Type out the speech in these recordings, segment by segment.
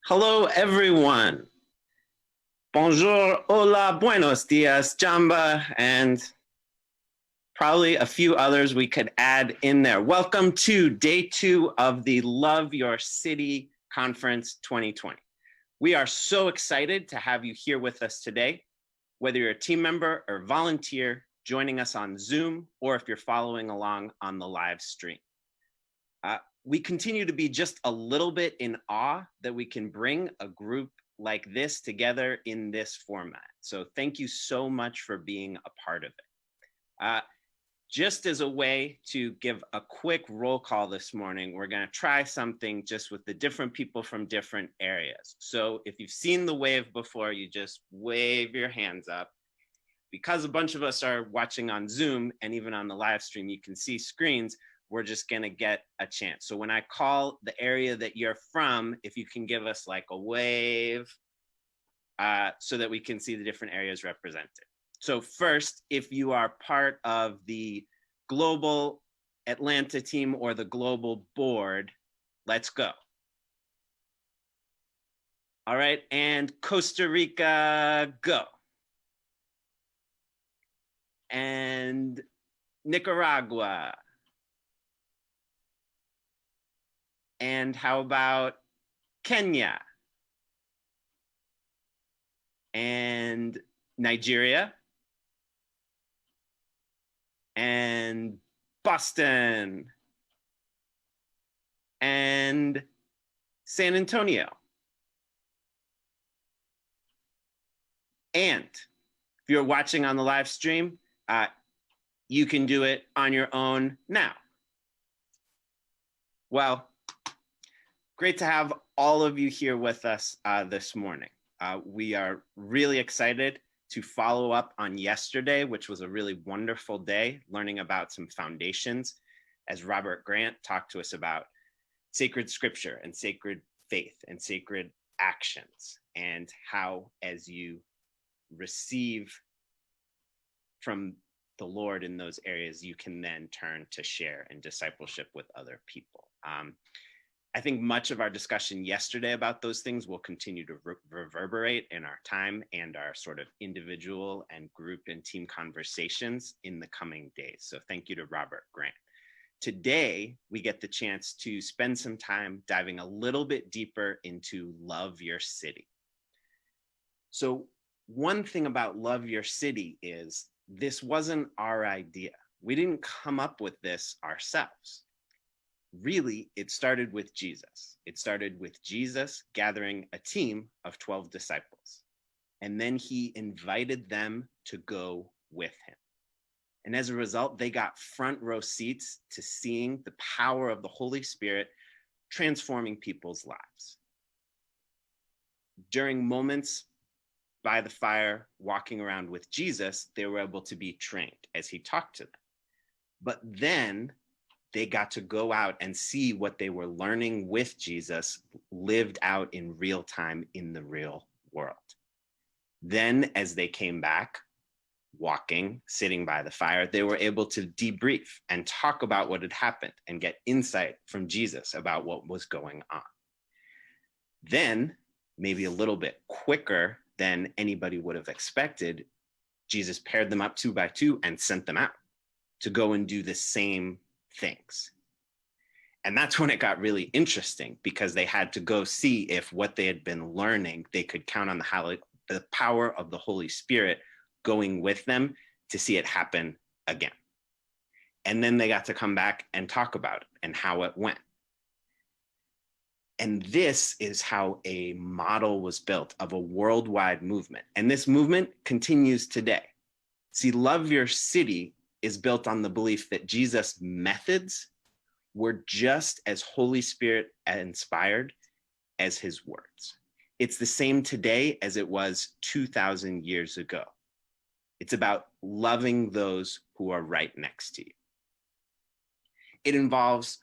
Hello, everyone. Bonjour, hola, buenos dias, jamba, and probably a few others we could add in there. Welcome to day 2 of the Love Your City Conference 2020. We are so excited to have you here with us today, whether you're a team member or volunteer joining us on Zoom, or if you're following along on the live stream. We continue to be just a little bit in awe that we can bring a group like this together in this format. So thank you so much for being a part of it. Just as a way to give a quick roll call this morning, we're going to try something just with the different people from different areas. So if you've seen the wave before, you just wave your hands up. Because a bunch of us are watching on Zoom and even on the live stream, you can see screens. We're just going to get a chance. So when I call the area that you're from, if you can give us like a wave so that we can see the different areas represented. So first, if you are part of the global Atlanta team or the global board, let's go. All right, and Costa Rica, go. And Nicaragua. And how about Kenya? And Nigeria? And Boston? And San Antonio? And if you're watching on the live stream, you can do it on your own now. Well, great to have all of you here with us this morning. We are really excited to follow up on yesterday, which was a really wonderful day, learning about some foundations as Robert Grant talked to us about sacred scripture and sacred faith and sacred actions, and how as you receive from the Lord in those areas, you can then turn to share and discipleship with other people. I think much of our discussion yesterday about those things will continue to reverberate in our time and our sort of individual and group and team conversations in the coming days. So thank you to Robert Grant. Today, we get the chance to spend some time diving a little bit deeper into Love Your City. So one thing about Love Your City is this wasn't our idea. We didn't come up with this ourselves. Really, it started with Jesus. It started with Jesus gathering a team of 12 disciples. And then he invited them to go with him. And as a result, they got front row seats to seeing the power of the Holy Spirit transforming people's lives. During moments by the fire, walking around with Jesus, they were able to be trained as he talked to them. But then they got to go out and see what they were learning with Jesus lived out in real time in the real world. Then as they came back, walking, sitting by the fire, they were able to debrief and talk about what had happened and get insight from Jesus about what was going on. Then, maybe a little bit quicker than anybody would have expected, Jesus paired them up 2 by 2 and sent them out to go and do the same things. And that's when it got really interesting, because they had to go see if what they had been learning, they could count on the power of the Holy Spirit going with them to see it happen again. And then they got to come back and talk about it and how it went. And this is how a model was built of a worldwide movement. And this movement continues today. See, Love Your City is built on the belief that Jesus' methods were just as Holy Spirit inspired as his words. It's the same today as it was 2,000 years ago. It's about loving those who are right next to you. It involves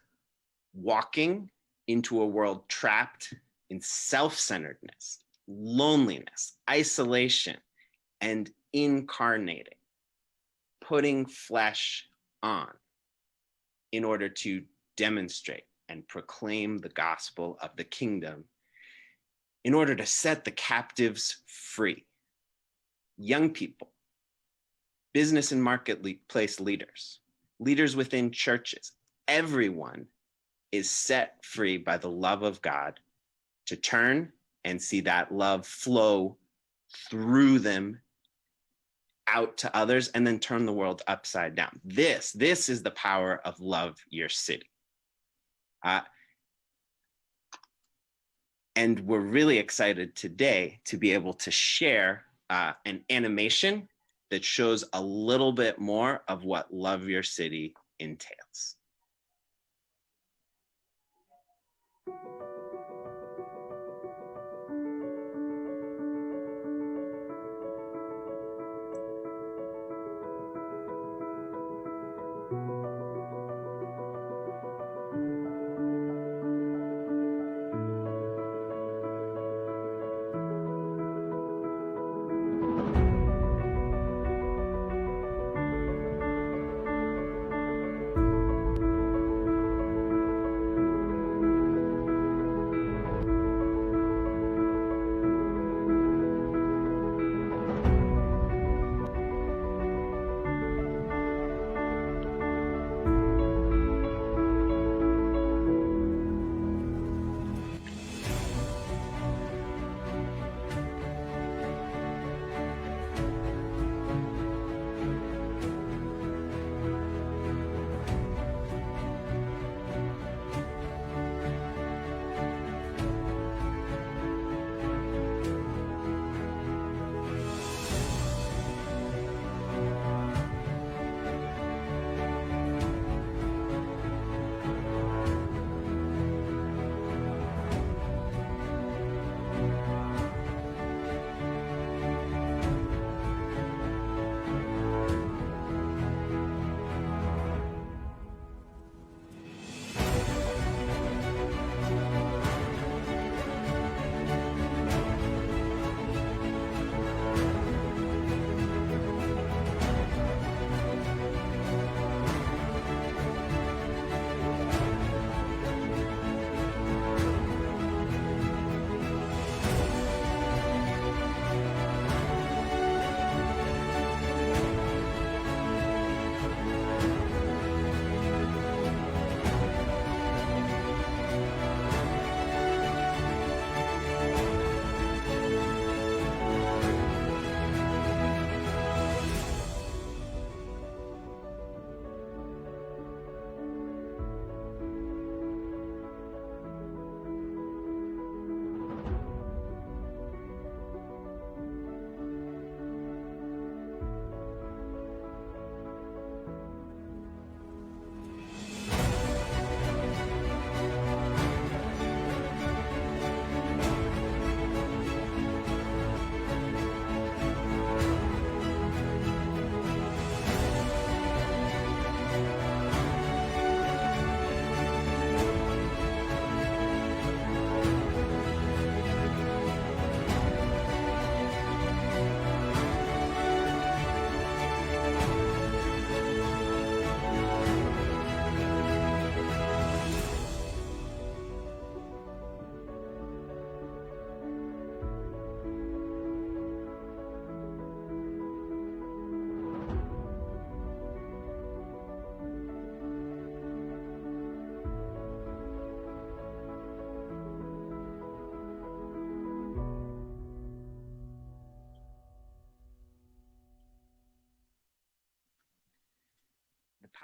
walking into a world trapped in self-centeredness, loneliness, isolation, and incarnating, putting flesh on in order to demonstrate and proclaim the gospel of the kingdom in order to set the captives free. Young people, business and marketplace leaders, leaders within churches, everyone is set free by the love of God to turn and see that love flow through them out to others and then turn the world upside down. This is the power of Love Your City. And we're really excited today to be able to share an animation that shows a little bit more of what Love Your City entails.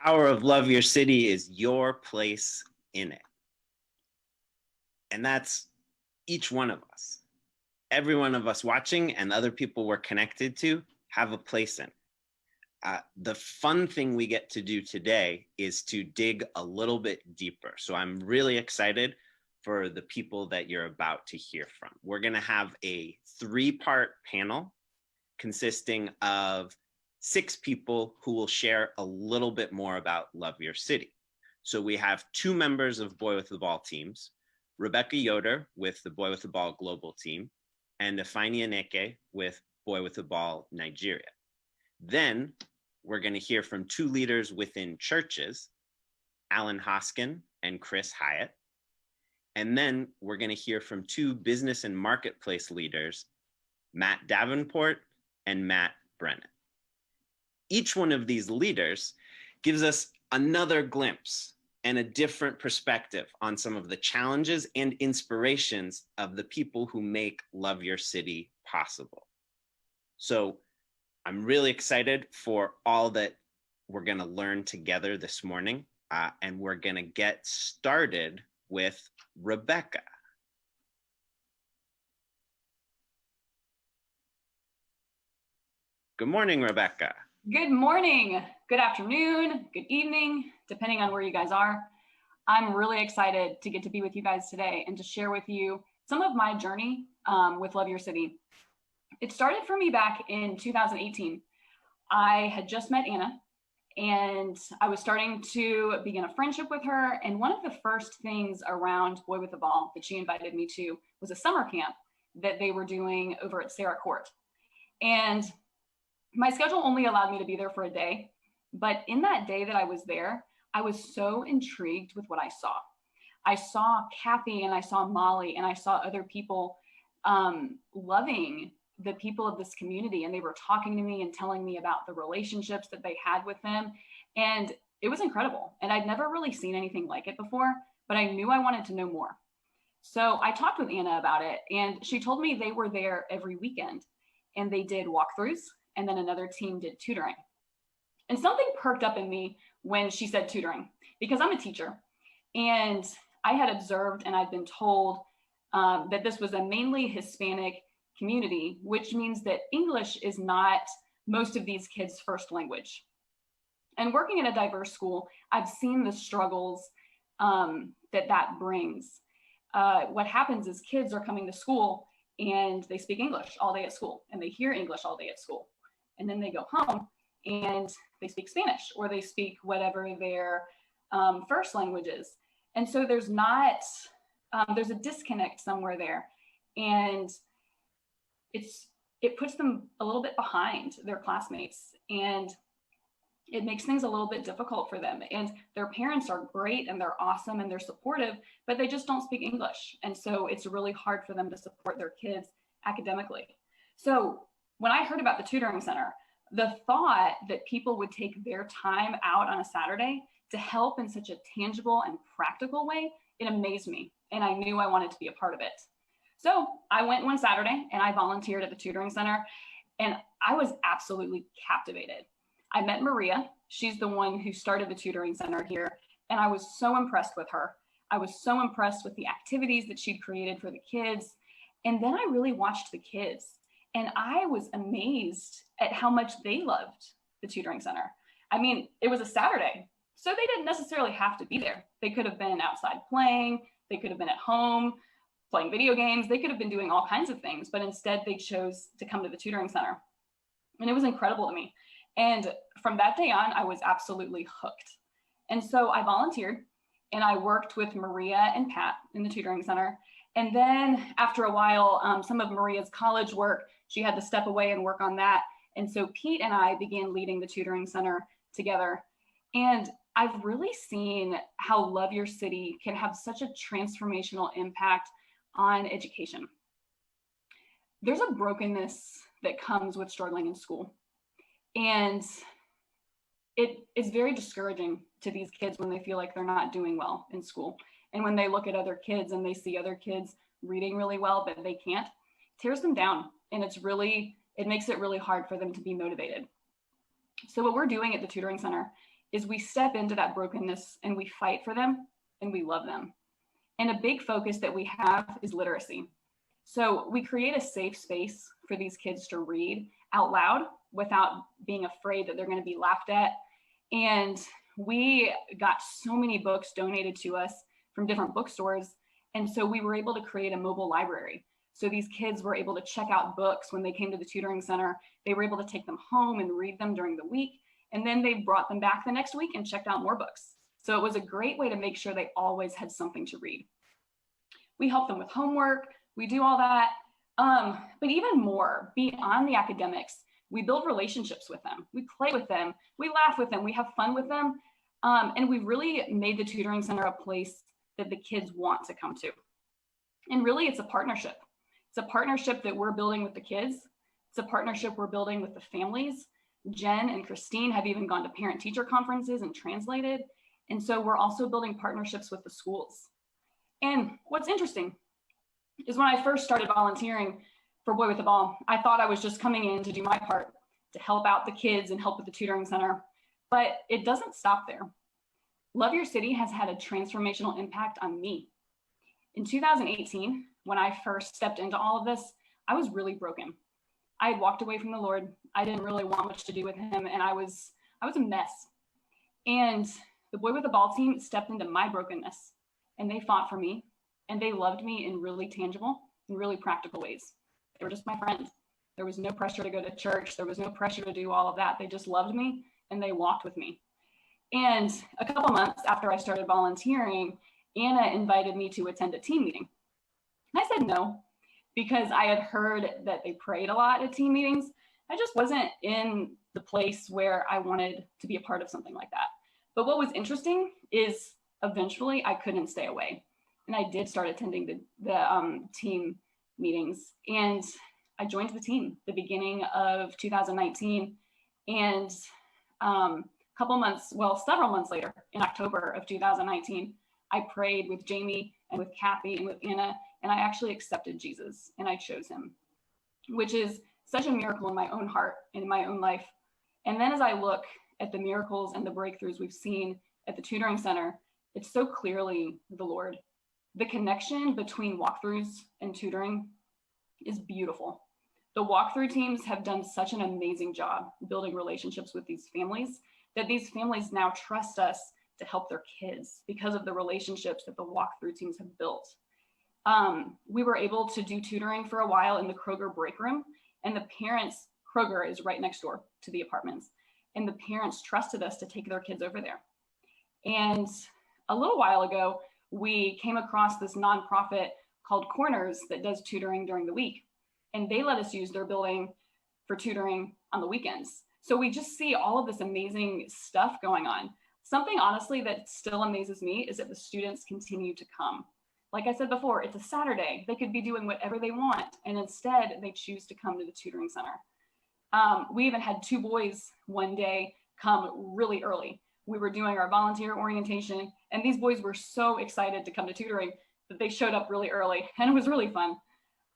Power of Love Your City is your place in it. And that's each one of us. Every one of us watching and other people we're connected to have a place in. The fun thing we get to do today is to dig a little bit deeper. So I'm really excited for the people that you're about to hear from. We're going to have a 3-part panel consisting of 6 people who will share a little bit more about Love Your City. So we have 2 members of Boy with the Ball teams, Rebecca Yoder with the Boy with the Ball global team, and Ifeanyi Aneke with Boy with the Ball Nigeria. Then we're going to hear from 2 leaders within churches, Alan Hoskin and Chris Hyatt. And then we're going to hear from two business and marketplace leaders, Matt Davenport and Matt Brennan. Each one of these leaders gives us another glimpse and a different perspective on some of the challenges and inspirations of the people who make Love Your City possible. So I'm really excited for all that we're going to learn together this morning, and we're going to get started with Rebecca. Good morning, Rebecca. Good morning, good afternoon, good evening, depending on where you guys are. I'm really excited to get to be with you guys today and to share with you some of my journey with Love Your City. It started for me back in 2018. I had just met Anna and I was starting to begin a friendship with her. And one of the first things around Boy with a Ball that she invited me to was a summer camp that they were doing over at Sarah Court. And my schedule only allowed me to be there for a day, but in that day that I was there, I was so intrigued with what I saw. I saw Kathy and I saw Molly and I saw other people loving the people of this community, and they were talking to me and telling me about the relationships that they had with them. And it was incredible. And I'd never really seen anything like it before, but I knew I wanted to know more. So I talked with Anna about it, and she told me they were there every weekend and they did walkthroughs, and then another team did tutoring. And something perked up in me when she said tutoring, because I'm a teacher and I had observed and I'd been told that this was a mainly Hispanic community, which means that English is not most of these kids' first language. And working in a diverse school, I've seen the struggles that brings. What happens is kids are coming to school and they speak English all day at school, and they hear English all day at school. And then they go home and they speak Spanish, or they speak whatever their first language is. And so there's a disconnect somewhere there. And it puts them a little bit behind their classmates, and it makes things a little bit difficult for them. And their parents are great and they're awesome and they're supportive, but they just don't speak English. And so it's really hard for them to support their kids academically. So when I heard about the tutoring center, the thought that people would take their time out on a Saturday to help in such a tangible and practical way, it amazed me. And I knew I wanted to be a part of it. So I went one Saturday and I volunteered at the tutoring center, and I was absolutely captivated. I met Maria. She's the one who started the tutoring center here, and I was so impressed with her. I was so impressed with the activities that she'd created for the kids. And then I really watched the kids, and I was amazed at how much they loved the tutoring center. I mean, it was a Saturday, so they didn't necessarily have to be there. They could have been outside playing. They could have been at home playing video games. They could have been doing all kinds of things, but instead they chose to come to the tutoring center. And it was incredible to me. And from that day on, I was absolutely hooked. And so I volunteered and I worked with Maria and Pat in the tutoring center. And then after a while, some of Maria's college work, she had to step away and work on that. And so Pete and I began leading the tutoring center together. And I've really seen how Love Your City can have such a transformational impact on education. There's a brokenness that comes with struggling in school. And it is very discouraging to these kids when they feel like they're not doing well in school. And when they look at other kids and they see other kids reading really well, but they can't, it tears them down. And it makes it really hard for them to be motivated. So what we're doing at the tutoring center is we step into that brokenness and we fight for them and we love them. And a big focus that we have is literacy. So we create a safe space for these kids to read out loud without being afraid that they're going to be laughed at. And we got so many books donated to us from different bookstores. And so we were able to create a mobile library. So these kids were able to check out books when they came to the tutoring center. They were able to take them home and read them during the week. And then they brought them back the next week and checked out more books. So it was a great way to make sure they always had something to read. We help them with homework. We do all that. But even more, beyond the academics, we build relationships with them. We play with them. We laugh with them. We have fun with them. And we really made the tutoring center a place that the kids want to come to. And really, it's a partnership. It's a partnership that we're building with the kids. It's a partnership we're building with the families. Jen and Christine have even gone to parent-teacher conferences and translated. And so we're also building partnerships with the schools. And what's interesting is when I first started volunteering for Boy with a Ball, I thought I was just coming in to do my part, to help out the kids and help with the tutoring center. But it doesn't stop there. Love Your City has had a transformational impact on me. In 2018, when I first stepped into all of this, I was really broken. I had walked away from the Lord. I didn't really want much to do with him, and I was a mess. And the Boy with the Ball team stepped into my brokenness, and they fought for me, and they loved me in really tangible and really practical ways. They were just my friends. There was no pressure to go to church. There was no pressure to do all of that. They just loved me, and they walked with me. And a couple months after I started volunteering, Anna invited me to attend a team meeting. And I said no, because I had heard that they prayed a lot at team meetings. I just wasn't in the place where I wanted to be a part of something like that. But what was interesting is eventually I couldn't stay away. And I did start attending the team meetings. And I joined the team the beginning of 2019. And several months later, in October of 2019, I prayed with Jamie and with Kathy and with Anna, and I actually accepted Jesus and I chose him, which is such a miracle in my own heart and in my own life. And then as I look at the miracles and the breakthroughs we've seen at the tutoring center, it's so clearly the Lord. The connection between walkthroughs and tutoring is beautiful. The walkthrough teams have done such an amazing job building relationships with these families that these families now trust us to help their kids because of the relationships that the walkthrough teams have built. We were able to do tutoring for a while in the Kroger break room, and the parents, Kroger is right next door to the apartments, and the parents trusted us to take their kids over there. And a little while ago, we came across this nonprofit called Corners that does tutoring during the week, and they let us use their building for tutoring on the weekends. So we just see all of this amazing stuff going on. Something honestly that still amazes me is that the students continue to come. Like I said before, it's a Saturday. They could be doing whatever they want, and instead they choose to come to the tutoring center. We even had 2 boys one day come really early. We were doing our volunteer orientation, and these boys were so excited to come to tutoring that they showed up really early, and it was really fun.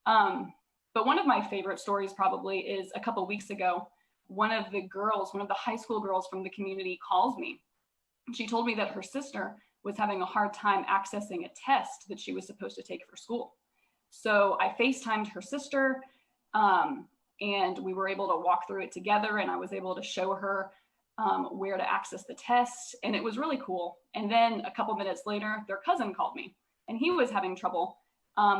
But one of my favorite stories probably is a couple weeks ago, one of the high school girls from the community calls me. She told me that her sister was having a hard time accessing a test that she was supposed to take for school. So I FaceTimed her sister, and we were able to walk through it together, and I was able to show her where to access the test, and it was really cool. And then a couple minutes later, their cousin called me, and he was having trouble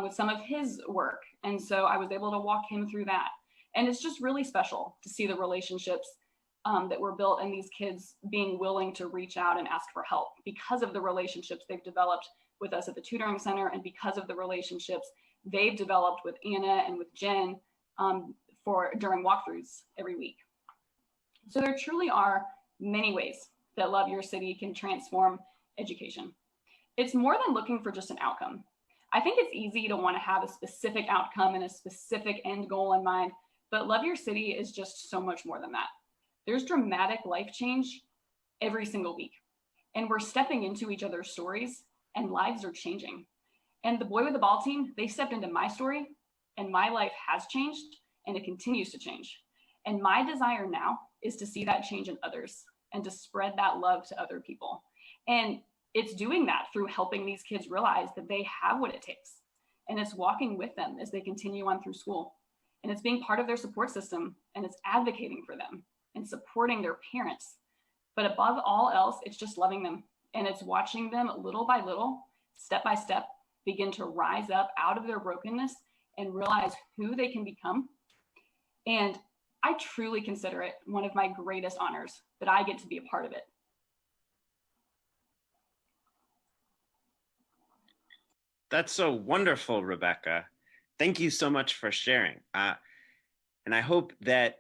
with some of his work. And so I was able to walk him through that. And it's just really special to see the relationships that were built and these kids being willing to reach out and ask for help because of the relationships they've developed with us at the tutoring center and because of the relationships they've developed with Anna and with Jen during walkthroughs every week. So there truly are many ways that Love Your City can transform education. It's more than looking for just an outcome. I think it's easy to want to have a specific outcome and a specific end goal in mind, but Love Your City is just so much more than that. There's dramatic life change every single week, and we're stepping into each other's stories, and lives are changing. And the Boy with the Ball team, they stepped into my story, and my life has changed, and it continues to change. And my desire now is to see that change in others and to spread that love to other people. And it's doing that through helping these kids realize that they have what it takes. And it's walking with them as they continue on through school. And it's being part of their support system, and it's advocating for them and supporting their parents. But above all else, it's just loving them. And it's watching them little by little, step by step, begin to rise up out of their brokenness and realize who they can become. And I truly consider it one of my greatest honors that I get to be a part of it. That's so wonderful, Rebecca. Thank you so much for sharing. And I hope that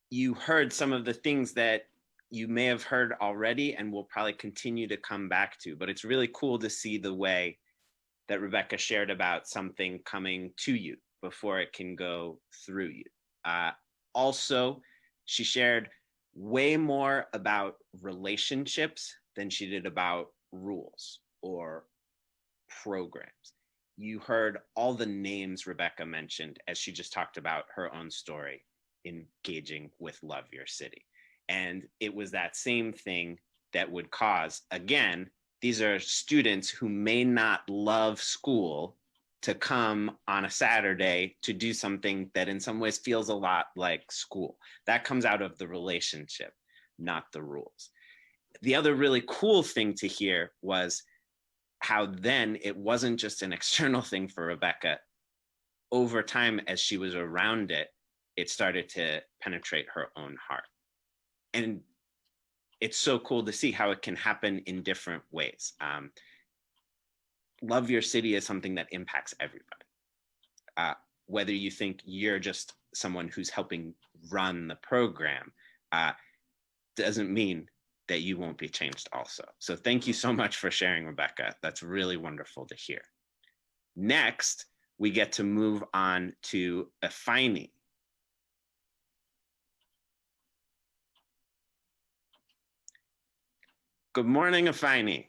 you heard some of the things that you may have heard already and will probably continue to come back to, but it's really cool to see the way that Rebecca shared about something coming to you before it can go through you. Also, she shared way more about relationships than she did about rules or programs. You heard all the names Rebecca mentioned as she just talked about her own story engaging with Love Your City. And it was that same thing that would cause, again, these are students who may not love school to come on a Saturday to do something that in some ways feels a lot like school. That comes out of the relationship, not the rules. The other really cool thing to hear was how then it wasn't just an external thing for Rebecca. Over time, as she was around it, it started to penetrate her own heart. And it's so cool to see how it can happen in different ways. Love Your City is something that impacts everybody. Whether you think you're just someone who's helping run the program, doesn't mean that you won't be changed also. So thank you so much for sharing, Rebecca. That's really wonderful to hear. Next, we get to move on to Efini. Good morning, Efini.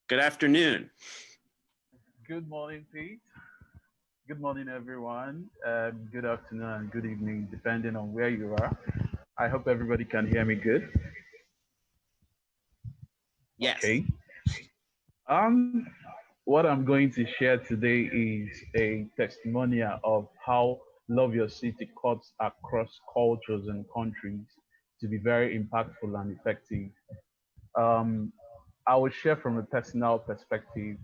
Good afternoon. Good morning, Pete. Good morning, everyone. Good afternoon and good evening, depending on where you are. I hope everybody can hear me good. Yes. Okay. What I'm going to share today is a testimonial of how Love Your City cuts across cultures and countries to be very impactful and effective. Um, I will share from a personal perspective.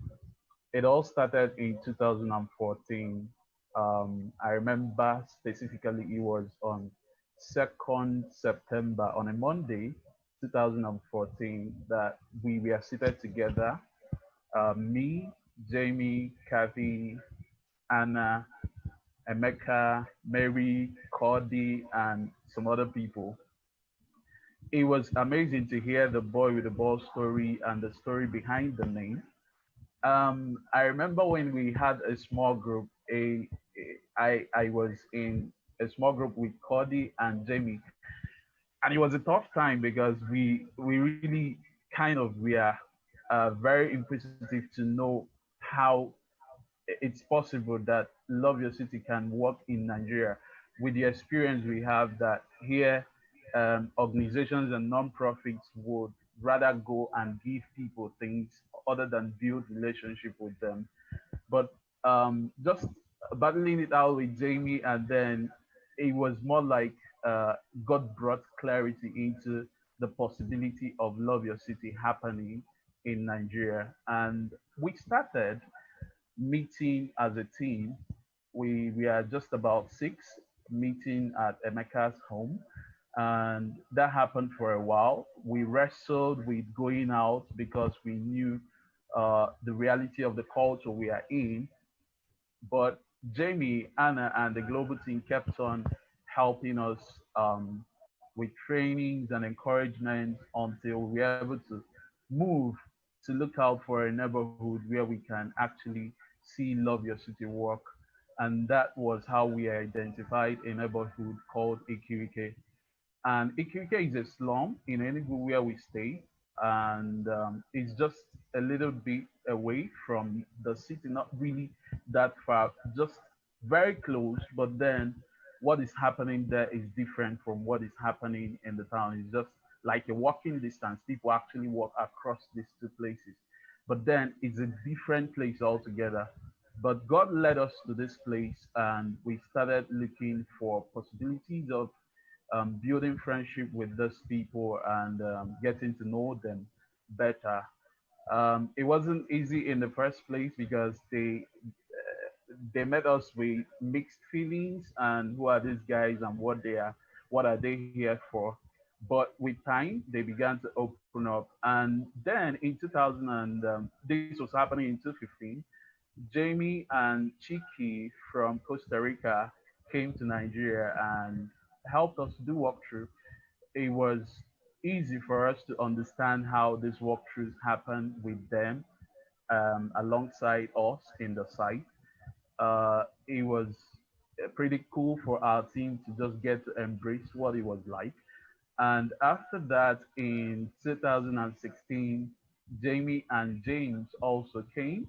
It all started in 2014. I remember specifically it was on 2nd September on a Monday, 2014, that we were seated together. Me, Jamie, Kathy, Anna, Emeka, Mary, Cody, and some other people. It was amazing to hear the boy with the ball story and the story behind the name. I remember when we had a small group. I was in a small group with Cody and Jamie, and it was a tough time because we really kind of we are very inquisitive to know how it's possible that Love Your City can work in Nigeria with the experience we have that here organizations and non-profits would rather go and give people things other than build relationship with them. But just battling it out with Jamie, and then it was more like God brought clarity into the possibility of Love Your City happening in Nigeria. And we started meeting as a team. We are just about six meeting at Emeka's home, and that happened for a while. We wrestled with going out because we knew the reality of the culture we are in. But Jamie, Anna, and the global team kept on helping us with trainings and encouragement until we were able to move to look out for a neighborhood where we can actually see Love Your City work. And that was how we identified a neighborhood called Ikirike. And Ikirike is a slum in Enugu where we stay, and it's just a little bit away from the city, not really that far, just very close. But then what is happening there is different from what is happening in the town. It's just like a walking distance. People actually walk across these two places, but then it's a different place altogether. But God led us to this place, and we started looking for possibilities of building friendship with those people and getting to know them better. It wasn't easy in the first place because they met us with mixed feelings and who are these guys and what are they here for. But with time, they began to open up. And then in 2000, and this was happening in 2015, Jamie and Chiki from Costa Rica came to Nigeria and helped us do walkthrough. it was easy for us to understand how these walkthroughs happen with them alongside us in the site. It was pretty cool for our team to just get to embrace what it was like. And after that, in 2016, Jamie and James also came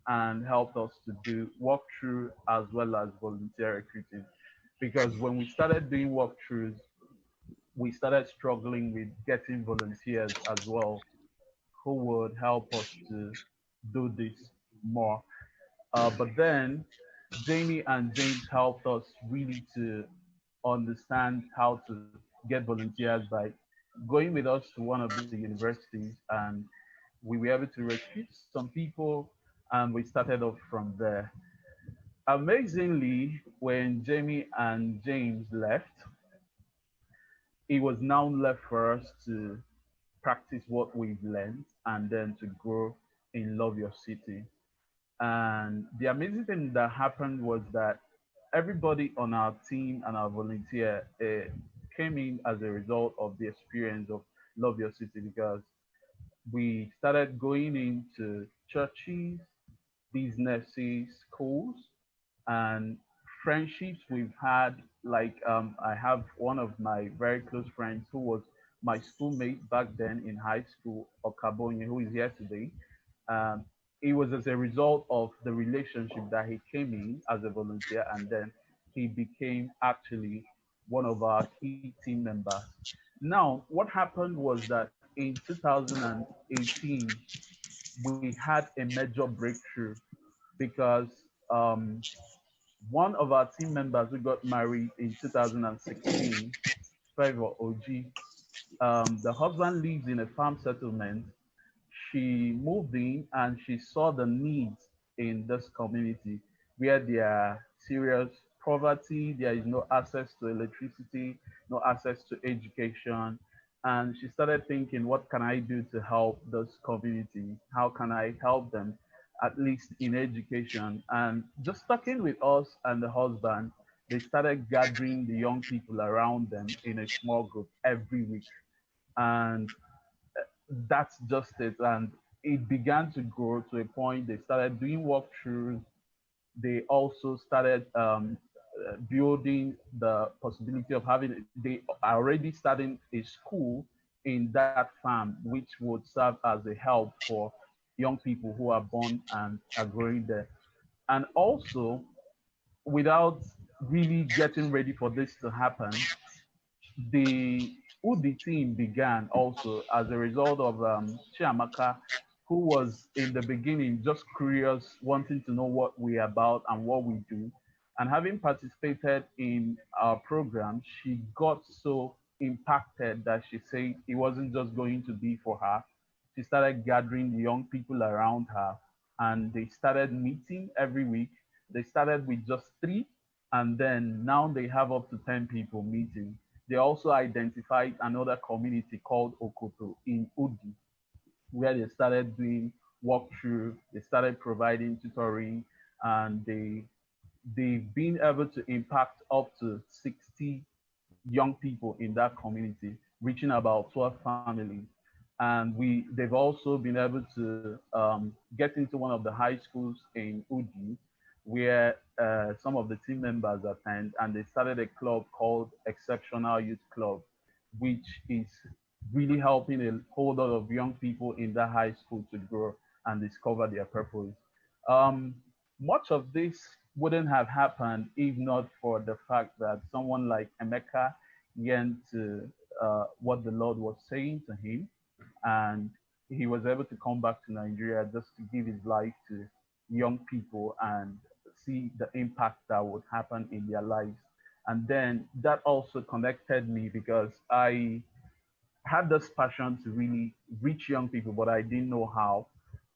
and helped us to do walkthrough as well as volunteer recruiting. Because when we started doing walkthroughs, we started struggling with getting volunteers as well who would help us to do this more. But then Jamie and James helped us really to understand how to get volunteers by going with us to one of the universities, and we were able to recruit some people, and we started off from there. Amazingly, when Jamie and James left, it was now left for us to practice what we've learned and then to grow in Love Your City. And the amazing thing that happened was that everybody on our team and our volunteer came in as a result of the experience of Love Your City, because we started going into churches, businesses, schools, and friendships we've had. Like I have one of my very close friends who was my schoolmate back then in high school, Okabonye, who is here today. Um, it was as a result of the relationship that he came in as a volunteer, and then he became actually one of our key team members. Now, what happened was that in 2018, we had a major breakthrough because um, one of our team members who got married in 2016, Favor OG, the husband lives in a farm settlement. She moved in and she saw the needs in this community where there are serious poverty, there is no access to electricity, no access to education. And she started thinking, what can I do to help this community? How can I help them, at least in education? And just talking with us and the husband, they started gathering the young people around them in a small group every week. And that's just it. And it began to grow to a point they started doing walkthroughs. They also started building the possibility of having, they are already starting a school in that farm, which would serve as a help for young people who are born and are growing there. And also, without really getting ready for this to happen, the Udi team began also as a result of Chiamaka, who was in the beginning just curious, wanting to know what we're about and what we do. And having participated in our program, she got so impacted that she said it wasn't just going to be for her. She started gathering the young people around her, and they started meeting every week. They started with just three, and then now they have up to 10 people meeting. They also identified another community called Okoto in Udi, where they started doing walkthrough, they started providing tutoring, and they've been able to impact up to 60 young people in that community, reaching about 12 families. And they've also been able to get into one of the high schools in Udi, where some of the team members attend, and they started a club called Exceptional Youth Club, which is really helping a whole lot of young people in that high school to grow and discover their purpose. Um, Much of this wouldn't have happened if not for the fact that someone like Emeka went to what the Lord was saying to him, and he was able to come back to Nigeria just to give his life to young people and see the impact that would happen in their lives. And then that also connected me because I had this passion to really reach young people, but I didn't know how.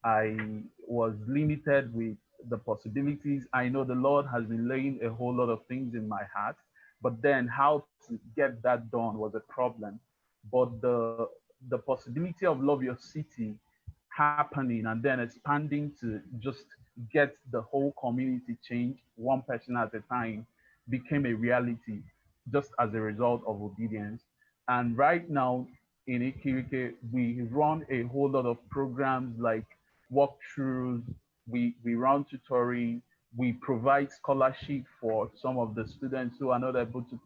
I was limited with the possibilities. I know the Lord has been laying a whole lot of things in my heart, but then how to get that done was a problem. But the possibility of Love Your City happening and then expanding to just get the whole community changed one person at a time became a reality just as a result of obedience. And right now in Ikirike, we run a whole lot of programs like walkthroughs, we run tutoring, we provide scholarship for some of the students who are not able to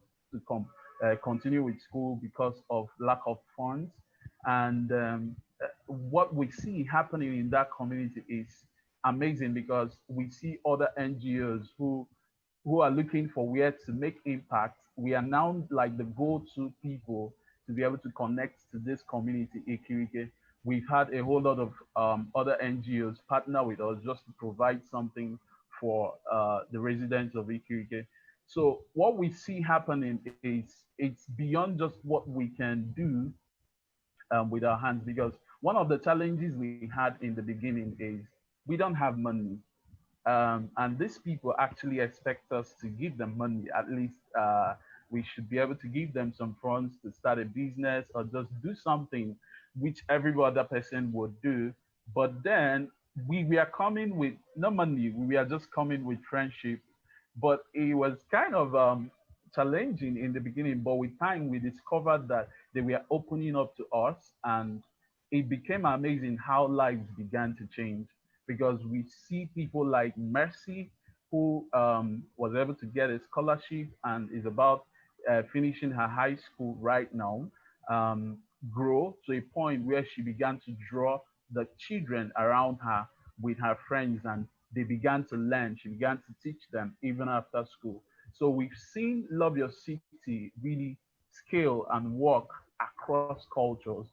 continue with school because of lack of funds. And what we see happening in that community is amazing because we see other NGOs who are looking for where to make impact. We are now like the go-to people to be able to connect to this community, Ikirike. We've had a whole lot of other NGOs partner with us just to provide something for the residents of Ikirike. So what we see happening is it's beyond just what we can do with our hands, because one of the challenges we had in the beginning is we don't have money, and these people actually expect us to give them money. At least we should be able to give them some funds to start a business or just do something which every other person would do. But then we are coming with no money. We are just coming with friendship. But it was kind of challenging in the beginning. But with time, we discovered that they were opening up to us, and it became amazing how lives began to change because we see people like Mercy, who was able to get a scholarship and is about finishing her high school right now, um, grow to a point where she began to draw the children around her with her friends, and they began to learn. She began to teach them even after school. So we've seen Love Your City really scale and work across cultures.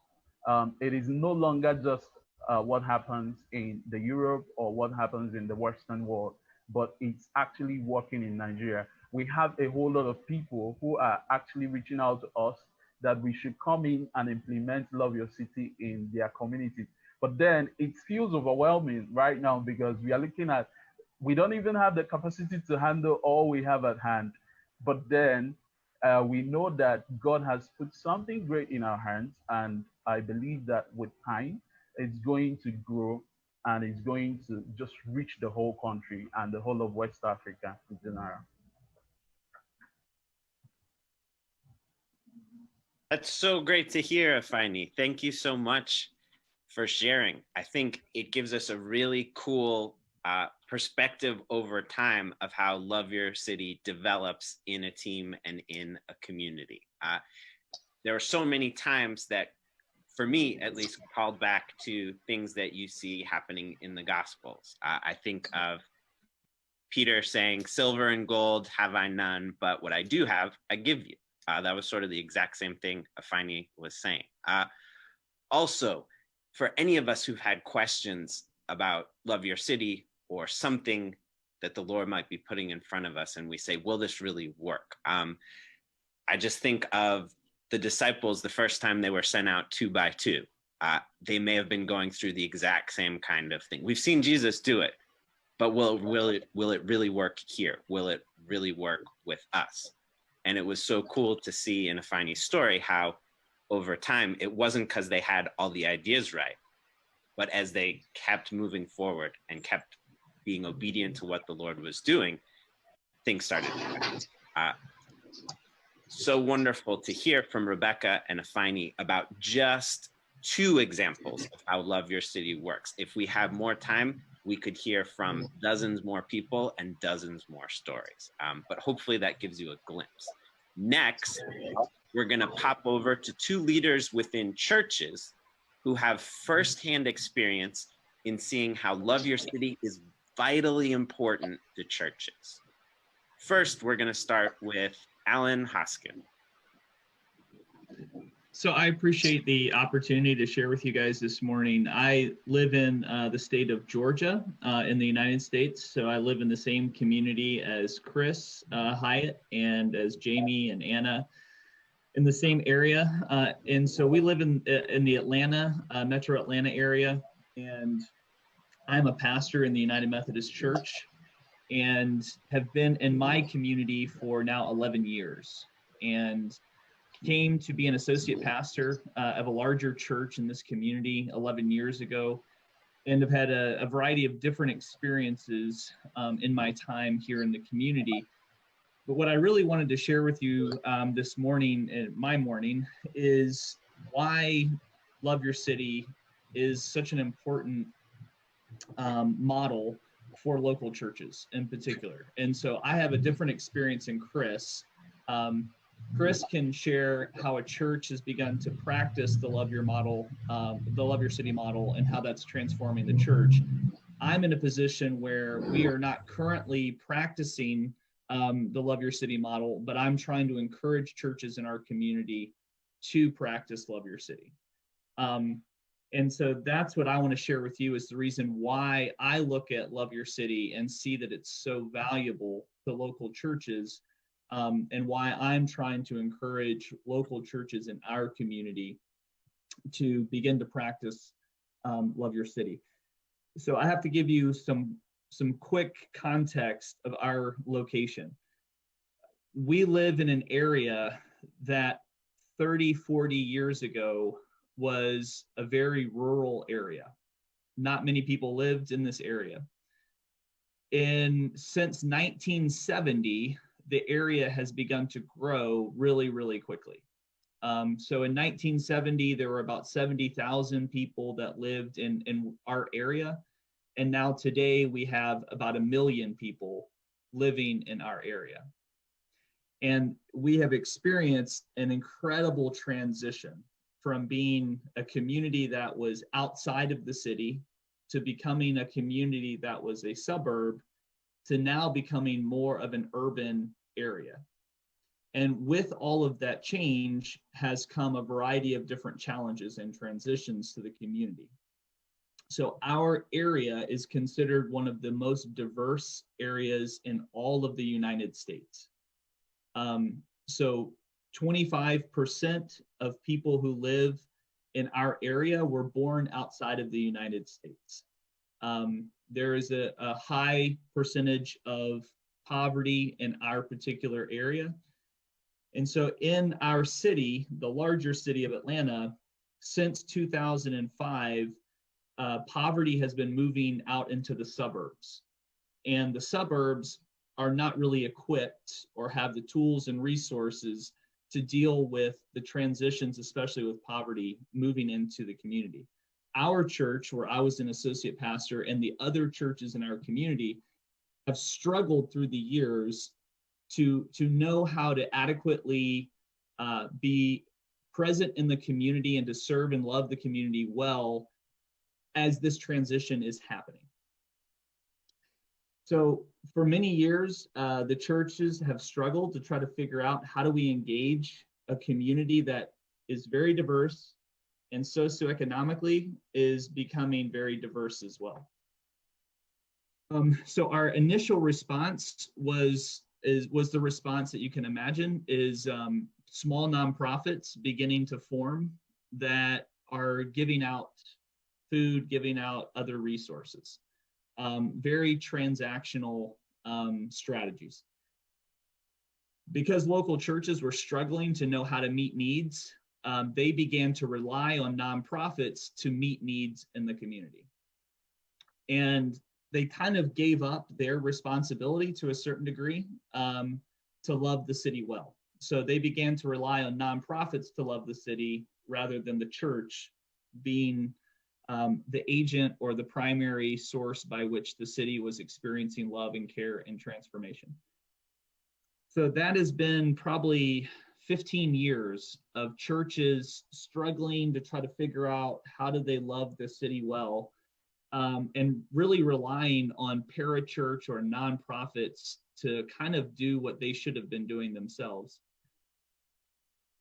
It is no longer just what happens in the Europe or what happens in the Western world, but it's actually working in Nigeria. We have a whole lot of people who are actually reaching out to us that we should come in and implement Love Your City in their community. But then it feels overwhelming right now because we are looking at, we don't even have the capacity to handle all we have at hand. But then we know that God has put something great in our hands, and I believe that with time, it's going to grow and it's going to just reach the whole country and the whole of West Africa in general. That's so great to hear, Afeni. Thank you so much for sharing. I think it gives us a really cool perspective over time of how Love Your City develops in a team and in a community. There are so many times that, for me at least, called back to things that you see happening in the Gospels. I think of Peter saying, "Silver and gold have I none, but what I do have, I give you." That was sort of the exact same thing Afeni was saying. Also, for any of us who've had questions about Love Your City or something that the Lord might be putting in front of us, and we say, will this really work? I just think of the disciples the first time they were sent out 2 by 2. They may have been going through the exact same kind of thing. We've seen Jesus do it, but will it really work here? Will it really work with us? And it was so cool to see in Afeni's story how over time, it wasn't because they had all the ideas right, but as they kept moving forward and kept being obedient to what the Lord was doing, things started to happen. So wonderful to hear from Rebecca and Afeni about just 2 examples of how Love Your City works. If we have more time, we could hear from dozens more people and dozens more stories. But hopefully that gives you a glimpse. Next, we're going to pop over to 2 leaders within churches who have firsthand experience in seeing how Love Your City is vitally important to churches. First, we're going to start with Alan Hoskin. So I appreciate the opportunity to share with you guys this morning. I live in the state of Georgia in the United States. So I live in the same community as Chris Hyatt and as Jamie and Anna in the same area. And so we live in the Atlanta, Metro Atlanta area. And I'm a pastor in the United Methodist Church and have been in my community for now 11 years. And came to be an associate pastor of a larger church in this community 11 years ago, and have had a variety of different experiences in my time here in the community. But what I really wanted to share with you this morning, my morning, is why Love Your City is such an important model for local churches in particular. And so I have a different experience in Chris. Chris can share how a church has begun to practice the Love Your model, the Love Your City model, and how that's transforming the church. I'm in a position where we are not currently practicing the Love Your City model, but I'm trying to encourage churches in our community to practice Love Your City. And so that's what I want to share with you, is the reason why I look at Love Your City and see that it's so valuable to local churches, and why I'm trying to encourage local churches in our community to begin to practice Love Your City. So I have to give you some quick context of our location. We live in an area that 30, 40 years ago was a very rural area. Not many people lived in this area. Since 1970, the area has begun to grow really, really quickly. So in 1970, there were about 70,000 people that lived in our area. And now today we have about 1 million people living in our area. And we have experienced an incredible transition from being a community that was outside of the city to becoming a community that was a suburb to now becoming more of an urban area. And with all of that change has come a variety of different challenges and transitions to the community. So our area is considered one of the most diverse areas in all of the United States. So 25% of people who live in our area were born outside of the United States. There is a high percentage of poverty in our particular area. And so in our city, the larger city of Atlanta, since 2005, poverty has been moving out into the suburbs. And the suburbs are not really equipped or have the tools and resources to deal with the transitions, especially with poverty, moving into the community. Our church, where I was an associate pastor, and the other churches in our community have struggled through the years to know how to adequately be present in the community and to serve and love the community well as this transition is happening. So for many years, the churches have struggled to try to figure out, how do we engage a community that is very diverse and socioeconomically is becoming very diverse as well. So our initial response was the response that you can imagine, is small nonprofits beginning to form that are giving out food, giving out other resources. Very transactional strategies. Because local churches were struggling to know how to meet needs, they began to rely on nonprofits to meet needs in the community. And they kind of gave up their responsibility to a certain degree to love the city well. So they began to rely on nonprofits to love the city rather than the church being the agent or the primary source by which the city was experiencing love and care and transformation. So that has been probably 15 years of churches struggling to try to figure out, how do they love the city well, and really relying on parachurch or nonprofits to kind of do what they should have been doing themselves.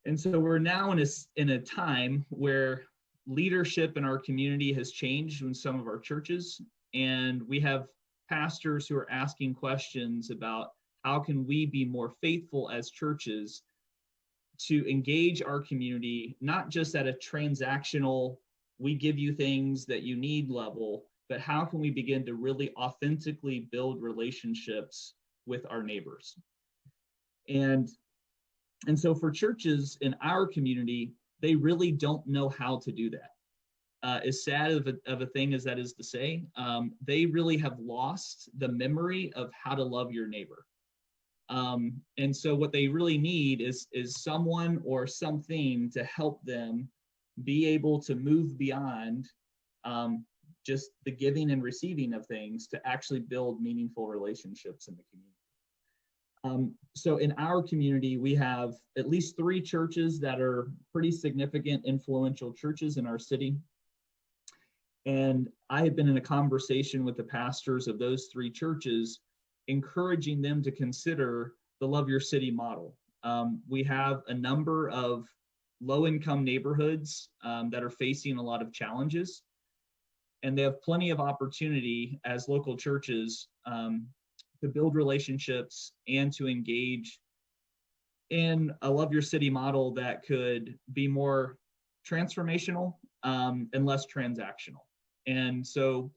And so we're now in a time where leadership in our community has changed in some of our churches, and we have pastors who are asking questions about, how can we be more faithful as churches to engage our community, not just at a transactional, we give you things that you need level, but how can we begin to really authentically build relationships with our neighbors? And so for churches in our community, they really don't know how to do that. As sad of a thing as that is to say, they really have lost the memory of how to love your neighbor. And so what they really need is someone or something to help them be able to move beyond just the giving and receiving of things to actually build meaningful relationships in the community. So in our community, we have at least 3 churches that are pretty significant, influential churches in our city. And I have been in a conversation with the pastors of those 3 churches, encouraging them to consider the Love Your City model. We have a number of low-income neighborhoods that are facing a lot of challenges, and they have plenty of opportunity as local churches to build relationships and to engage in a Love Your City model that could be more transformational and less transactional. And so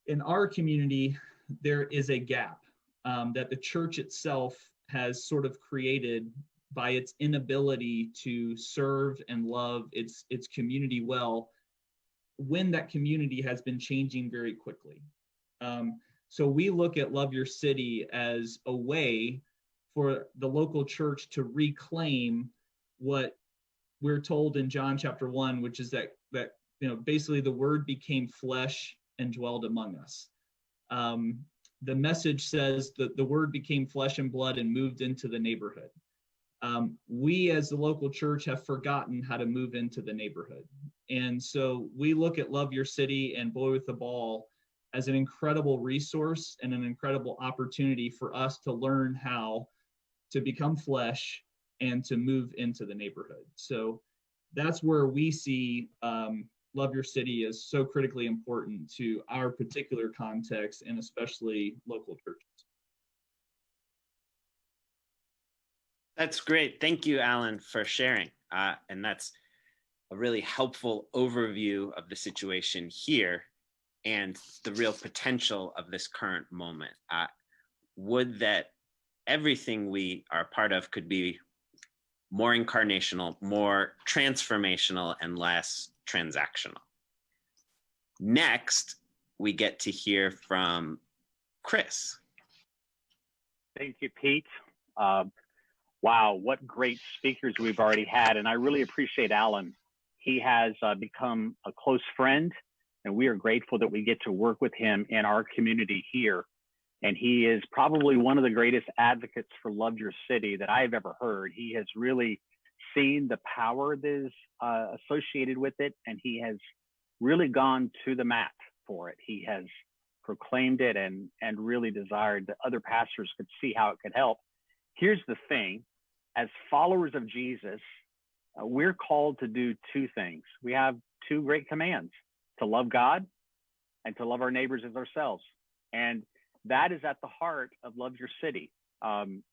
in our community, there is a gap that the church itself has sort of created by its inability to serve and love its community well, when that community has been changing very quickly. So we look at Love Your City as a way for the local church to reclaim what we're told in John chapter 1, which is that basically the word became flesh and dwelled among us. The message says that the word became flesh and blood and moved into the neighborhood. We as the local church have forgotten how to move into the neighborhood. And so we look at Love Your City and Boy with the Ball as an incredible resource and an incredible opportunity for us to learn how to become flesh and to move into the neighborhood. So that's where we see Love Your City is so critically important to our particular context and especially local churches. That's great. Thank you, Alan, for sharing. And that's a really helpful overview of the situation here and the real potential of this current moment. Would that everything we are part of could be more incarnational, more transformational, and less transactional. Next, we get to hear from Chris. Thank you, Pete. Wow, what great speakers we've already had. And I really appreciate Alan. He has become a close friend, and we are grateful that we get to work with him in our community here. And he is probably one of the greatest advocates for Love Your City that I've ever heard. He has really seen the power that is associated with it, and he has really gone to the mat for it. He has proclaimed it and really desired that other pastors could see how it could help. Here's the thing, as followers of Jesus, we're called to do 2 things. We have 2 great commands, to love God and to love our neighbors as ourselves. And that is at the heart of Love Your City.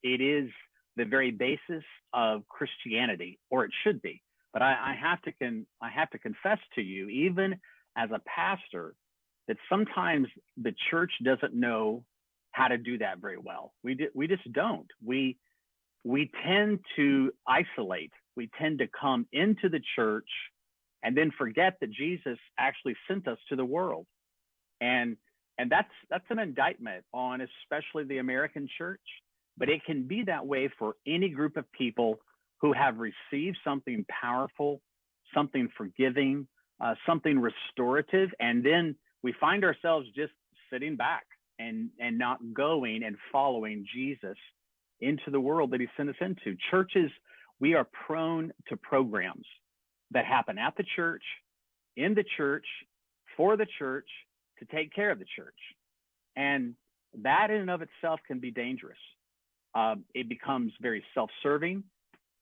It is the very basis of Christianity, or it should be. But I have to confess to you, even as a pastor, that sometimes the church doesn't know how to do that very well. We just don't. We tend to isolate. We tend to come into the church and then forget that Jesus actually sent us to the world. And that's an indictment on especially the American church, but it can be that way for any group of people who have received something powerful, something forgiving, something restorative, and then we find ourselves just sitting back and not going and following Jesus into the world that he sent us into. Churches, we are prone to programs that happen at the church, in the church, for the church, to take care of the church. And that in and of itself can be dangerous. It becomes very self-serving.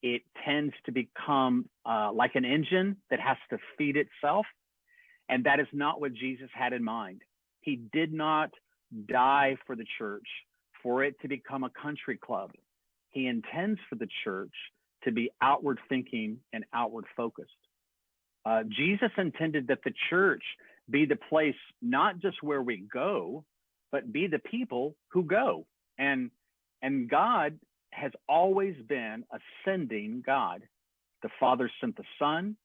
It tends to become like an engine that has to feed itself. And that is not what Jesus had in mind. He did not die for the church for it to become a country club. He intends for the church to be outward thinking and outward focused. Jesus intended that the church be the place, not just where we go, but be the people who go. And God has always been a sending God. The Father sent the Son,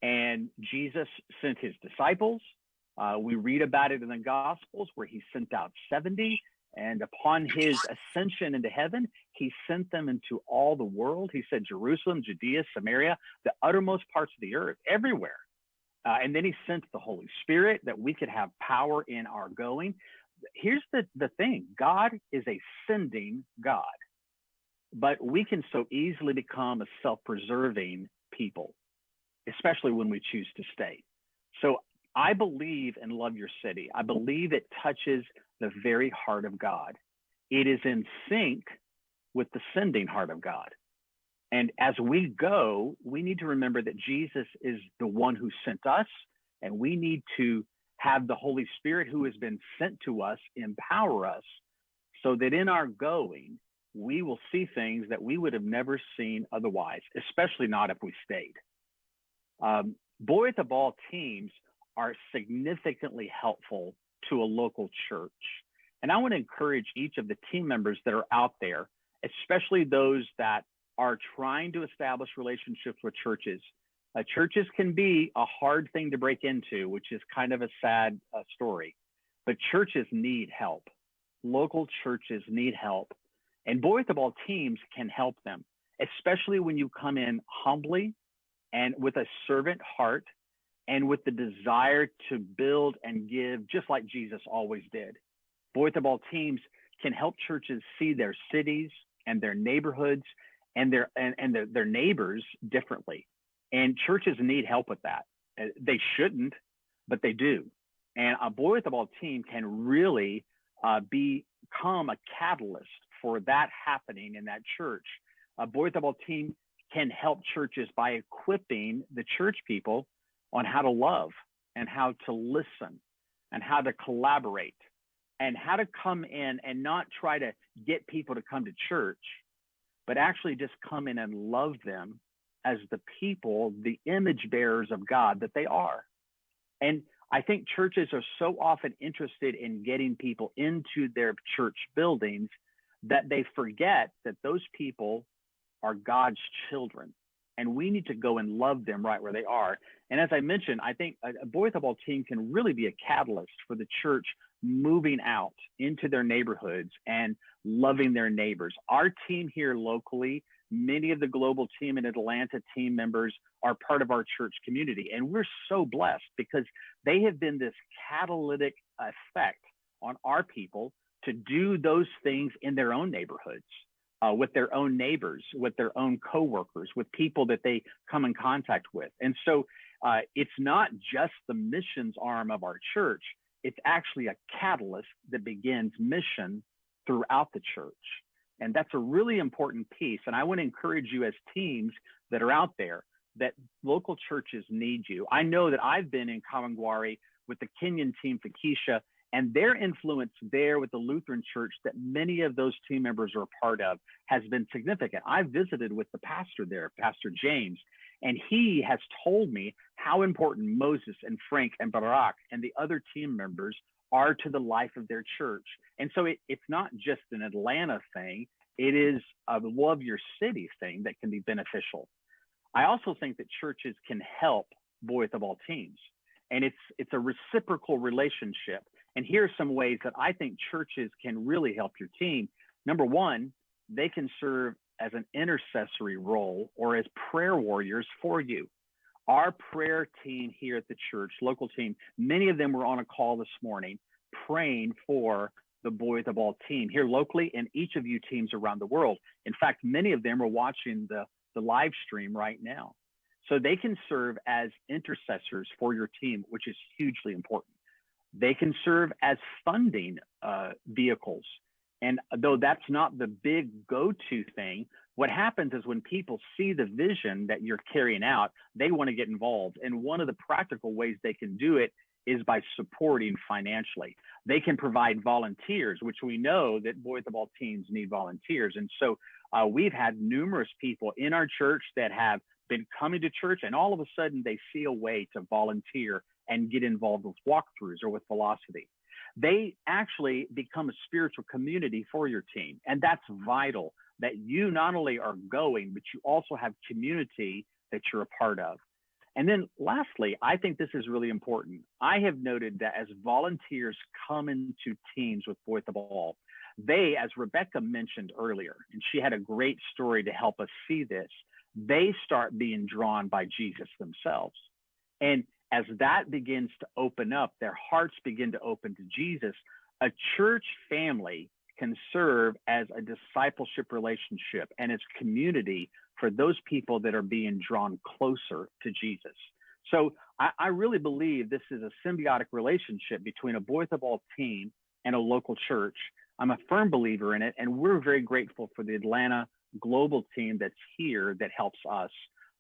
and Jesus sent his disciples. We read about it in the Gospels where he sent out 70, And upon his ascension into heaven, he sent them into all the world. He said, Jerusalem, Judea, Samaria, the uttermost parts of the earth, everywhere. And then he sent the Holy Spirit that we could have power in our going. Here's the thing. God is a sending God, but we can so easily become a self-preserving people, especially when we choose to stay. So I believe and love your city. I believe it touches the very heart of God. It is in sync with the sending heart of God. And as we go, we need to remember that Jesus is the one who sent us, and we need to have the Holy Spirit who has been sent to us empower us so that in our going, we will see things that we would have never seen otherwise, especially not if we stayed. Boy at the Ball teams are significantly helpful to a local church. And I want to encourage each of the team members that are out there, especially those that are trying to establish relationships with churches. Churches can be a hard thing to break into, which is kind of a sad story, but churches need help. Local churches need help. And Boy at the Ball teams can help them, especially when you come in humbly and with a servant heart and with the desire to build and give, just like Jesus always did. Boy at the Ball teams can help churches see their cities and their neighborhoods and their neighbors differently. And churches need help with that. They shouldn't, but they do. And a Boy at the Ball team can really become a catalyst for that happening in that church. A Boy at the Ball team can help churches by equipping the church people on how to love and how to listen and how to collaborate and how to come in and not try to get people to come to church, but actually just come in and love them as the people, the image bearers of God that they are. And I think churches are so often interested in getting people into their church buildings that they forget that those people are God's children. And we need to go and love them right where they are. And as I mentioned, I think a Boy at the Ball team can really be a catalyst for the church moving out into their neighborhoods and loving their neighbors. Our team here locally, many of the global team and Atlanta team members are part of our church community. And we're so blessed because they have been this catalytic effect on our people to do those things in their own neighborhoods. With their own neighbors, with their own coworkers, with people that they come in contact with. And so it's not just the missions arm of our church, it's actually a catalyst that begins mission throughout the church. And that's a really important piece. And I want to encourage you as teams that are out there that local churches need you. I know that I've been in Kawangware with the Kenyan team, Fakisha, and their influence there with the Lutheran church that many of those team members are a part of has been significant. I visited with the pastor there, Pastor James, and he has told me how important Moses and Frank and Barak and the other team members are to the life of their church. And so it's not just an Atlanta thing, it is a love your city thing that can be beneficial. I also think that churches can help Boy at the Ball teams, and it's a reciprocal relationship. And here are some ways that I think churches can really help your team. Number one, they can serve as an intercessory role or as prayer warriors for you. Our prayer team here at the church, local team, many of them were on a call this morning praying for the Boy at the Ball team here locally and each of you teams around the world. In fact, many of them are watching the live stream right now. So they can serve as intercessors for your team, which is hugely important. They can serve as funding vehicles. And though that's not the big go-to thing, what happens is when people see the vision that you're carrying out, they want to get involved. And one of the practical ways they can do it is by supporting financially. They can provide volunteers, which we know that Boy at the Ball teams need volunteers. And so we've had numerous people in our church that have been coming to church, and all of a sudden they see a way to volunteer and get involved with walkthroughs or with velocity. They actually become a spiritual community for your team. And that's vital, that you not only are going, but you also have community that you're a part of. And then lastly, I think this is really important. I have noted that as volunteers come into teams with Boy at the Ball, They, as Rebecca mentioned earlier, and she had a great story to help us see this, they start being drawn by Jesus themselves. And as that begins to open up, their hearts begin to open to Jesus, a church family can serve as a discipleship relationship and as community for those people that are being drawn closer to Jesus. So I really believe this is a symbiotic relationship between a Boy with a Ball team and a local church. I'm a firm believer in it, and we're very grateful for the Atlanta global team that's here that helps us.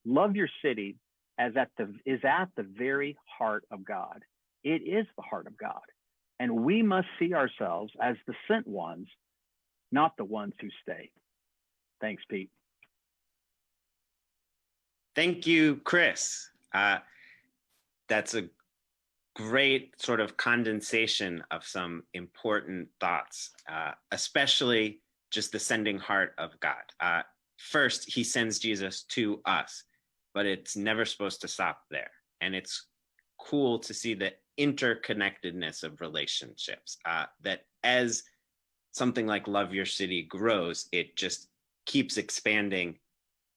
Love Your City is at the very heart of God. It is the heart of God. And we must see ourselves as the sent ones, not the ones who stay. Thanks, Pete. Thank you, Chris. That's a great sort of condensation of some important thoughts, especially just the sending heart of God. First, he sends Jesus to us, but it's never supposed to stop there. And it's cool to see the interconnectedness of relationships, that as something like Love Your City grows, it just keeps expanding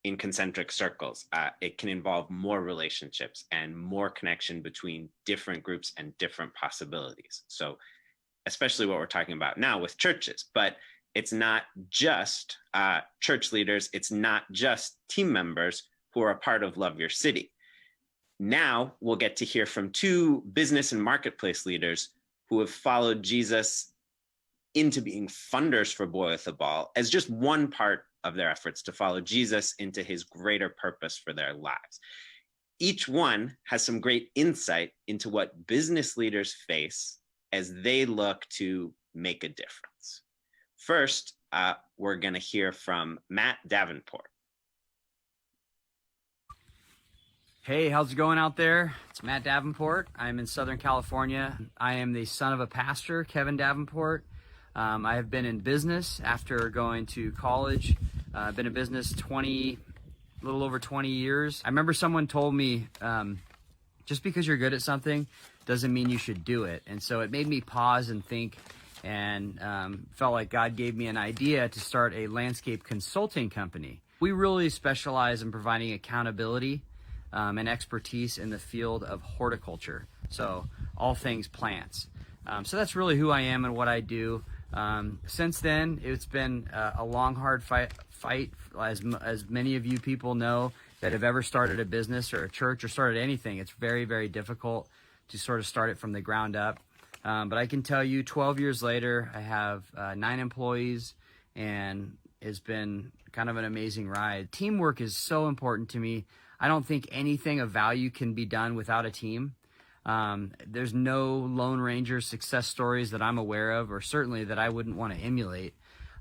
in concentric circles. It can involve more relationships and more connection between different groups and different possibilities. So especially what we're talking about now with churches, but it's not just church leaders, it's not just team members who are a part of Love Your City. Now we'll get to hear from two business and marketplace leaders who have followed Jesus into being funders for Boy with a Ball as just one part of their efforts to follow Jesus into his greater purpose for their lives. Each one has some great insight into what business leaders face as they look to make a difference. First, we're going to hear from Matt Davenport. Hey, how's it going out there? It's Matt Davenport. I'm in Southern California. I am the son of a pastor, Kevin Davenport. I have been in business after going to college. I've been in business a little over 20 years. I remember someone told me, just because you're good at something doesn't mean you should do it. And so it made me pause and think, and felt like God gave me an idea to start a landscape consulting company. We really specialize in providing accountability and expertise in the field of horticulture. So all things plants. So that's really who I am and what I do. Since then, it's been a long, hard fight, as many of you people know that have ever started a business or a church or started anything. It's very, very difficult to sort of start it from the ground up. But I can tell you 12 years later, I have 9 employees, and it's been kind of an amazing ride. Teamwork is so important to me. I don't think anything of value can be done without a team. There's no Lone Ranger success stories that I'm aware of, or certainly that I wouldn't want to emulate.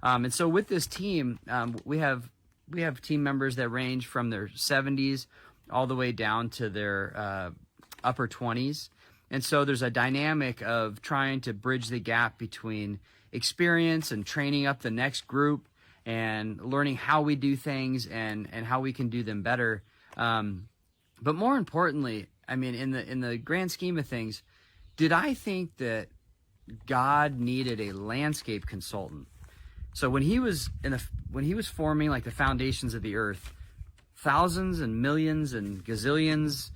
And so with this team, we have team members that range from their 70s all the way down to their upper 20s. And so there's a dynamic of trying to bridge the gap between experience and training up the next group and learning how we do things and how we can do them better. But more importantly, I mean, in the grand scheme of things, did I think that God needed a landscape consultant? So when he was forming like the foundations of the earth, thousands and millions and gazillions,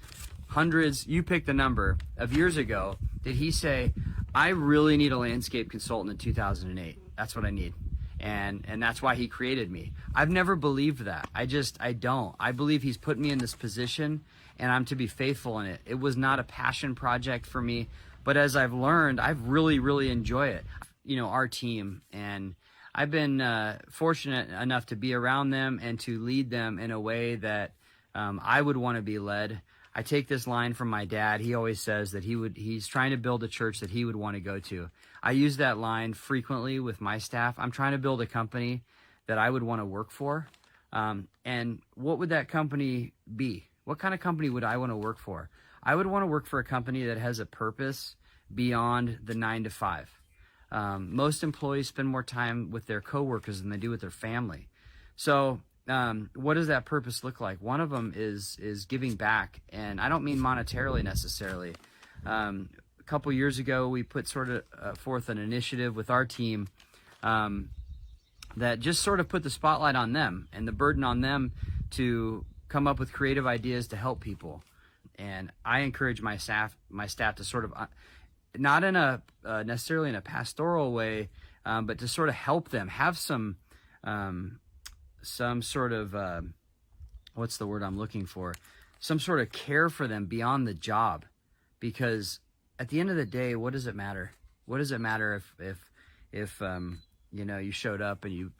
hundreds, you pick the number, of years ago, did he say, I really need a landscape consultant in 2008. That's what I need. And that's why he created me. I've never believed that. I don't. I believe he's put me in this position and I'm to be faithful in it. It was not a passion project for me, but as I've learned, I've really, really enjoyed it. You know, our team, and I've been fortunate enough to be around them and to lead them in a way that I would want to be led. I take this line from my dad. He always says that he's trying to build a church that he would want to go to. I use that line frequently with my staff. I'm trying to build a company that I would want to work for. And what would that company be? What kind of company would I want to work for? I would want to work for a company that has a purpose beyond the 9 to 5. Most employees spend more time with their coworkers than they do with their family. So what does that purpose look like? One of them is giving back, and I don't mean monetarily necessarily. A couple years ago, we put sort of forth an initiative with our team that just sort of put the spotlight on them and the burden on them to come up with creative ideas to help people. And I encourage my staff to sort of, not in a necessarily in a pastoral way, but to sort of help them have some sort of, what's the word I'm looking for? Some sort of care for them beyond the job, because at the end of the day, what does it matter? What does it matter if you know, you showed up and you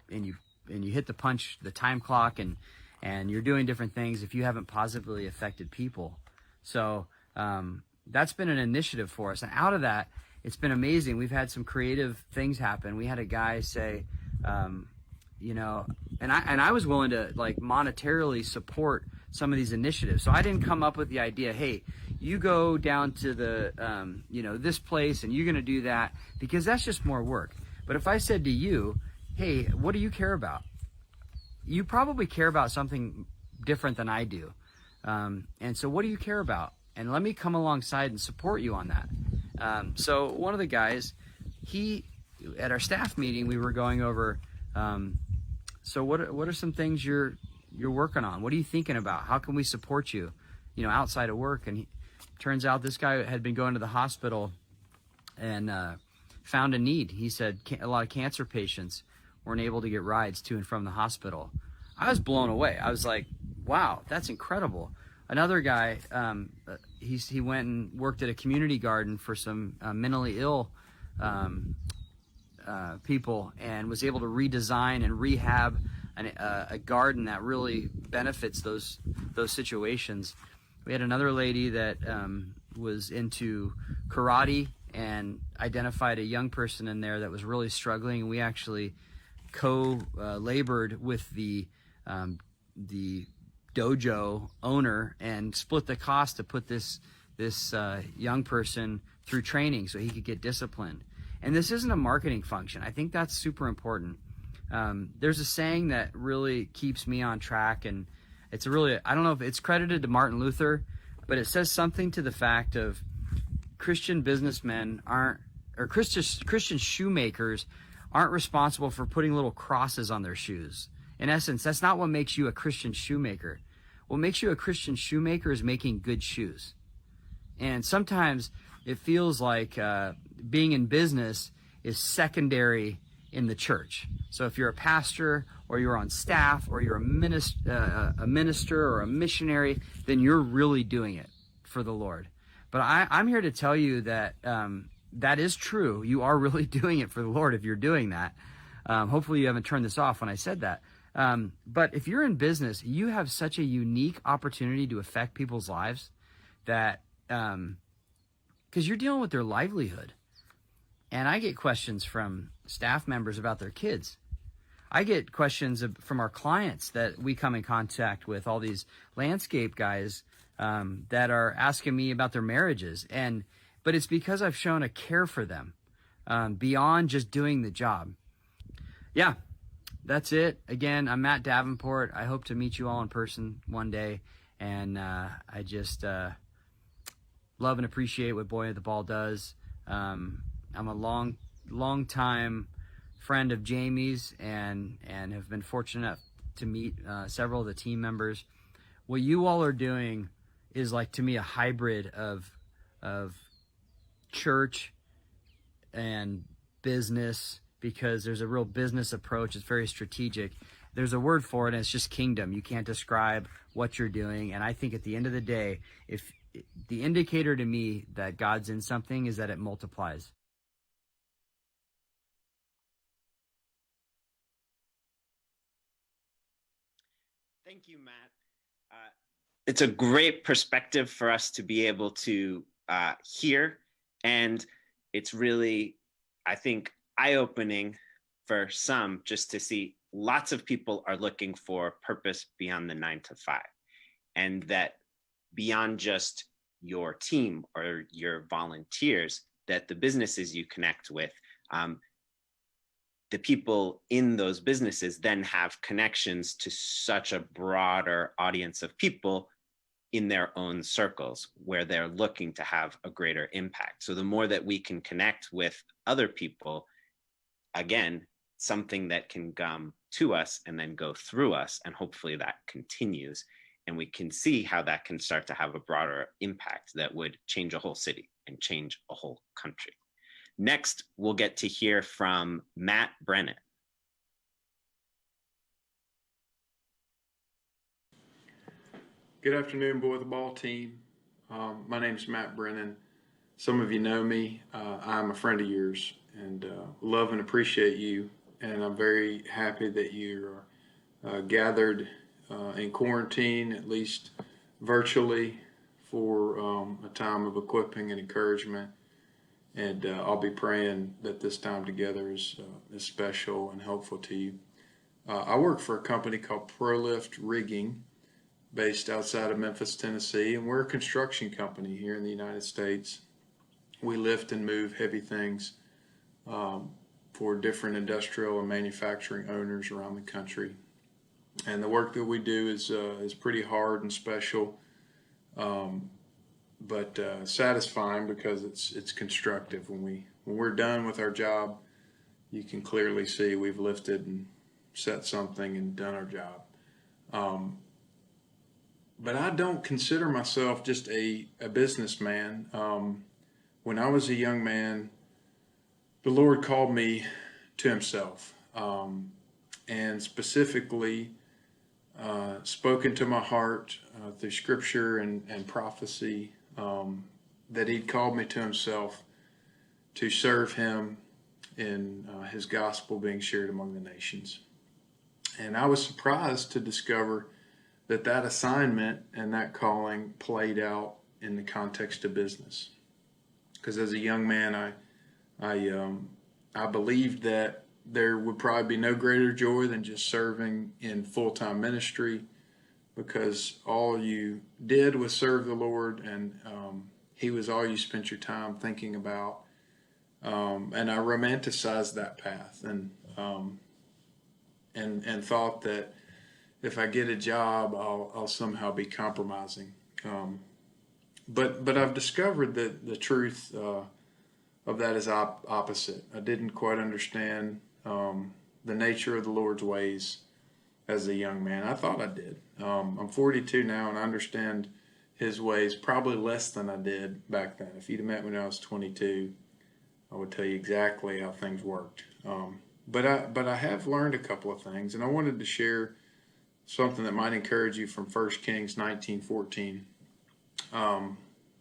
hit the time clock and you're doing different things if you haven't positively affected people? So that's been an initiative for us, and out of that, it's been amazing. We've had some creative things happen. We had a guy say, you know, and I was willing to like monetarily support some of these initiatives. So I didn't come up with the idea, hey, you go down to the you know, this place and you're going to do that, because that's just more work. But if I said to you, hey, what do you care about? You probably care about something different than I do. And so what do you care about? And let me come alongside and support you on that. So one of the guys, at our staff meeting, we were going over, so what are some things you're working on? What are you thinking about? How can we support you, you know, outside of work? And turns out this guy had been going to the hospital and found a need. He said a lot of cancer patients weren't able to get rides to and from the hospital. I was blown away. I was like, wow, that's incredible. Another guy, he went and worked at a community garden for some mentally ill people, and was able to redesign and rehab a garden that really benefits those situations. We had another lady that was into karate and identified a young person in there that was really struggling, and we actually labored with the dojo owner and split the cost to put this young person through training so he could get disciplined. And this isn't a marketing function. I think that's super important. There's a saying that really keeps me on track, and it's I don't know if it's credited to Martin Luther, but it says something to the fact of Christian businessmen Christian shoemakers aren't responsible for putting little crosses on their shoes. In essence, that's not what makes you a Christian shoemaker. What makes you a Christian shoemaker is making good shoes. And sometimes it feels like being in business is secondary in the church. So if you're a pastor or you're on staff or you're a minister or a missionary, then you're really doing it for the Lord. But I'm here to tell you that that is true. You are really doing it for the Lord if you're doing that. Hopefully you haven't turned this off when I said that. But if you're in business, you have such a unique opportunity to affect people's lives that, because you're dealing with their livelihood. And I get questions from staff members about their kids. I get questions from our clients that we come in contact with, all these landscape guys that are asking me about their marriages. But it's because I've shown a care for them beyond just doing the job. Yeah, that's it. Again, I'm Matt Davenport. I hope to meet you all in person one day. And I just love and appreciate what Boy at the Ball does. I'm a long time friend of Jamie's and have been fortunate enough to meet several of the team members. What you all are doing is, like, to me, a hybrid of church and business, because there's a real business approach. It's very strategic. There's a word for it, and it's just kingdom. You can't describe what you're doing. And I think at the end of the day, if the indicator to me that God's in something is that it multiplies. Thank you, Matt. It's a great perspective for us to be able to hear, and it's really, I think, eye-opening for some just to see lots of people are looking for purpose beyond the 9 to 5, and that beyond just your team or your volunteers, that the businesses you connect with, the people in those businesses then have connections to such a broader audience of people in their own circles where they're looking to have a greater impact. So the more that we can connect with other people again, something that can come to us and then go through us, and hopefully that continues, and we can see how that can start to have a broader impact that would change a whole city and change a whole country. Next, we'll get to hear from Matt Brennan. Good afternoon, Boy the Ball team. My name is Matt Brennan. Some of you know me. I'm a friend of yours and love and appreciate you. And I'm very happy that you are gathered in quarantine, at least virtually, for a time of equipping and encouragement. And I'll be praying that this time together is special and helpful to you. I work for a company called ProLift Rigging, based outside of Memphis, Tennessee, and we're a construction company here in the United States. We lift and move heavy things for different industrial and manufacturing owners around the country. And the work that we do is pretty hard and special, but satisfying because it's constructive. When we're done with our job, you can clearly see we've lifted and set something and done our job. But I don't consider myself just a businessman. When I was a young man, the Lord called me to himself, and specifically spoken to my heart through scripture and prophecy, that he'd called me to himself to serve him in his gospel being shared among the nations. And I was surprised to discover that assignment and that calling played out in the context of business. Because as a young man, I believed that there would probably be no greater joy than just serving in full-time ministry, because all you did was serve the Lord, and he was all you spent your time thinking about. And I romanticized that path and thought that if I get a job, I'll somehow be compromising. But I've discovered that the truth of that is opposite. I didn't quite understand the nature of the Lord's ways as a young man. I thought I did. I'm 42 now, and I understand his ways probably less than I did back then. If you'd have met me when I was 22, I would tell you exactly how things worked. But I have learned a couple of things, and I wanted to share something that might encourage you from 1 Kings 19:14.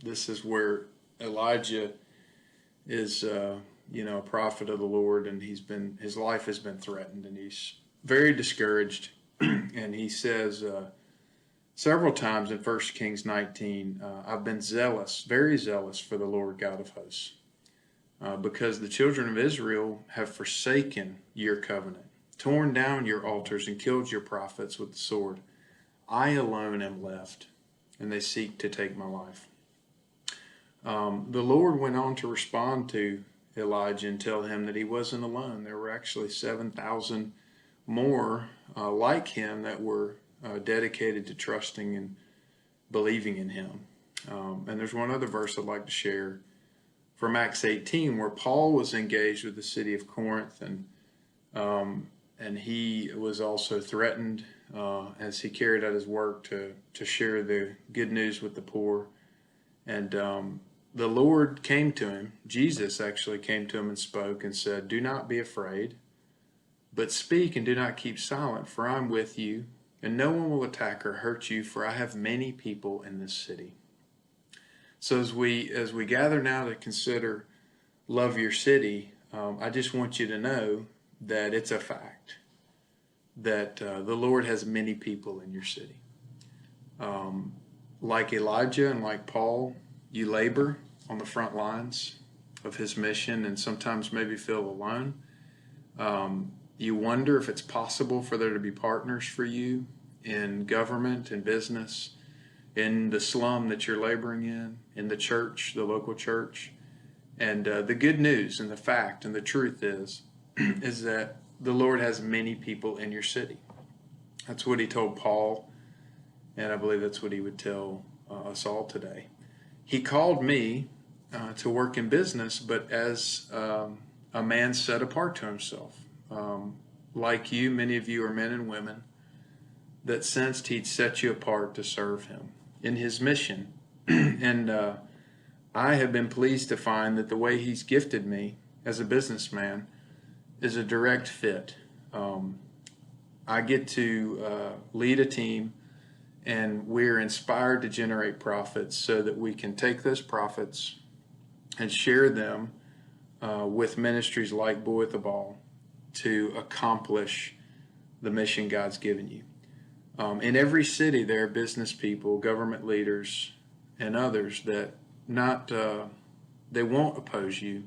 This is where Elijah is, a prophet of the Lord, and his life has been threatened, and he's very discouraged. And he says several times in 1 Kings 19, I've been zealous, very zealous for the Lord God of hosts, because the children of Israel have forsaken your covenant, torn down your altars, and killed your prophets with the sword. I alone am left, and they seek to take my life. The Lord went on to respond to Elijah and tell him that he wasn't alone. There were actually 7,000 more like him that were dedicated to trusting and believing in him. And there's one other verse I'd like to share from Acts 18, where Paul was engaged with the city of Corinth, and he was also threatened as he carried out his work to share the good news with the poor. And the Lord came to him. Jesus actually came to him and spoke and said, "Do not be afraid, but speak and do not keep silent, for I'm with you, and no one will attack or hurt you, for I have many people in this city." So as we gather now to consider love your city, I just want you to know that it's a fact that the Lord has many people in your city. Like Elijah and like Paul, you labor on the front lines of his mission and sometimes maybe feel alone. You wonder if it's possible for there to be partners for you in government and business, in the slum that you're laboring in the church, the local church. And the good news and the fact and the truth is that the Lord has many people in your city. That's what he told Paul, and I believe that's what he would tell us all today. He called me to work in business, but as a a man set apart to himself. Like you, many of you are men and women that sensed he'd set you apart to serve him in his mission. And I have been pleased to find that the way he's gifted me as a businessman is a direct fit. I get to lead a team, and we're inspired to generate profits so that we can take those profits and share them with ministries like Boy with the Ball to accomplish the mission God's given you. In every city, there are business people, government leaders, and others that they won't oppose you,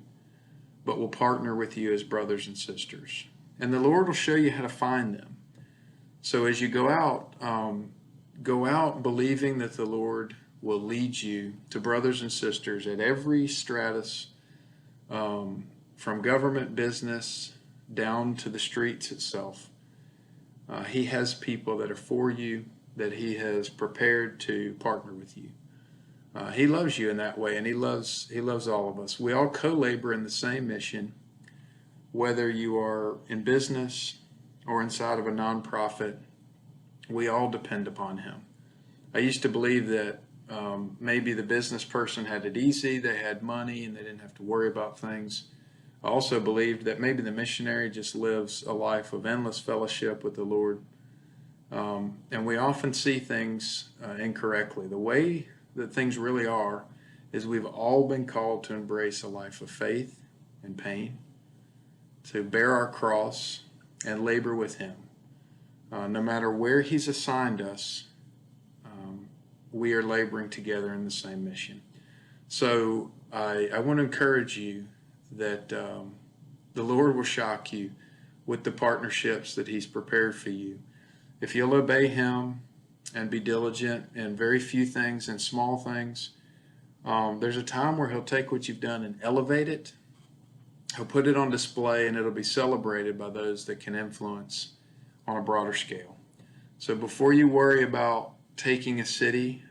but will partner with you as brothers and sisters. And the Lord will show you how to find them. So as you go out believing that the Lord will lead you to brothers and sisters at every stratus, from government, business, down to the streets itself. He has people that are for you, that he has prepared to partner with you. He loves you in that way, and he loves all of us. We all co-labor in the same mission, whether you are in business or inside of a nonprofit. We all depend upon him. I used to believe that maybe the business person had it easy, they had money, and they didn't have to worry about things. I also believed that maybe the missionary just lives a life of endless fellowship with the Lord. And we often see things incorrectly. The way that things really are is we've all been called to embrace a life of faith and pain, to bear our cross and labor with him. No matter where he's assigned us, we are laboring together in the same mission. So I want to encourage you that the Lord will shock you with the partnerships that he's prepared for you. If you'll obey him and be diligent in very few things and small things, there's a time where he'll take what you've done and elevate it. He'll put it on display, and it'll be celebrated by those that can influence on a broader scale. So before you worry about taking a city,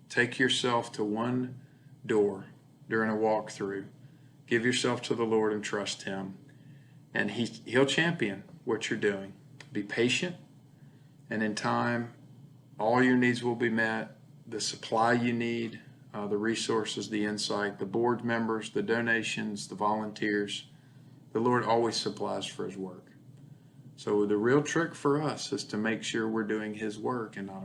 take yourself to one door during a walkthrough. Give yourself to the Lord and trust him, and he'll champion what you're doing. Be patient, and in time, all your needs will be met. The supply you need, the resources, the insight, the board members, the donations, the volunteers, the Lord always supplies for his work. So the real trick for us is to make sure we're doing his work and not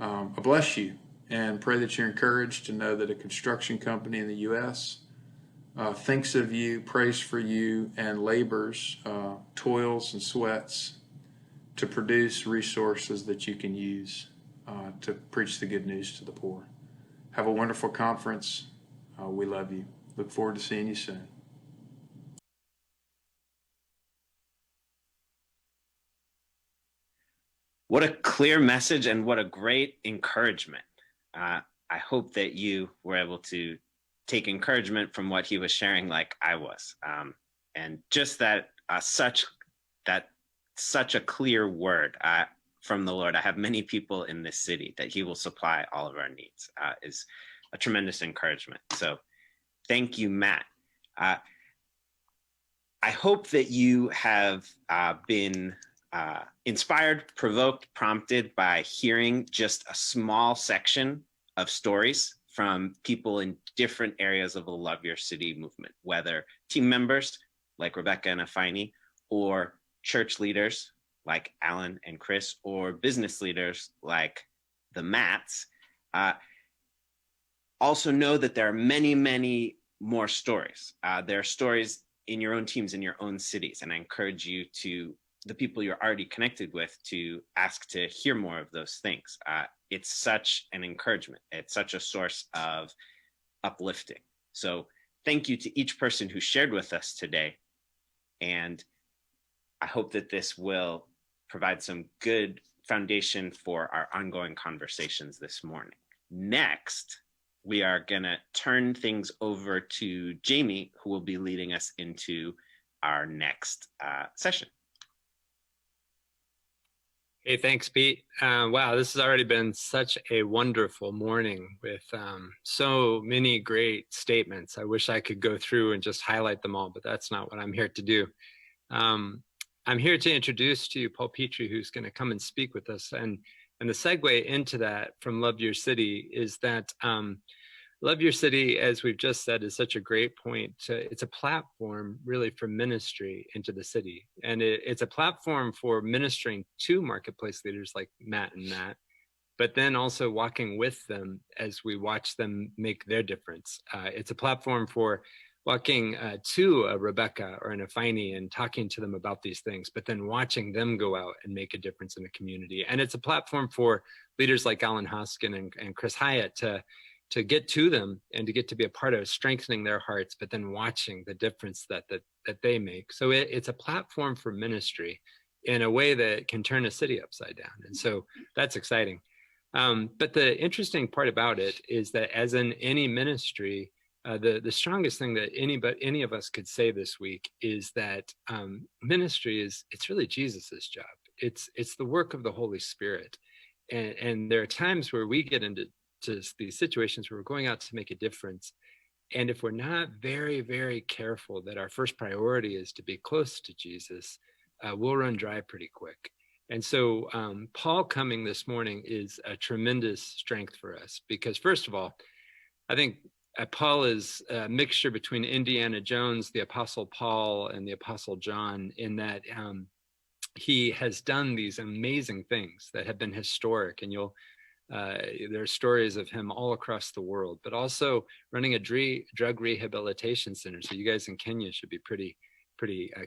our own. I bless you and pray that you're encouraged to know that a construction company in the U.S. Thinks of you, prays for you, and labors, toils and sweats to produce resources that you can use to preach the good news to the poor. Have a wonderful conference. We love you. Look forward to seeing you soon. What a clear message, and what a great encouragement. I hope that you were able to take encouragement from what he was sharing, like I was. And just that such a clear word from the Lord. I have many people in this city that he will supply all of our needs, is a tremendous encouragement. So thank you, Matt. I hope that you have been inspired, provoked, prompted by hearing just a small section of stories from people in different areas of the Love Your City movement, whether team members like Rebecca and Afeni, or church leaders like Alan and Chris, or business leaders like the Matts. Also know that there are many, many more stories. There are stories in your own teams, in your own cities, and I encourage you to, the people you're already connected with, to ask to hear more of those things. It's such an encouragement. It's such a source of uplifting. So thank you to each person who shared with us today. And I hope that this will provide some good foundation for our ongoing conversations this morning. Next, we are going to turn things over to Jamie, who will be leading us into our next session. Hey, thanks, Pete. Wow, this has already been such a wonderful morning with so many great statements. I wish I could go through and just highlight them all, but that's not what I'm here to do. I'm here to introduce to you Paul Petrie, who's going to come and speak with us. And the segue into that from Love Your City is that Love Your City, as we've just said, is such a great point. It's a platform really for ministry into the city. And it's a platform for ministering to marketplace leaders like Matt and Matt, but then also walking with them as we watch them make their difference. It's a platform for walking to a Rebecca or an Afini and talking to them about these things, but then watching them go out and make a difference in the community. And it's a platform for leaders like Alan Hoskin and Chris Hyatt to get to them and to get to be a part of strengthening their hearts, but then watching the difference that they make. So it's a platform for ministry in a way that can turn a city upside down. And so that's exciting. But the interesting part about it is that as in any ministry, the strongest thing that any of us could say this week is that ministry it's really Jesus's job. It's the work of the Holy Spirit. And there are times where we get into these situations where we're going out to make a difference. And if we're not very, very careful that our first priority is to be close to Jesus, we'll run dry pretty quick. And so Paul coming this morning is a tremendous strength for us because, first of all, I think Paul is a mixture between Indiana Jones, the Apostle Paul, and the Apostle John in that he has done these amazing things that have been historic. And there are stories of him all across the world, but also running a drug rehabilitation center. So you guys in Kenya should be pretty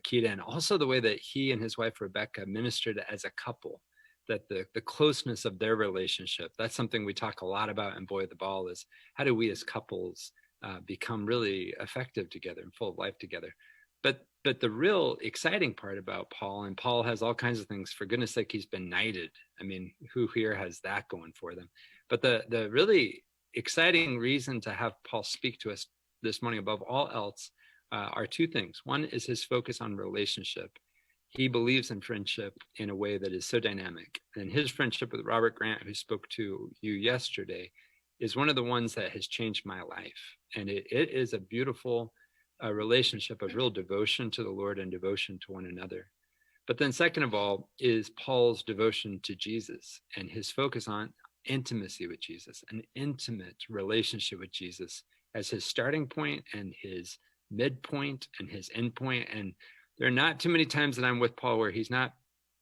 keyed in. Also the way that he and his wife, Rebecca, ministered as a couple, that the closeness of their relationship, that's something we talk a lot about in Boy the Ball is how do we as couples become really effective together and full of life together. But the real exciting part about Paul, and Paul has all kinds of things, for goodness sake, he's been knighted. I mean, who here has that going for them? But the really exciting reason to have Paul speak to us this morning above all else are two things. One is his focus on relationship. He believes in friendship in a way that is so dynamic. And his friendship with Robert Grant, who spoke to you yesterday, is one of the ones that has changed my life. And it is a beautiful relationship of real devotion to the Lord and devotion to one another. But then second of all is Paul's devotion to Jesus and his focus on intimacy with Jesus, an intimate relationship with Jesus as his starting point and his midpoint and his end point. And there are not too many times that I'm with Paul where he's not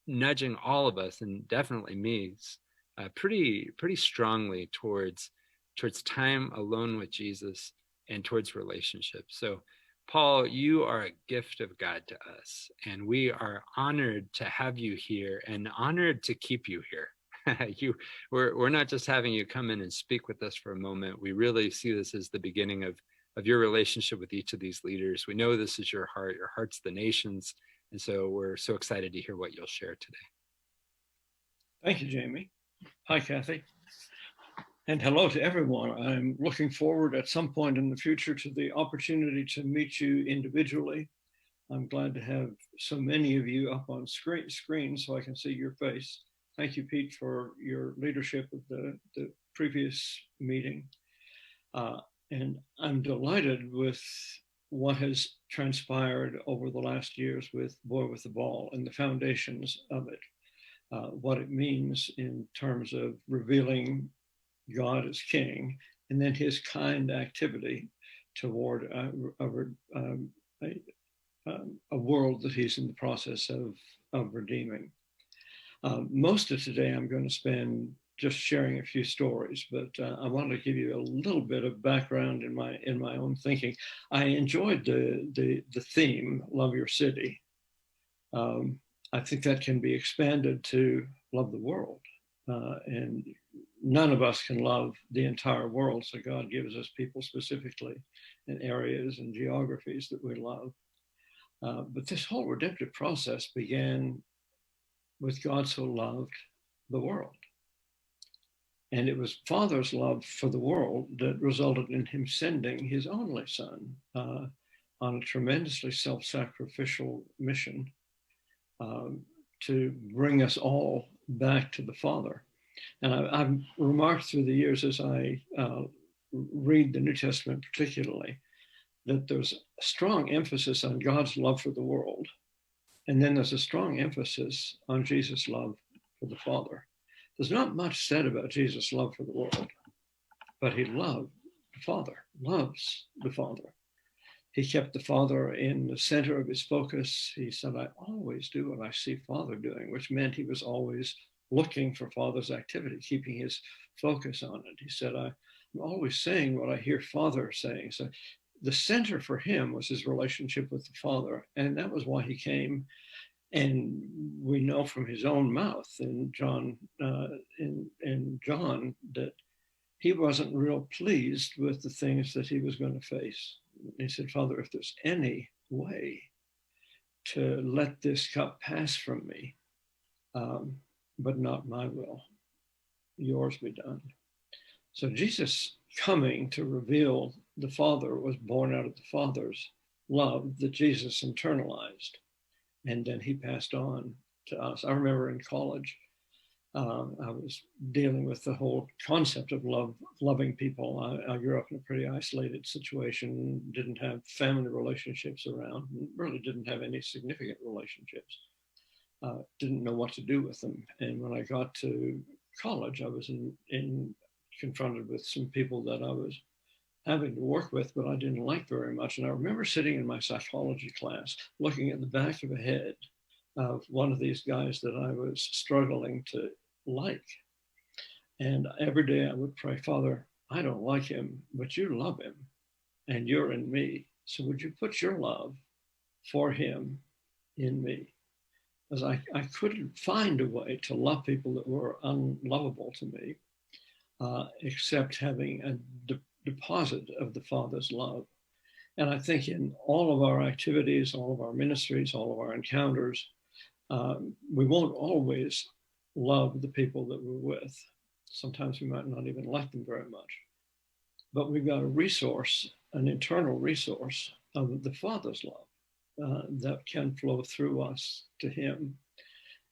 nudging all of us, and definitely me, pretty strongly towards time alone with Jesus and towards relationships. So Paul, you are a gift of God to us, and we are honored to have you here and honored to keep you here. We're not just having you come in and speak with us for a moment. We really see this as the beginning of your relationship with each of these leaders. We know this is your heart. Your heart's the nation's, and so we're so excited to hear what you'll share today. Thank you, Jamie. Hi, Kathy. And hello to everyone. I'm looking forward at some point in the future to the opportunity to meet you individually. I'm glad to have so many of you up on screen so I can see your face. Thank you, Pete, for your leadership of the previous meeting. And I'm delighted with what has transpired over the last years with Boy with the Ball and the foundations of it, what it means in terms of revealing God as King, and then his kind activity toward a world that he's in the process of redeeming. Most of today I'm going to spend just sharing a few stories, but I want to give you a little bit of background in my own thinking. I enjoyed the theme, Love Your City. I think that can be expanded to love the world, and none of us can love the entire world, so God gives us people specifically in areas and geographies that we love. But this whole redemptive process began with God so loved the world. And it was Father's love for the world that resulted in him sending his only son on a tremendously self-sacrificial mission to bring us all back to the Father. And I've remarked through the years as I read the New Testament particularly, that there's a strong emphasis on God's love for the world. And then there's a strong emphasis on Jesus' love for the Father. There's not much said about Jesus' love for the world, but he loved the Father, loves the Father. He kept the Father in the center of his focus. He said, I always do what I see Father doing, which meant he was always looking for Father's activity, keeping his focus on it. He said, I'm always saying what I hear Father saying. So the center for him was his relationship with the Father. And that was why he came. And we know from his own mouth in John that he wasn't real pleased with the things that he was going to face. He said, Father, if there's any way to let this cup pass from me, but not my will, yours be done. So Jesus coming to reveal the Father was born out of the Father's love that Jesus internalized. And then he passed on to us. I remember in college, I was dealing with the whole concept of loving people. I grew up in a pretty isolated situation, didn't have family relationships around, really didn't have any significant relationships, didn't know what to do with them. And when I got to college, I was confronted with some people that I was having to work with, but I didn't like very much. And I remember sitting in my psychology class, looking at the back of a head of one of these guys that I was struggling to like. And every day I would pray, Father, I don't like him, but you love him and you're in me. So would you put your love for him in me? Because I couldn't find a way to love people that were unlovable to me, except having a deposit of the Father's love. And I think in all of our activities, all of our ministries, all of our encounters, we won't always love the people that we're with. Sometimes we might not even like them very much. But we've got a resource, an internal resource of the Father's love that can flow through us to him.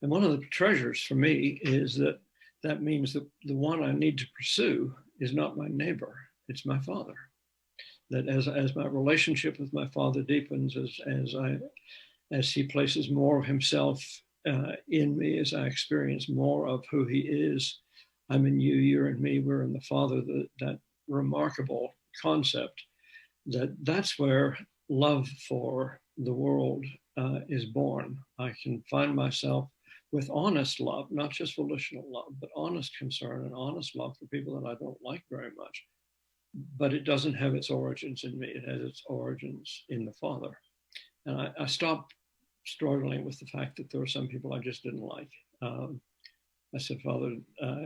And one of the treasures for me is that means that the one I need to pursue is not my neighbor, it's my Father. That as my relationship with my Father deepens, as he places more of himself in me, as I experience more of who he is, I'm in you, you're in me, we're in the Father, that remarkable concept, that's where love for the world is born. I can find myself with honest love, not just volitional love, but honest concern and honest love for people that I don't like very much. But it doesn't have its origins in me. It has its origins in the Father. And I stopped struggling with the fact that there were some people I just didn't like. I said, Father,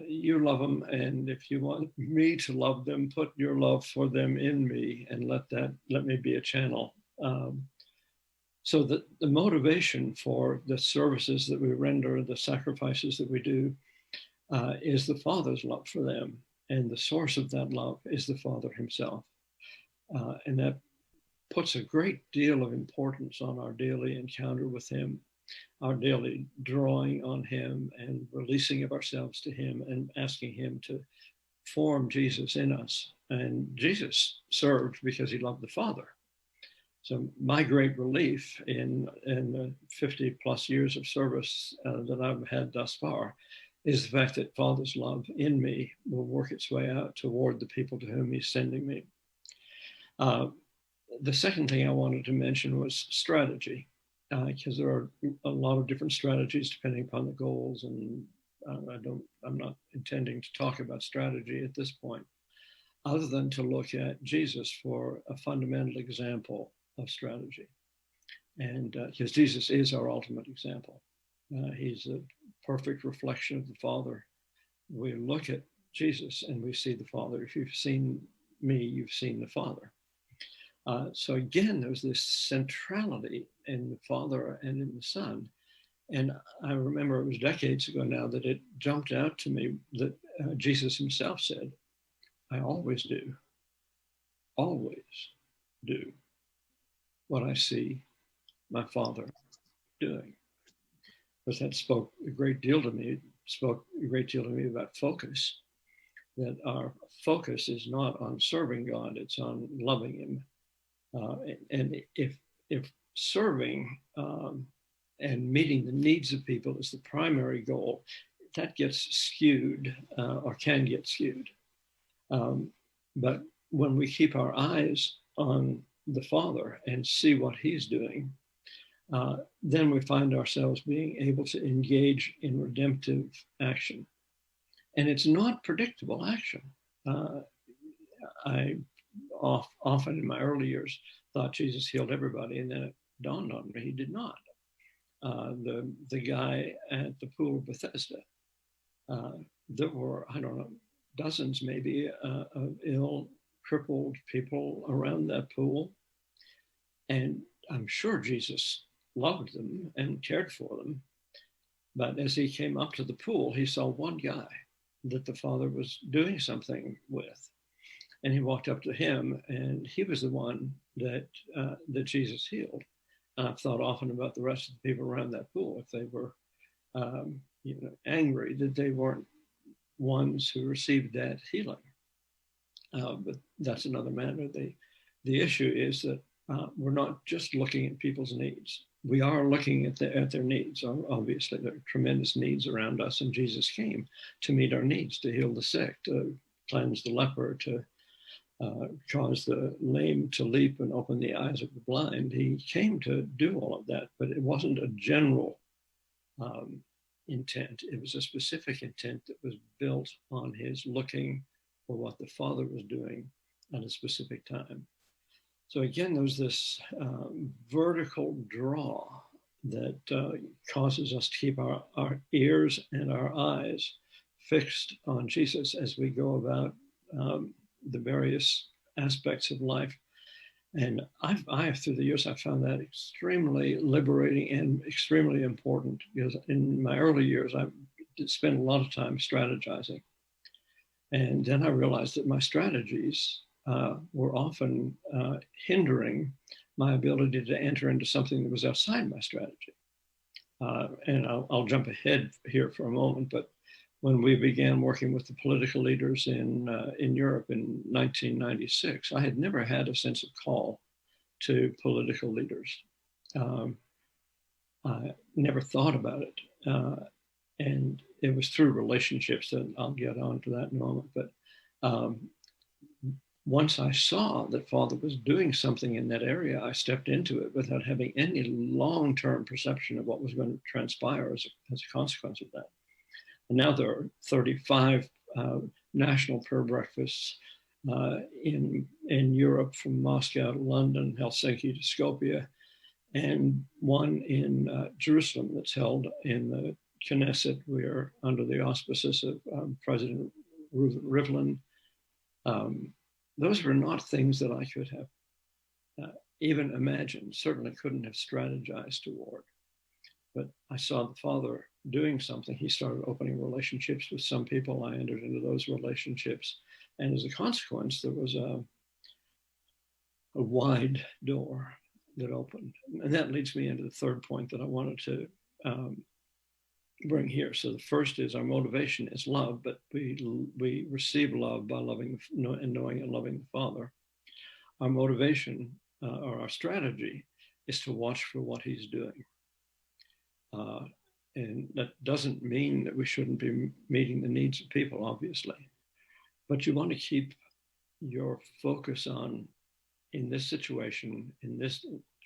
you love them. And if you want me to love them, put your love for them in me and let me be a channel. So the motivation for the services that we render, the sacrifices that we do, is the Father's love for them. And the source of that love is the Father himself. And that puts a great deal of importance on our daily encounter with him, our daily drawing on him and releasing of ourselves to him and asking him to form Jesus in us. And Jesus served because he loved the Father. So my great relief in the 50 plus years of service that I've had thus far is the fact that Father's love in me will work its way out toward the people to whom he's sending me. The second thing I wanted to mention was strategy, because there are a lot of different strategies depending upon the goals, and I'm not intending to talk about strategy at this point, other than to look at Jesus for a fundamental example of strategy. And because Jesus is our ultimate example. He's a perfect reflection of the Father. We look at Jesus and we see the Father. If you've seen me, you've seen the Father. So again, there's this centrality in the Father and in the Son. And I remember it was decades ago now that it jumped out to me that Jesus himself said, I always do what I see my Father doing. Because that spoke a great deal to me spoke a great deal to me about focus, that our focus is not on serving God, it's on loving him. And if serving and meeting the needs of people is the primary goal, that gets skewed or can get skewed. But when we keep our eyes on the Father and see what he's doing, then we find ourselves being able to engage in redemptive action. And it's not predictable action. I often in my early years thought Jesus healed everybody, and then it dawned on me he did not. The guy at the pool of Bethesda, there were, I don't know, dozens maybe of ill, crippled people around that pool. And I'm sure Jesus loved them and cared for them. But as he came up to the pool, he saw one guy that the Father was doing something with. And he walked up to him, and he was the one that Jesus healed. And I've thought often about the rest of the people around that pool, if they were angry that they weren't ones who received that healing. But that's another matter. The issue is that we're not just looking at people's needs. We are looking at their needs. Obviously, there are tremendous needs around us, and Jesus came to meet our needs, to heal the sick, to cleanse the leper, to cause the lame to leap and open the eyes of the blind. He came to do all of that, but it wasn't a general intent. It was a specific intent that was built on his looking for what the Father was doing at a specific time. So again, there's this vertical draw that causes us to keep our ears and our eyes fixed on Jesus as we go about the various aspects of life. And I through the years, I've found that extremely liberating and extremely important, because in my early years, I spent a lot of time strategizing. And then I realized that my strategies were often hindering my ability to enter into something that was outside my strategy. And I'll jump ahead here for a moment, but when we began working with the political leaders in Europe in 1996, I had never had a sense of call to political leaders. I never thought about it. And it was through relationships, and I'll get on to that in a moment. But once I saw that Father was doing something in that area, I stepped into it without having any long-term perception of what was going to transpire as a consequence of that. And now there are 35 national prayer breakfasts in Europe, from Moscow to London, Helsinki to Skopje, and one in Jerusalem that's held in the Knesset. We are under the auspices of President Rivlin. Those were not things that I could have even imagined, certainly couldn't have strategized toward. But I saw the Father doing something. He started opening relationships with some people. I entered into those relationships. And as a consequence, there was a wide door that opened. And that leads me into the third point that I wanted to bring here. So the first is our motivation is love, but we receive love by loving and knowing and loving the Father. Our motivation or our strategy is to watch for what he's doing. And that doesn't mean that we shouldn't be meeting the needs of people, obviously. But you want to keep your focus on, in this situation, in this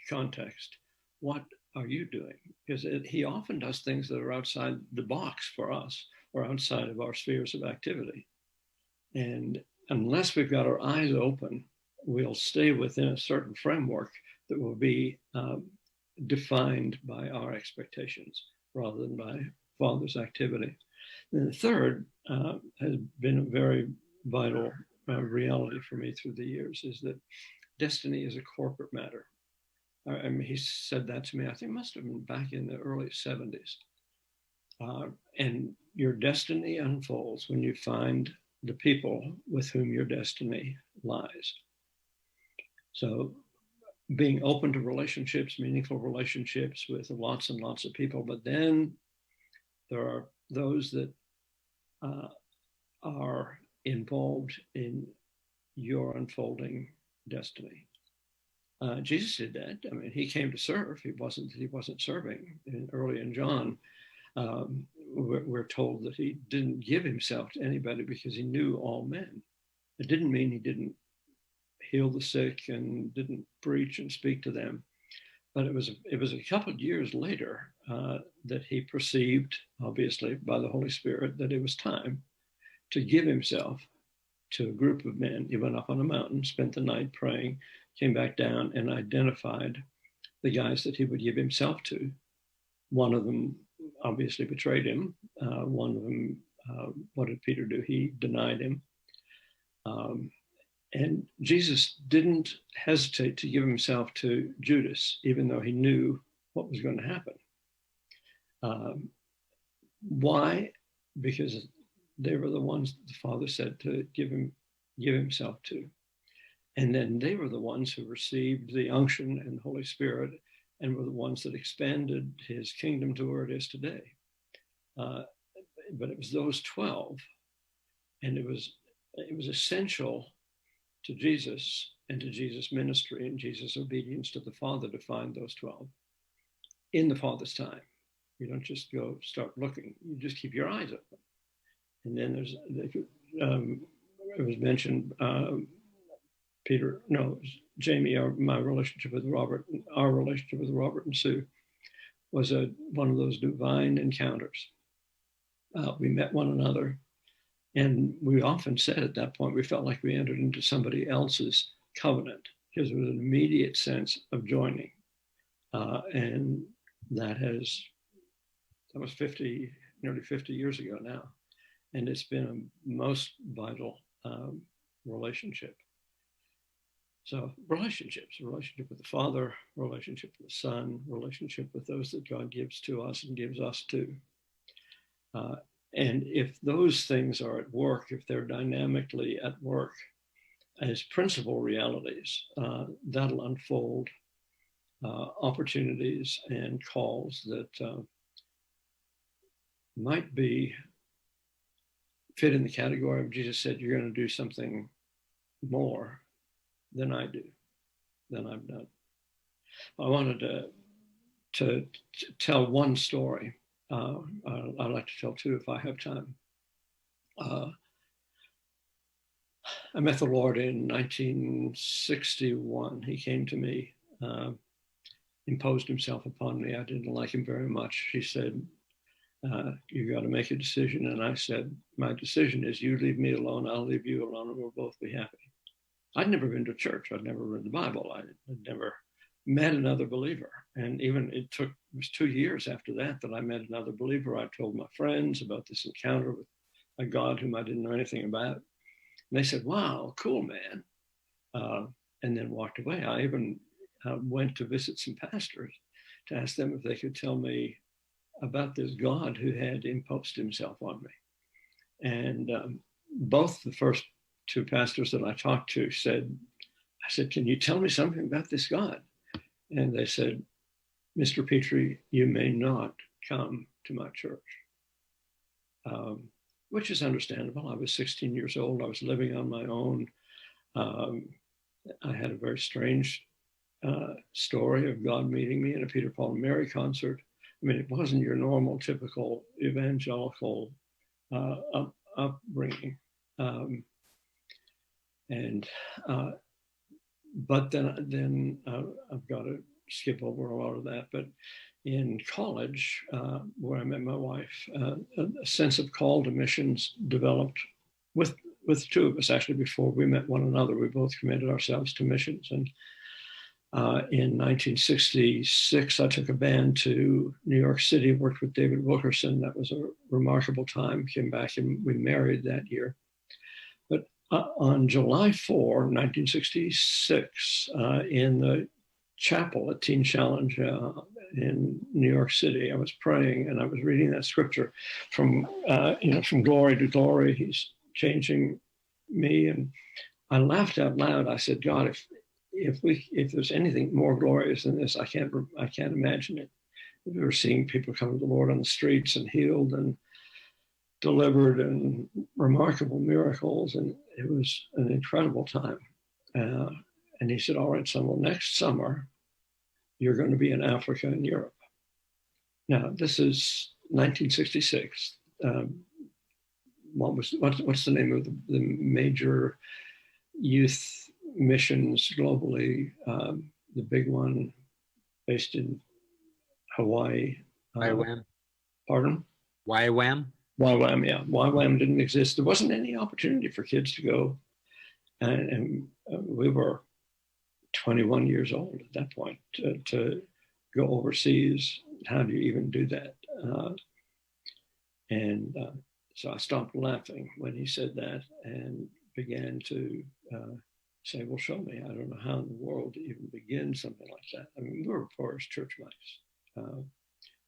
context, what are you doing? Because he often does things that are outside the box for us, or outside of our spheres of activity. And unless we've got our eyes open, we'll stay within a certain framework that will be defined by our expectations rather than by Father's activity. And the third has been a very vital reality for me through the years, is that destiny is a corporate matter. I mean, he said that to me, I think it must have been back in the early 70s. And your destiny unfolds when you find the people with whom your destiny lies. So being open to relationships, meaningful relationships with lots and lots of people, but then There are those that are involved in your unfolding destiny. Jesus did that. I mean, he came to serve. He wasn't serving. And early in John, we're told that he didn't give himself to anybody because he knew all men. It didn't mean he didn't heal the sick and didn't preach and speak to them. But it was a couple of years later that he perceived, obviously by the Holy Spirit, that it was time to give himself to a group of men. He went up on a mountain, spent the night praying, came back down and identified the guys that he would give himself to. One of them obviously betrayed him. One of them, what did Peter do? He denied him. And Jesus didn't hesitate to give himself to Judas, even though he knew what was going to happen. Why? Because they were the ones the Father said to give himself to. And then they were the ones who received the unction and the Holy Spirit and were the ones that expanded his kingdom to where it is today. But it was those 12, and it was essential to Jesus and to Jesus' ministry and Jesus' obedience to the Father to find those 12 in the Father's time. You don't just go start looking, you just keep your eyes open. And then it was mentioned, Jamie, my relationship with Robert, our relationship with Robert and Sue was one of those divine encounters. We met one another, and we often said at that point, we felt like we entered into somebody else's covenant because there was an immediate sense of joining. And that was nearly 50 years ago now. And it's been a most vital relationship. So relationships, a relationship with the Father, relationship with the Son, relationship with those that God gives to us and gives us to. And if those things are at work, if they're dynamically at work as principal realities, that'll unfold opportunities and calls that might fit in the category of Jesus said, you're going to do something more than I do, than I've done. I wanted to tell one story. I'd like to tell two if I have time. I met the Lord in 1961. He came to me, imposed himself upon me. I didn't like him very much. He said, you got to make a decision. And I said, my decision is you leave me alone, I'll leave you alone, and we'll both be happy. I'd never been to church. I'd never read the Bible. I'd never met another believer. And even it was 2 years after that I met another believer. I told my friends about this encounter with a God whom I didn't know anything about. And they said, wow, cool, man. And then walked away. I even went to visit some pastors to ask them if they could tell me about this God who had imposed himself on me. And both the first two pastors that I talked to I said, can you tell me something about this God? And they said, Mr. Petrie, you may not come to my church, which is understandable. I was 16 years old. I was living on my own. I had a very strange story of God meeting me in a Peter, Paul, and Mary concert. I mean, it wasn't your normal, typical evangelical upbringing. But then I've got to skip over a lot of that. But in college, where I met my wife, a sense of call to missions developed with two of us. Actually, before we met one another, we both committed ourselves to missions. And in 1966, I took a band to New York City, worked with David Wilkerson. That was a remarkable time. Came back and we married that year. But on July 4, 1966, in the chapel at Teen Challenge in New York City, I was praying and I was reading that scripture from glory to glory. He's changing me. And I laughed out loud. I said, God, if there's anything more glorious than this, I can't imagine it. we were seeing people come to the Lord on the streets and healed and delivered and remarkable miracles. And it was an incredible time. And he said, all right, son, well, next summer, you're going to be in Africa and Europe. Now, this is 1966. What's the name of the major youth missions globally? The big one based in Hawaii. YWAM. Pardon? YWAM. YWAM, yeah. YWAM didn't exist. There wasn't any opportunity for kids to go. And we were 21 years old at that point to go overseas. How do you even do that? So I stopped laughing when he said that and began to say, well, show me. I don't know how in the world to even begin something like that. I mean, we were poor as church mice.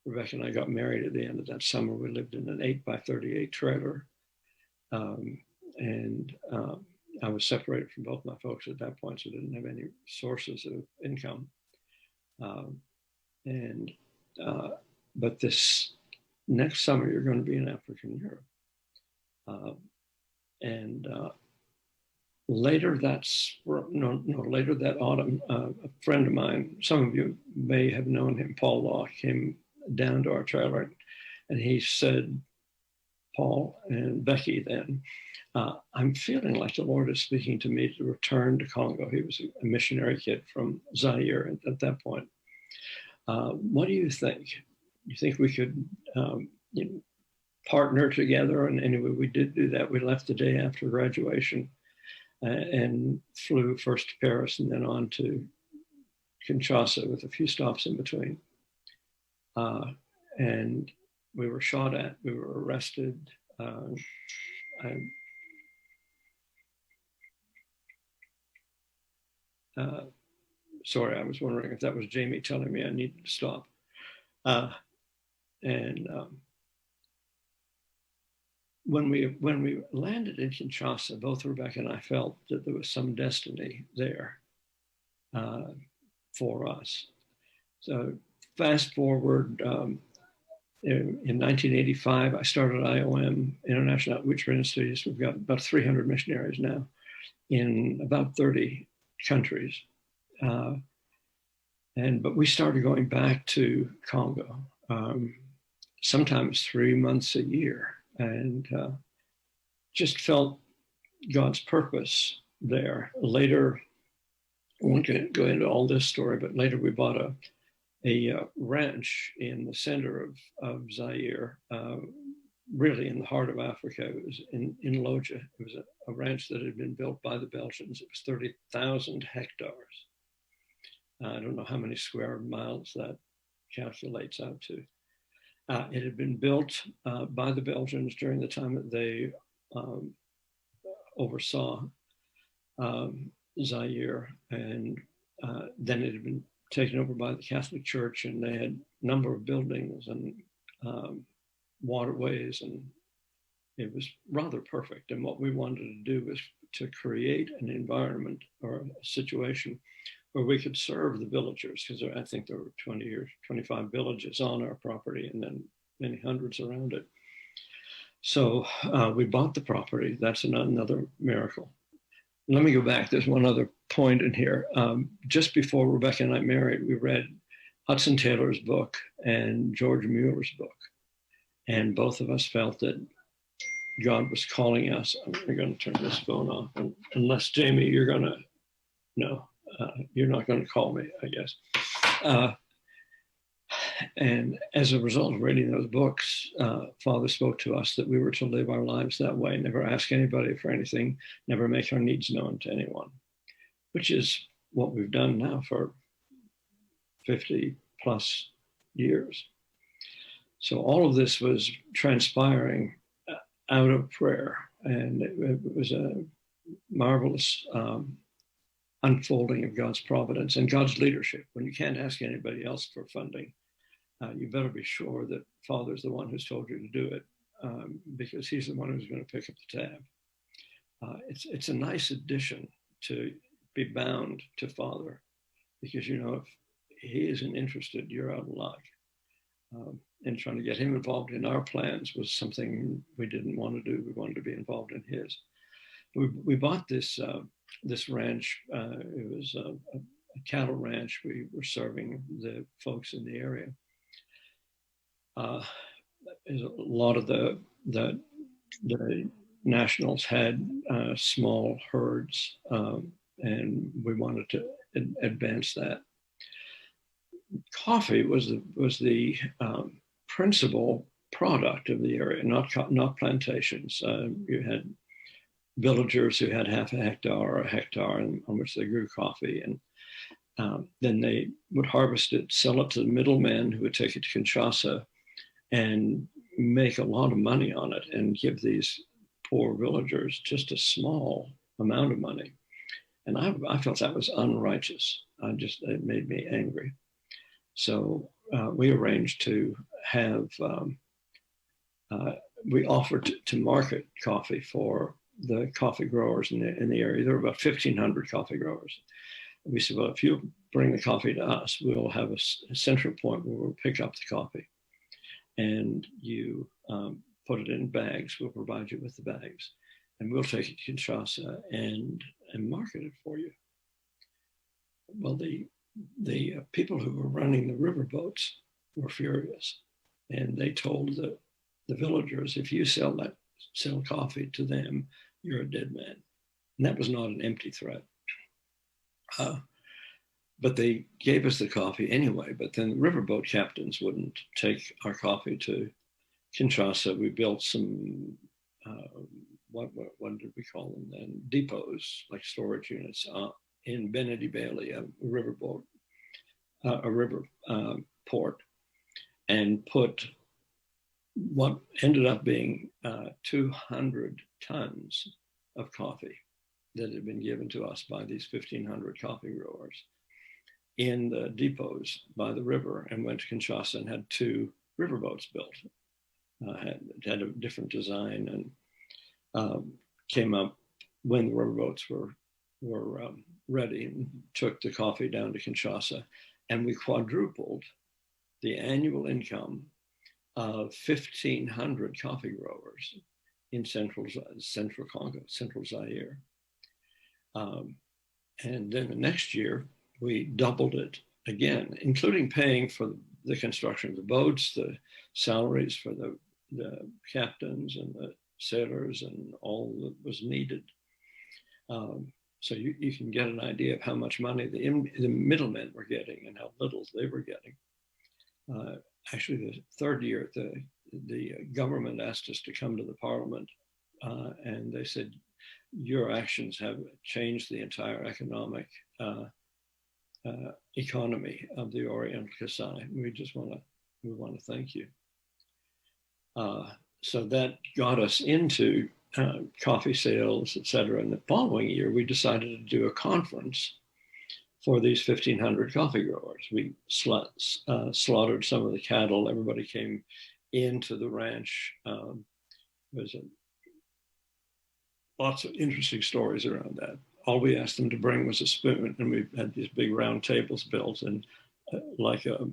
Rebecca and I got married at the end of that summer. We lived in an 8x38 trailer. I was separated from both my folks at that point, so I didn't have any sources of income. But this next summer, you're going to be in Africa and Europe. Later that autumn, a friend of mine, some of you may have known him, Paul Law, came down to our trailer, and he said, Paul and Becky then, I'm feeling like the Lord is speaking to me to return to Congo. He was a missionary kid from Zaire at that point. What do you think? You think we could partner together? And anyway, we did do that. We left the day after graduation and flew first to Paris and then on to Kinshasa with a few stops in between. And we were shot at, we were arrested. Sorry, I was wondering if that was Jamie telling me I needed to stop. When we landed in Kinshasa, both Rebecca and I felt that there was some destiny there for us. So fast forward, in 1985, I started IOM, International Outreach Ministries. We've got about 300 missionaries now in about 30 countries. But we started going back to Congo, sometimes 3 months a year, and just felt God's purpose there. Later, I won't go into all this story, but later we bought a ranch in the center of Zaire, really in the heart of Africa. It was in Loja. It was a ranch that had been built by the Belgians. It was 30,000 hectares. I don't know how many square miles that calculates out to. It had been built by the Belgians during the time that they oversaw Zaire, and then it had been taken over by the Catholic Church, and they had a number of buildings and waterways, and it was rather perfect. And what we wanted to do was to create an environment or a situation where we could serve the villagers, because I think there were 20 or 25 villages on our property and then many hundreds around it. So we bought the property. That's another miracle. Let me go back. There's one other point in here. Just before Rebecca and I married, we read Hudson Taylor's book and George Mueller's book. And both of us felt that God was calling us. I'm going to turn this phone off. Unless, Jamie, you're going to, no, you're not going to call me, I guess. And as a result of reading those books, Father spoke to us that we were to live our lives that way, never ask anybody for anything, never make our needs known to anyone, which is what we've done now for 50 plus years. So all of this was transpiring out of prayer, and it was a marvelous unfolding of God's providence and God's leadership. When you can't ask anybody else for funding, you better be sure that Father's the one who's told you to do it, because he's the one who's going to pick up the tab. It's a nice addition to be bound to Father, because, you know, if he isn't interested, you're out of luck. and trying to get him involved in our plans was something we didn't want to do. We wanted to be involved in his. We bought this ranch. It was a cattle ranch. We were serving the folks in the area. A lot of the nationals had small herds, and we wanted to advance that. Coffee was the principal product of the area, not plantations. You had villagers who had half a hectare or a hectare on which they grew coffee, and then they would harvest it, sell it to the middlemen who would take it to Kinshasa and make a lot of money on it and give these poor villagers just a small amount of money. And I felt that was unrighteous. It made me angry. So we arranged to have, we offered to market coffee for the coffee growers in the area. There were about 1,500 coffee growers. We said, well, if you bring the coffee to us, we'll have a central point where we'll pick up the coffee. And you put it in bags. We'll provide you with the bags. And we'll take it to Kinshasa and market it for you. Well, the people who were running the river boats were furious. And they told the villagers, if you sell coffee to them, you're a dead man. And that was not an empty threat. But they gave us the coffee anyway. But then the riverboat captains wouldn't take our coffee to Kinshasa. We built some, what did we call them then? Depots, like storage units in Benedi Bailey, a riverboat, a river port, and put what ended up being 200 tons of coffee that had been given to us by these 1,500 coffee growers in the depots by the river, and went to Kinshasa and had 2 riverboats built. Had a different design, and came up when the riverboats were ready, and took the coffee down to Kinshasa, and we quadrupled the annual income of 1,500 coffee growers in central Congo, central Zaire. And then the next year, we doubled it again, including paying for the construction of the boats, the salaries for the captains and the sailors, and all that was needed. So you can get an idea of how much money the middlemen were getting and how little they were getting. Actually, the third year, the government asked us to come to the parliament, and they said, your actions have changed the entire economic economy of the Oriental Kasai. We want to thank you. So that got us into coffee sales, et cetera. And the following year, we decided to do a conference for these 1,500 coffee growers. We slaughtered some of the cattle. Everybody came into the ranch. There's lots of interesting stories around that. All we asked them to bring was a spoon, and we had these big round tables built, and like a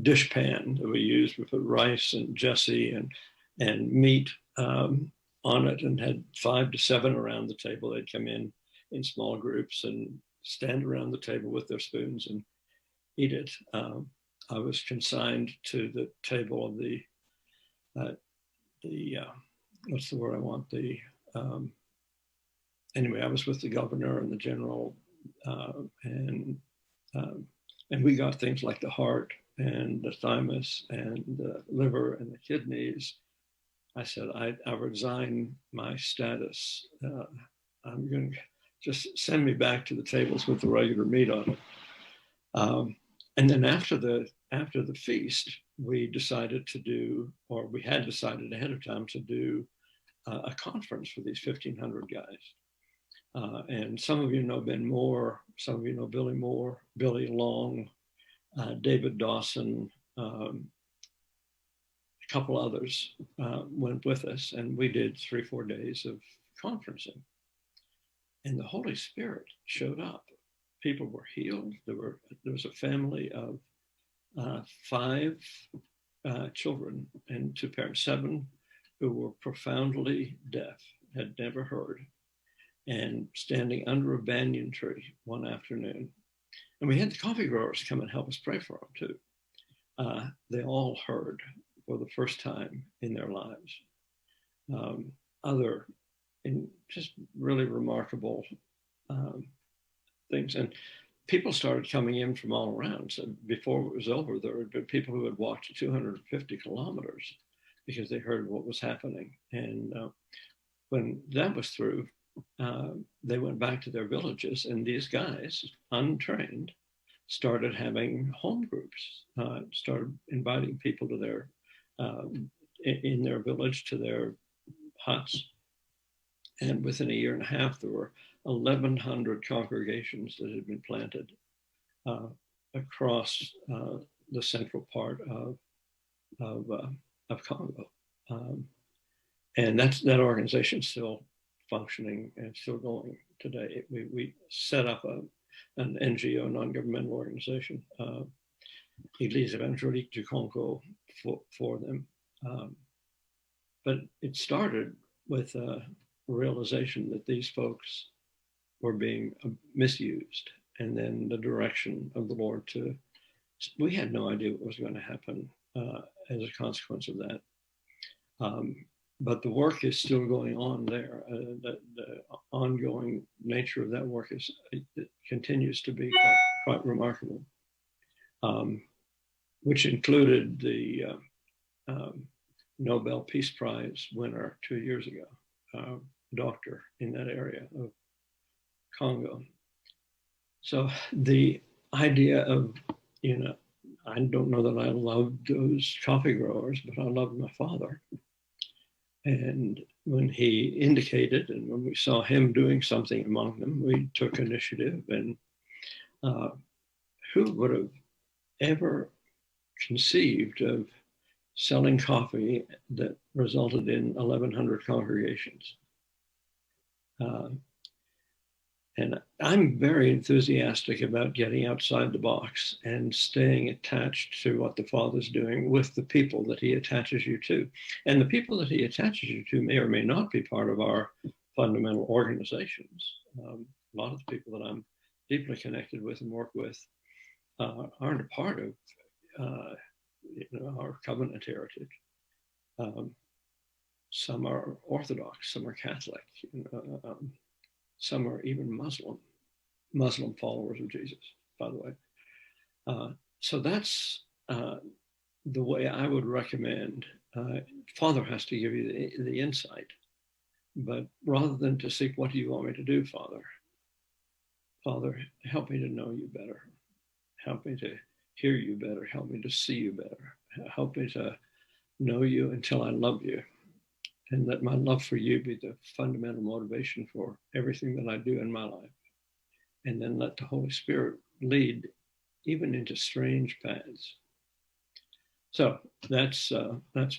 dish pan that we used. We put rice and Jesse and meat on it, and had 5 to 7 around the table. They'd come in small groups and stand around the table with their spoons and eat it. I was consigned to the table of the what's the word I want? Anyway, I was with the governor and the general, and we got things like the heart and the thymus and the liver and the kidneys. I said, I resign my status. I'm going to just send me back to the tables with the regular meat on it. And then after the feast, we decided to do, or we had decided ahead of time to do a conference for these 1,500 guys. And some of you know Ben Moore, some of you know Billy Moore, Billy Long, David Dawson, a couple others went with us, and we did 3-4 days of conferencing. And the Holy Spirit showed up. People were healed. There was a family of 5 children and two parents, 7 who were profoundly deaf, had never heard, and standing under a banyan tree one afternoon. And we had the coffee growers come and help us pray for them too. They all heard for the first time in their lives. Other in just really remarkable things. And people started coming in from all around. So before it was over, there had been people who had walked 250 kilometers because they heard what was happening. And when that was through, they went back to their villages, and these guys, untrained, started having home groups, started inviting people to their, in their village, to their huts. And within a year and a half, there were 1,100 congregations that had been planted across the central part of Congo. And that organization is still functioning and still going today. We set up an NGO, non-governmental organization, Église évangélique du Congo, for them. But it started with a realization that these folks were being misused, and then the direction of the Lord to, we had no idea what was going to happen as a consequence of that. But the work is still going on there. The ongoing nature of that work it continues to be quite remarkable, which included the Nobel Peace Prize winner 2 years ago, doctor in that area of Congo. So the idea of, I don't know that I loved those coffee growers, but I loved my father. And when he indicated, and when we saw him doing something among them, we took initiative. And who would have ever conceived of selling coffee that resulted in 1,100 congregations? And I'm very enthusiastic about getting outside the box and staying attached to what the Father's doing with the people that he attaches you to. And the people that he attaches you to may or may not be part of our fundamental organizations. A lot of the people that I'm deeply connected with and work with aren't a part of our covenant heritage. Some are Orthodox, some are Catholic, some are even Muslim followers of Jesus, by the way. So that's the way I would recommend. Father has to give you the insight, but rather than to seek, what do you want me to do, Father? Father, help me to know you better. Help me to hear you better. Help me to see you better. Help me to know you until I love you. And let my love for you be the fundamental motivation for everything that I do in my life. And then let the Holy Spirit lead even into strange paths. So that's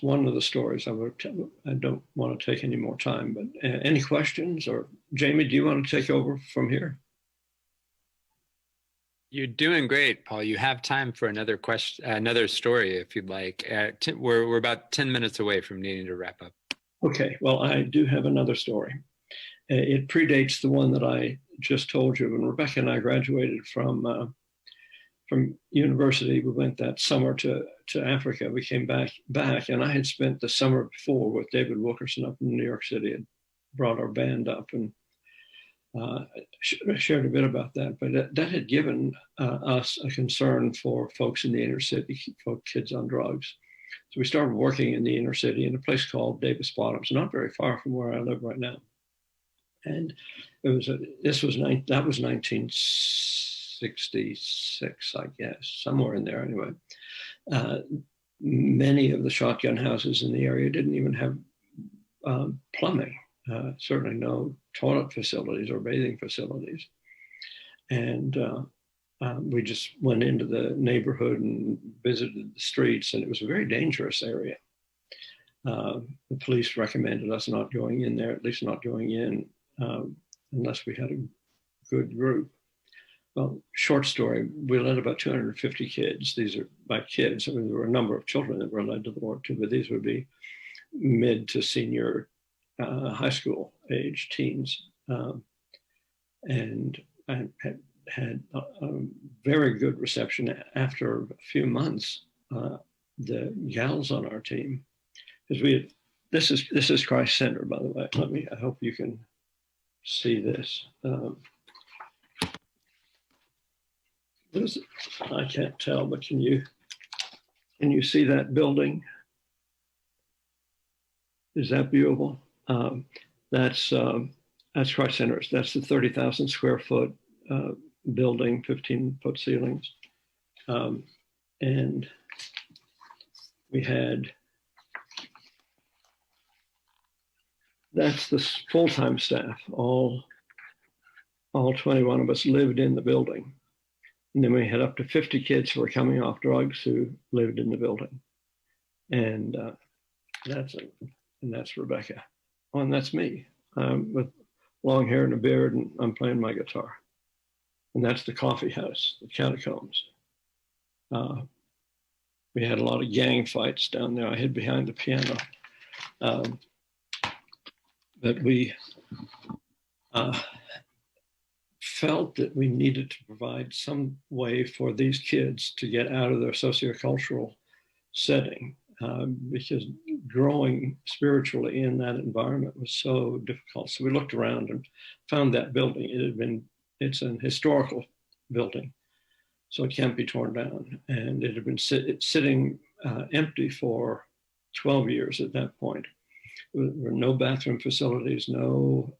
one of the stories I would tell. I don't want to take any more time, but any questions? Or Jamie, do you want to take over from here? You're doing great, Paul. You have time for another question, another story, if you'd like. We're about 10 minutes away from needing to wrap up. Okay, well, I do have another story. It predates the one that I just told you. When Rebecca and I graduated from university, we went that summer to Africa. We came back, and I had spent the summer before with David Wilkerson up in New York City, and brought our band up, and shared a bit about that. But that had given us a concern for folks in the inner city, for kids on drugs. So we started working in the inner city in a place called Davis Bottoms, not very far from where I live right now. And that was 1966, I guess, somewhere in there anyway. Many of the shotgun houses in the area didn't even have plumbing, certainly no toilet facilities or bathing facilities. And we just went into the neighborhood and visited the streets, and it was a very dangerous area. The police recommended us not going in there, at least not going in unless we had a good group. well, short story, we led about 250 kids. These are by kids. I mean, there were a number of children that were led to the Lord too, but these would be mid to senior high school age teens. And I had a very good reception. After a few months, the gals on our team, because this is Christ Center, by the way. I hope you can see this. I can't tell, but can you see that building? Is that beautiful? That's Christ Center. That's the 30,000 square foot building, 15-foot ceilings. And we had, that's the full-time staff. All 21 of us lived in the building. And then we had up to 50 kids who were coming off drugs who lived in the building. And that's Rebecca. Oh, and that's me with long hair and a beard, and I'm playing my guitar. And that's the coffee house, the catacombs. We had a lot of gang fights down there. I hid behind the piano. But we felt that we needed to provide some way for these kids to get out of their sociocultural setting, because growing spiritually in that environment was so difficult. So we looked around and found that building. It's an historical building, so it can't be torn down. And it had been sitting empty for 12 years at that point. There were no bathroom facilities, no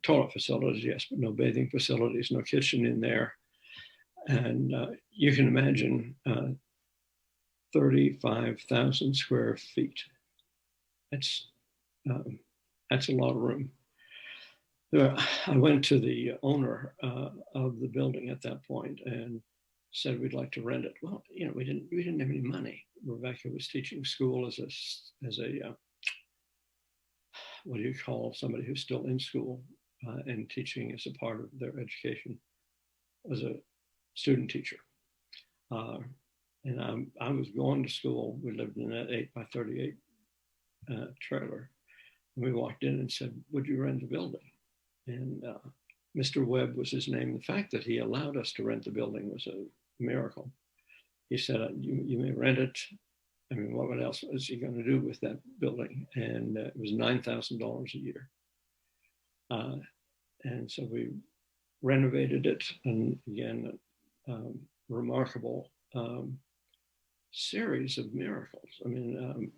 toilet facilities, yes, but no bathing facilities, no kitchen in there. And you can imagine 35,000 square feet. That's a lot of room. I went to the owner of the building at that point and said we'd like to rent it. Well, we didn't have any money. Rebecca was teaching school as a what do you call somebody who's still in school and teaching as a part of their education, as a student teacher. And I was going to school. We lived in that 8x38 trailer. And we walked in and said, would you rent the building? And Mr. Webb was his name. The fact that he allowed us to rent the building was a miracle. He said, you may rent it. I mean, what else was he going to do with that building? And it was $9,000 a year. And so we renovated it. And again, remarkable series of miracles. I mean,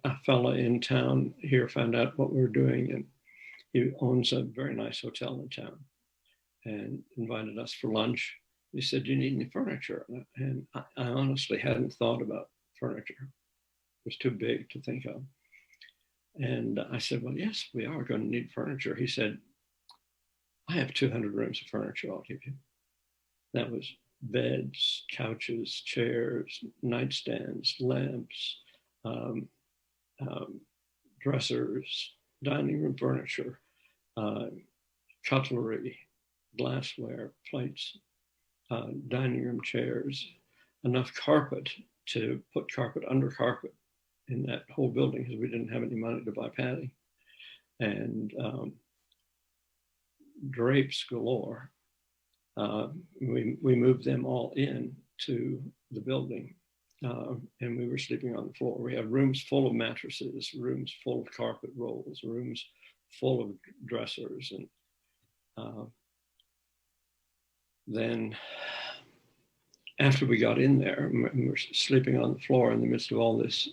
a fella in town here found out what we were doing, and he owns a very nice hotel in town and invited us for lunch. He said, do you need any furniture? And I honestly hadn't thought about furniture. It was too big to think of. And I said, well, yes, we are going to need furniture. He said, I have 200 rooms of furniture I'll give you. That was beds, couches, chairs, nightstands, lamps, dressers, dining room furniture, cutlery, glassware, plates, dining room chairs, enough carpet to put carpet under carpet in that whole building because we didn't have any money to buy padding, and drapes galore. We moved them all in to the building, and we were sleeping on the floor. We had rooms full of mattresses, rooms full of carpet rolls, rooms full of dressers, and then after we got in there, we were sleeping on the floor in the midst of all this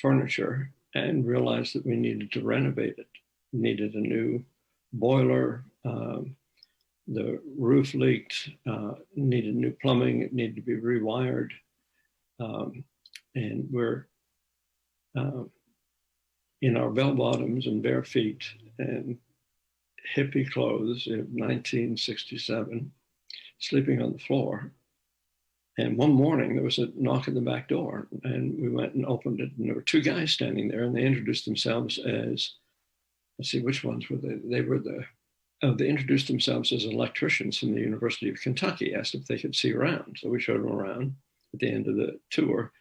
furniture and realized that we needed to renovate it. We needed a new boiler. The roof leaked, needed new plumbing. It needed to be rewired. And we're in our bell bottoms and bare feet and hippie clothes in 1967, sleeping on the floor. And one morning there was a knock at the back door, and we went and opened it, and there were two guys standing there, and they introduced themselves as, let's see, which ones were they? They were the they introduced themselves as electricians from the University of Kentucky, asked if they could see around. So we showed them around. At the end of the tour,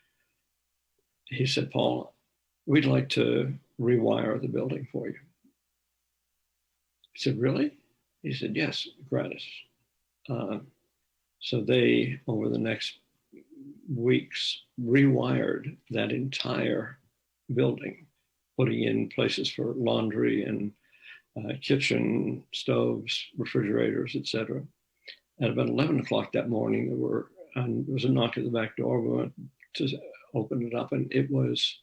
he said, Paul, we'd like to rewire the building for you. I said, really? He said, yes, gratis. So they, over the next weeks, rewired that entire building, putting in places for laundry and kitchen, stoves, refrigerators, etc. At about 11 o'clock that morning, there was a knock at the back door. We went to open it up, and it was,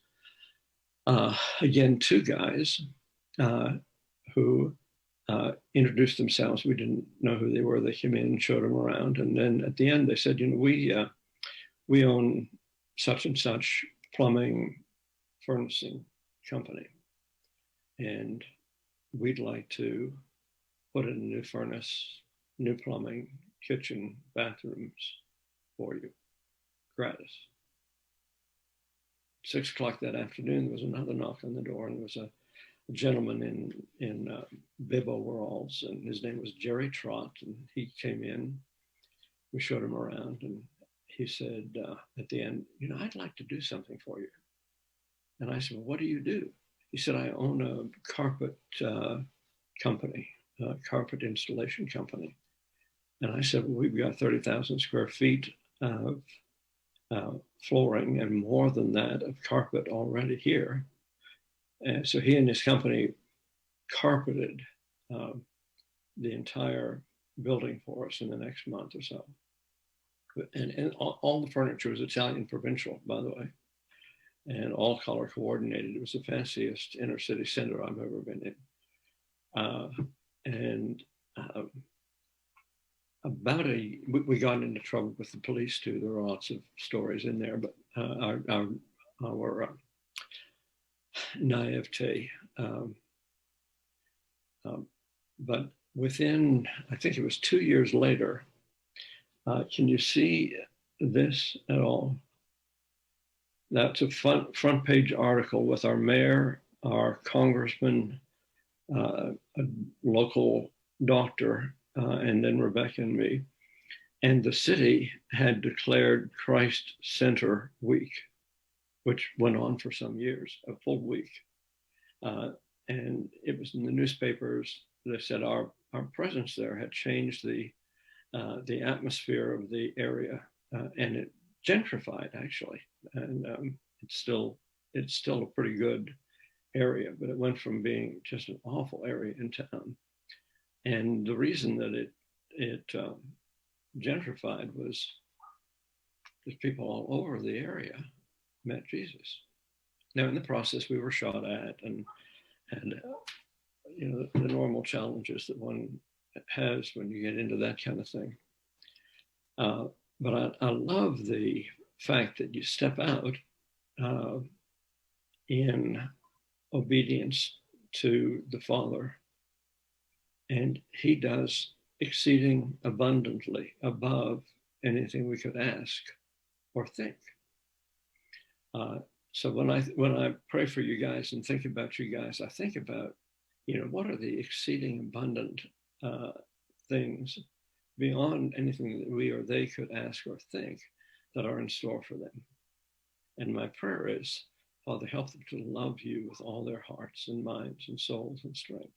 again, two guys who introduced themselves. We didn't know who they were. They came in and showed them around. And then at the end, they said, we own such and such plumbing, furnacing company. And we'd like to put in a new furnace, new plumbing, kitchen, bathrooms for you, gratis. 6 o'clock that afternoon, there was another knock on the door, and there was a gentleman in bib overalls, and his name was Jerry Trott, and he came in. We showed him around, and he said at the end, I'd like to do something for you. And I said, well, what do you do? He said, I own a carpet company, a carpet installation company. And I said, well, we've got 30,000 square feet of flooring and more than that of carpet already here. And so he and his company carpeted the entire building for us in the next month or so. And all the furniture was Italian provincial, by the way, and all color coordinated. It was the fanciest inner city center I've ever been in. We got into trouble with the police too. There were lots of stories in there, but our naivete. But within, I think it was 2 years later, can you see this at all? That's a front page article with our mayor, our congressman, a local doctor, and then Rebecca and me. And the city had declared Christ Center Week, which went on for some years, a full week. And it was in the newspapers. They said our presence there had changed the atmosphere of the area, and it gentrified actually. And it's still a pretty good area, but it went from being just an awful area in town. And the reason that it gentrified was that people all over the area met Jesus. Now, in the process, we were shot at, and the normal challenges that one has when you get into that kind of thing. But I love the fact that you step out in obedience to the Father, and He does exceeding abundantly above anything we could ask or think. So when I pray for you guys and think about you guys, I think about, what are the exceeding abundant things beyond anything that we or they could ask or think that are in store for them. And my prayer is, Father, help them to love you with all their hearts and minds and souls and strength.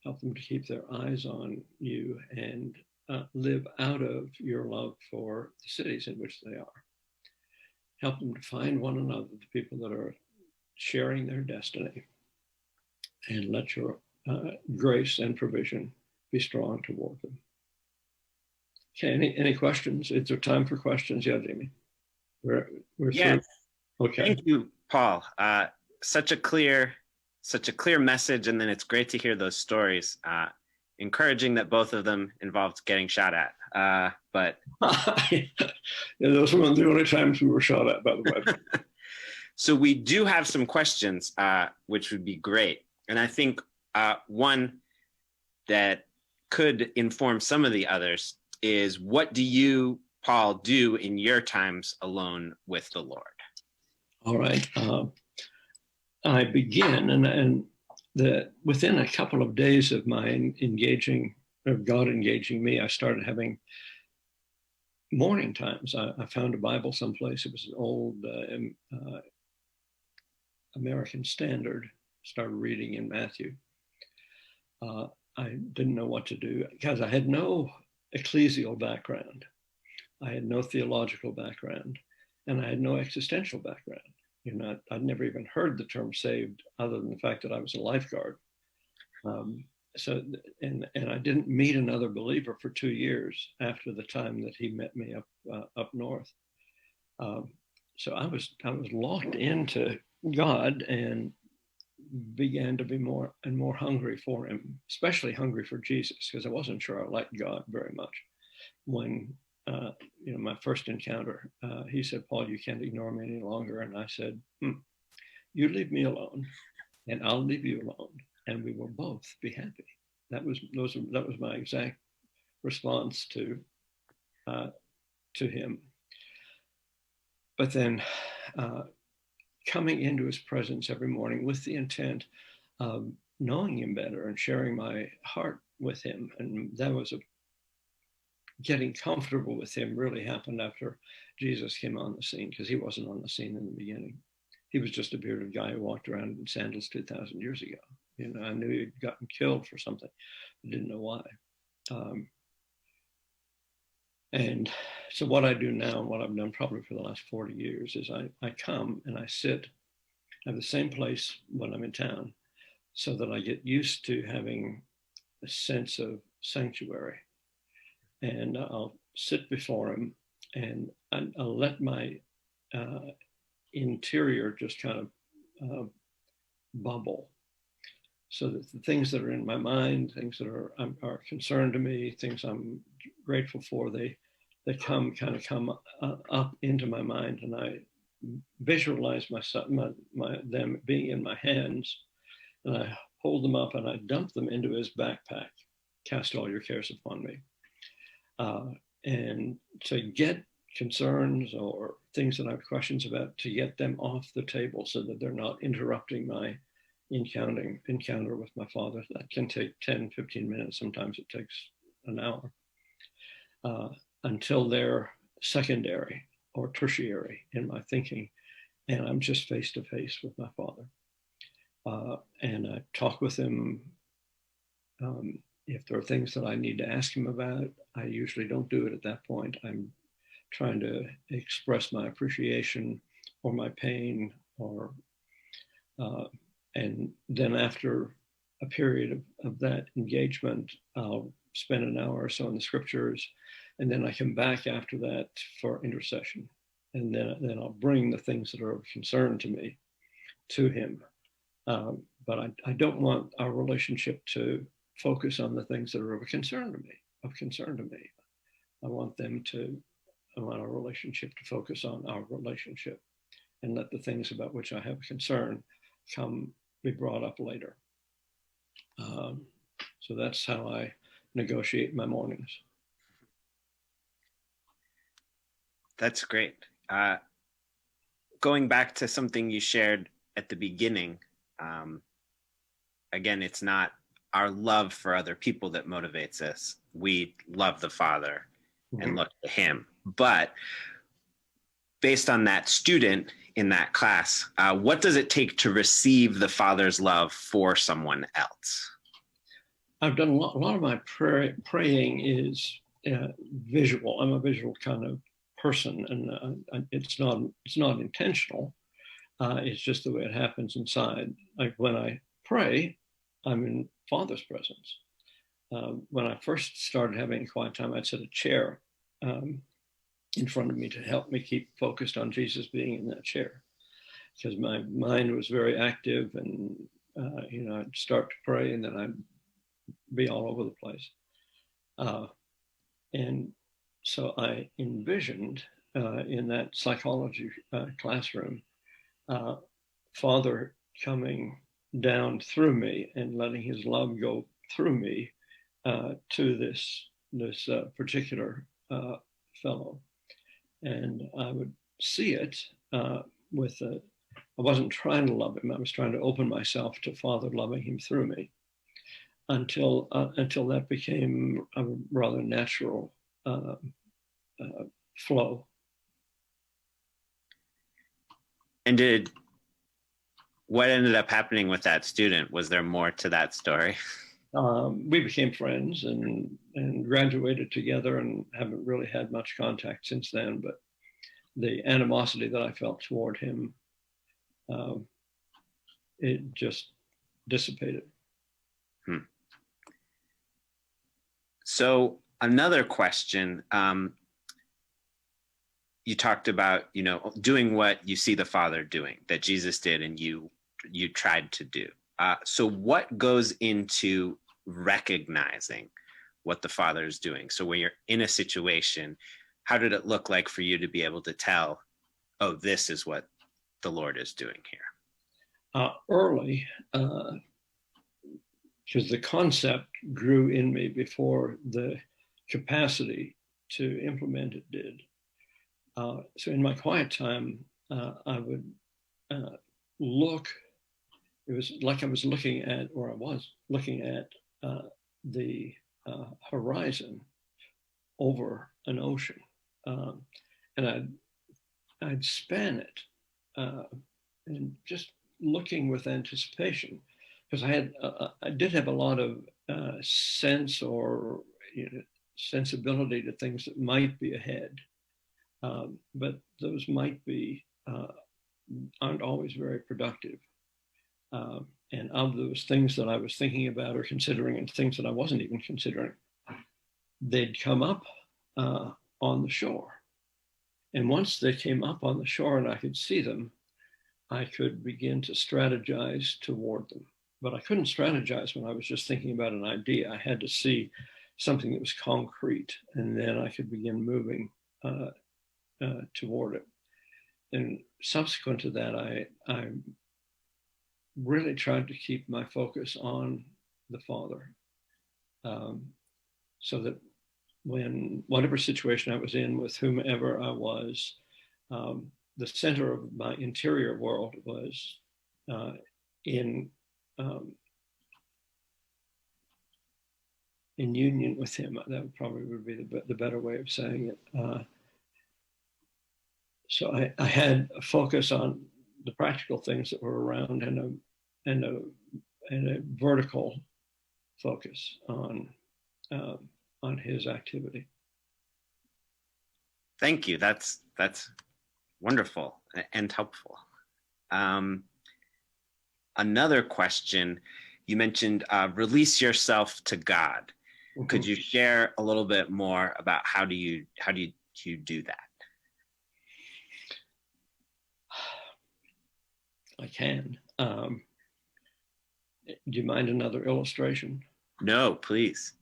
Help them to keep their eyes on you and live out of your love for the cities in which they are. Help them to find one another, the people that are sharing their destiny, and let your grace and provision be strong toward them. Okay, any questions? Is there time for questions? Yeah, Jamie. We're yeah. Okay. Thank you, Paul. Such a clear message, and then it's great to hear those stories. Encouraging that both of them involved getting shot at. But yeah, those were the only times we were shot at, by the way. So we do have some questions, which would be great. And I think one that could inform some of the others is, what do you, Paul, do in your times alone with the Lord? All right. I begin, and within a couple of days of my of God engaging me, I started having morning times. I found a Bible someplace. It was an old American Standard. Started reading in Matthew. I didn't know what to do because I had no ecclesial background. I had no theological background, and I had no existential background. I'd never even heard the term saved other than the fact that I was a lifeguard. And I didn't meet another believer for 2 years after the time that he met me up north. So I was locked into God and began to be more and more hungry for him, especially hungry for Jesus, because I wasn't sure I liked God very much. When my first encounter, he said, "Paul, you can't ignore me any longer." And I said, "You leave me alone and I'll leave you alone, and we will both be happy." That was my exact response to him. But then coming into his presence every morning with the intent of knowing him better and sharing my heart with him, and that was getting comfortable with him really happened after Jesus came on the scene, because he wasn't on the scene in the beginning. He was just a bearded guy who walked around in sandals 2,000 years ago. I knew he'd gotten killed for something. I didn't know why. And so what I do now, and what I've done probably for the last 40 years, is I come and I sit at the same place when I'm in town, so that I get used to having a sense of sanctuary. And I'll sit before him, and I'll let my interior just kind of bubble, so that the things that are in my mind, things that are concerned to me, things I'm grateful for, they come up into my mind, and I visualize them being in my hands, and I hold them up and I dump them into his backpack. Cast all your cares upon me. And to get concerns or things that I have questions about, to get them off the table so that they're not interrupting my encounter with my Father. That can take 10, 15 minutes. Sometimes it takes an hour, until they're secondary or tertiary in my thinking. And I'm just face to face with my Father. And I talk with him. If there are things that I need to ask him about, I usually don't do it at that point. I'm trying to express my appreciation or my pain, and then after a period of that engagement, I'll spend an hour or so in the scriptures, and then I come back after that for intercession. And then I'll bring the things that are of concern to me to him. But I don't want our relationship to focus on the things that are of concern to me. I want our relationship to focus on our relationship, and let the things about which I have concern be brought up later. So that's how I negotiate my mornings. That's great. Going back to something you shared at the beginning, again, it's not our love for other people that motivates us. We love the Father and look to him. But based on that student in that class, what does it take to receive the Father's love for someone else? I've done a lot of my praying is visual. I'm a visual kind of person, and it's not intentional. It's just the way it happens inside. Like when I pray, I'm in Father's presence. When I first started having quiet time, I'd set a chair in front of me to help me keep focused on Jesus being in that chair, because my mind was very active, and I'd start to pray and then I'd be all over the place. And so I envisioned in that psychology classroom, Father coming down through me and letting his love go through me to this particular fellow. And I would see it with I wasn't trying to love him. I was trying to open myself to Father loving him through me until that became a rather natural flow. And what ended up happening with that student? Was there more to that story? We became friends and graduated together and haven't really had much contact since then. But the animosity that I felt toward him, it just dissipated. So another question, you talked about, doing what you see the Father doing, that Jesus did and you tried to do. So what goes into recognizing what the Father is doing? So when you're in a situation, how did it look like for you to be able to tell, oh, this is what the Lord is doing here? Early, because the concept grew in me before the capacity to implement it did. So in my quiet time, I would look. It was like I was looking at, or I was looking at the horizon over an ocean, and I'd span it, and just looking with anticipation, because I did have a lot of sense or sensibility to things that might be ahead, but those might be aren't always very productive. And of those things that I was thinking about or considering and things that I wasn't even considering, they'd come up on the shore. And once they came up on the shore and I could see them, I could begin to strategize toward them. But I couldn't strategize when I was just thinking about an idea. I had to see something that was concrete, and then I could begin moving toward it. And subsequent to that, I really tried to keep my focus on the Father, so that when whatever situation I was in with whomever I was, the center of my interior world was in union with him. That probably would be the better way of saying it. So I had a focus on the practical things that were around, and a vertical focus on his activity. Thank you. That's wonderful and helpful. Another question, you mentioned release yourself to God. Mm-hmm. Could you share a little bit more about how do you do that? I can. Do you mind another illustration? No, please.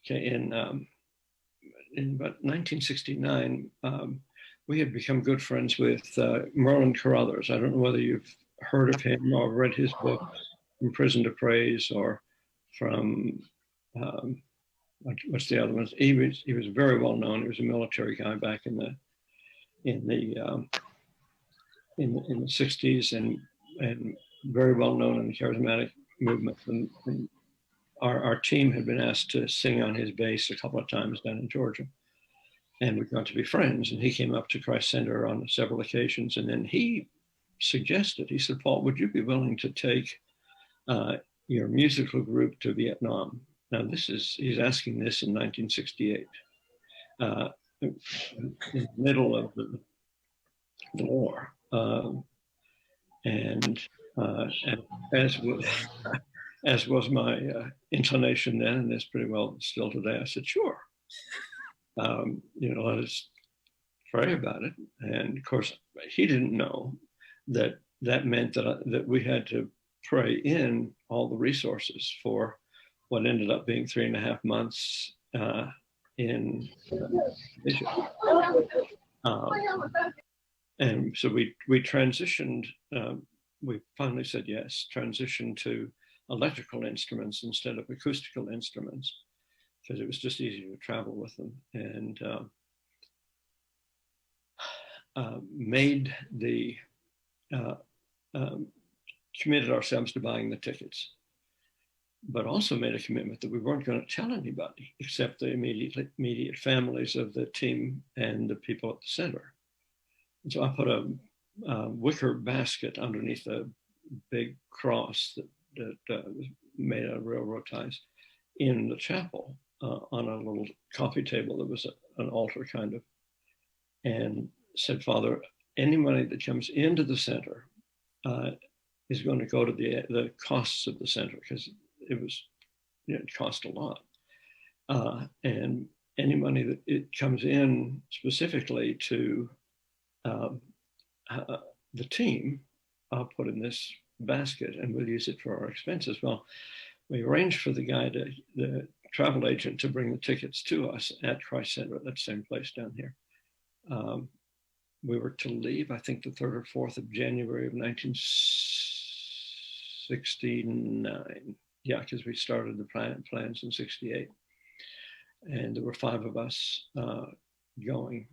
Okay, in about 1969, we had become good friends with Merlin Carruthers. I don't know whether you've heard of him or read his book, From Prison to Praise, or from, what's the other ones? He was very well known. He was a military guy back in the 60s, and very well known in the charismatic movement. And our team had been asked to sing on his bass a couple of times down in Georgia, and we got to be friends. And he came up to Christ Center on several occasions, and then he suggested, he said, "Paul, would you be willing to take your musical group to Vietnam?" Now he's asking this in 1968, in the middle of the war. And as was my inclination then, and is pretty well still today, I said, sure. Let us pray about it. And of course, he didn't know that meant that we had to pray in all the resources for what ended up being 3.5 months in Asia. And so we transitioned, we finally said yes, transitioned to electrical instruments instead of acoustical instruments, because it was just easier to travel with them, and made the committed ourselves to buying the tickets, but also made a commitment that we weren't going to tell anybody except the immediate families of the team and the people at the center. And so I put a wicker basket underneath a big cross that was made out of railroad ties in the chapel on a little coffee table that was an altar kind of, and said, Father, any money that comes into the center is going to go to the costs of the center, because it cost a lot. And any money that it comes in specifically to the team, I'll put in this basket and we'll use it for our expenses. Well, we arranged for the travel agent to bring the tickets to us at Christ Center, that same place down here. We were to leave, I think, the 3rd or 4th of January of 1969. Yeah, because we started the plans in 68. And there were 5 of us going.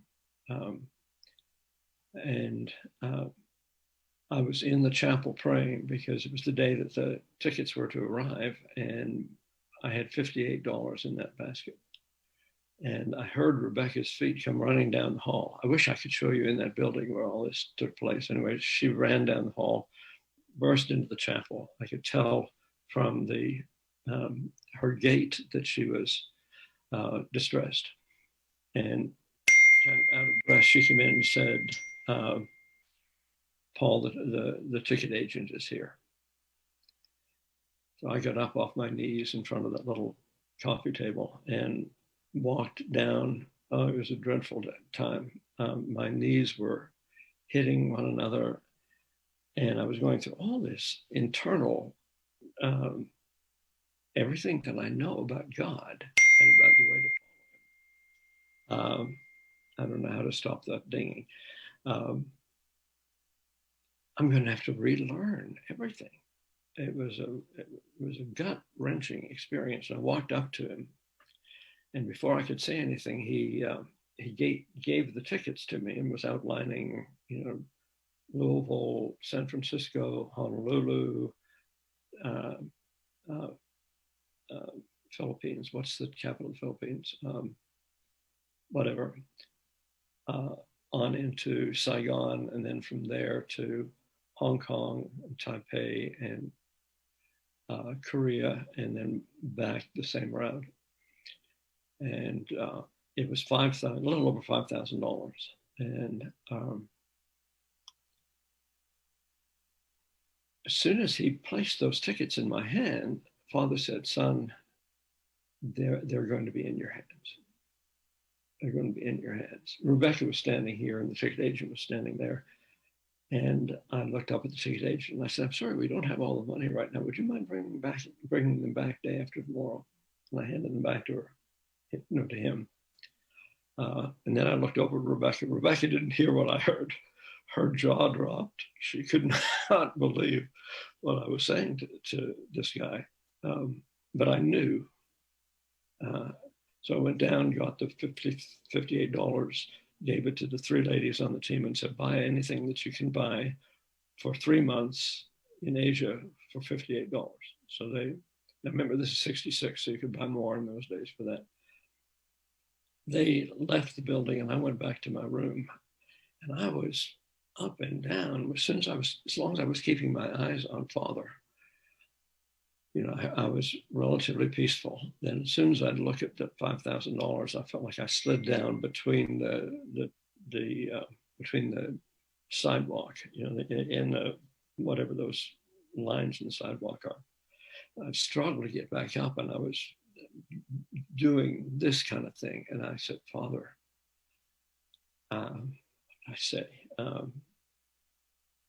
I was in the chapel praying because it was the day that the tickets were to arrive, and I had $58 in that basket. And I heard Rebecca's feet come running down the hall. I wish I could show you in that building where all this took place. Anyway, she ran down the hall, burst into the chapel. I could tell from her gait that she was distressed. And kind of out of breath, she came in and said, Paul, the ticket agent is here. So I got up off my knees in front of that little coffee table and walked down. Oh, it was a dreadful time. My knees were hitting one another, and I was going through all this internal, everything that I know about God and about the way to follow Him. I don't know how to stop that dinging. I'm going to have to relearn everything. It was a gut-wrenching experience. I walked up to him, and before I could say anything, he gave the tickets to me and was outlining, Louisville, San Francisco, Honolulu, Philippines. What's the capital of the Philippines? Whatever. On into Saigon, and then from there to Hong Kong, Taipei, and Korea, and then back the same route. And it was a little over $5,000. And as soon as he placed those tickets in my hand, Father said, son, they're going to be in your hands. They're going to be in your hands. Rebecca was standing here and the ticket agent was standing there. And I looked up at the ticket agent and I said, I'm sorry, we don't have all the money right now. Would you mind bringing them back day after tomorrow? And I handed them back to her, to him. And then I looked over at Rebecca. Rebecca didn't hear what I heard. Her jaw dropped. She could not believe what I was saying to this guy. But I knew. So I went down, got the $58, gave it to the 3 ladies on the team and said, buy anything that you can buy for 3 months in Asia for $58. So now remember, this is 66, so you could buy more in those days for that. They left the building and I went back to my room, and I was up and down as long as I was keeping my eyes on Father. I was relatively peaceful. Then as soon as I'd look at that $5,000, I felt like I slid down between the sidewalk, in whatever those lines in the sidewalk are. I struggled to get back up, and I was doing this kind of thing. And I said, Father,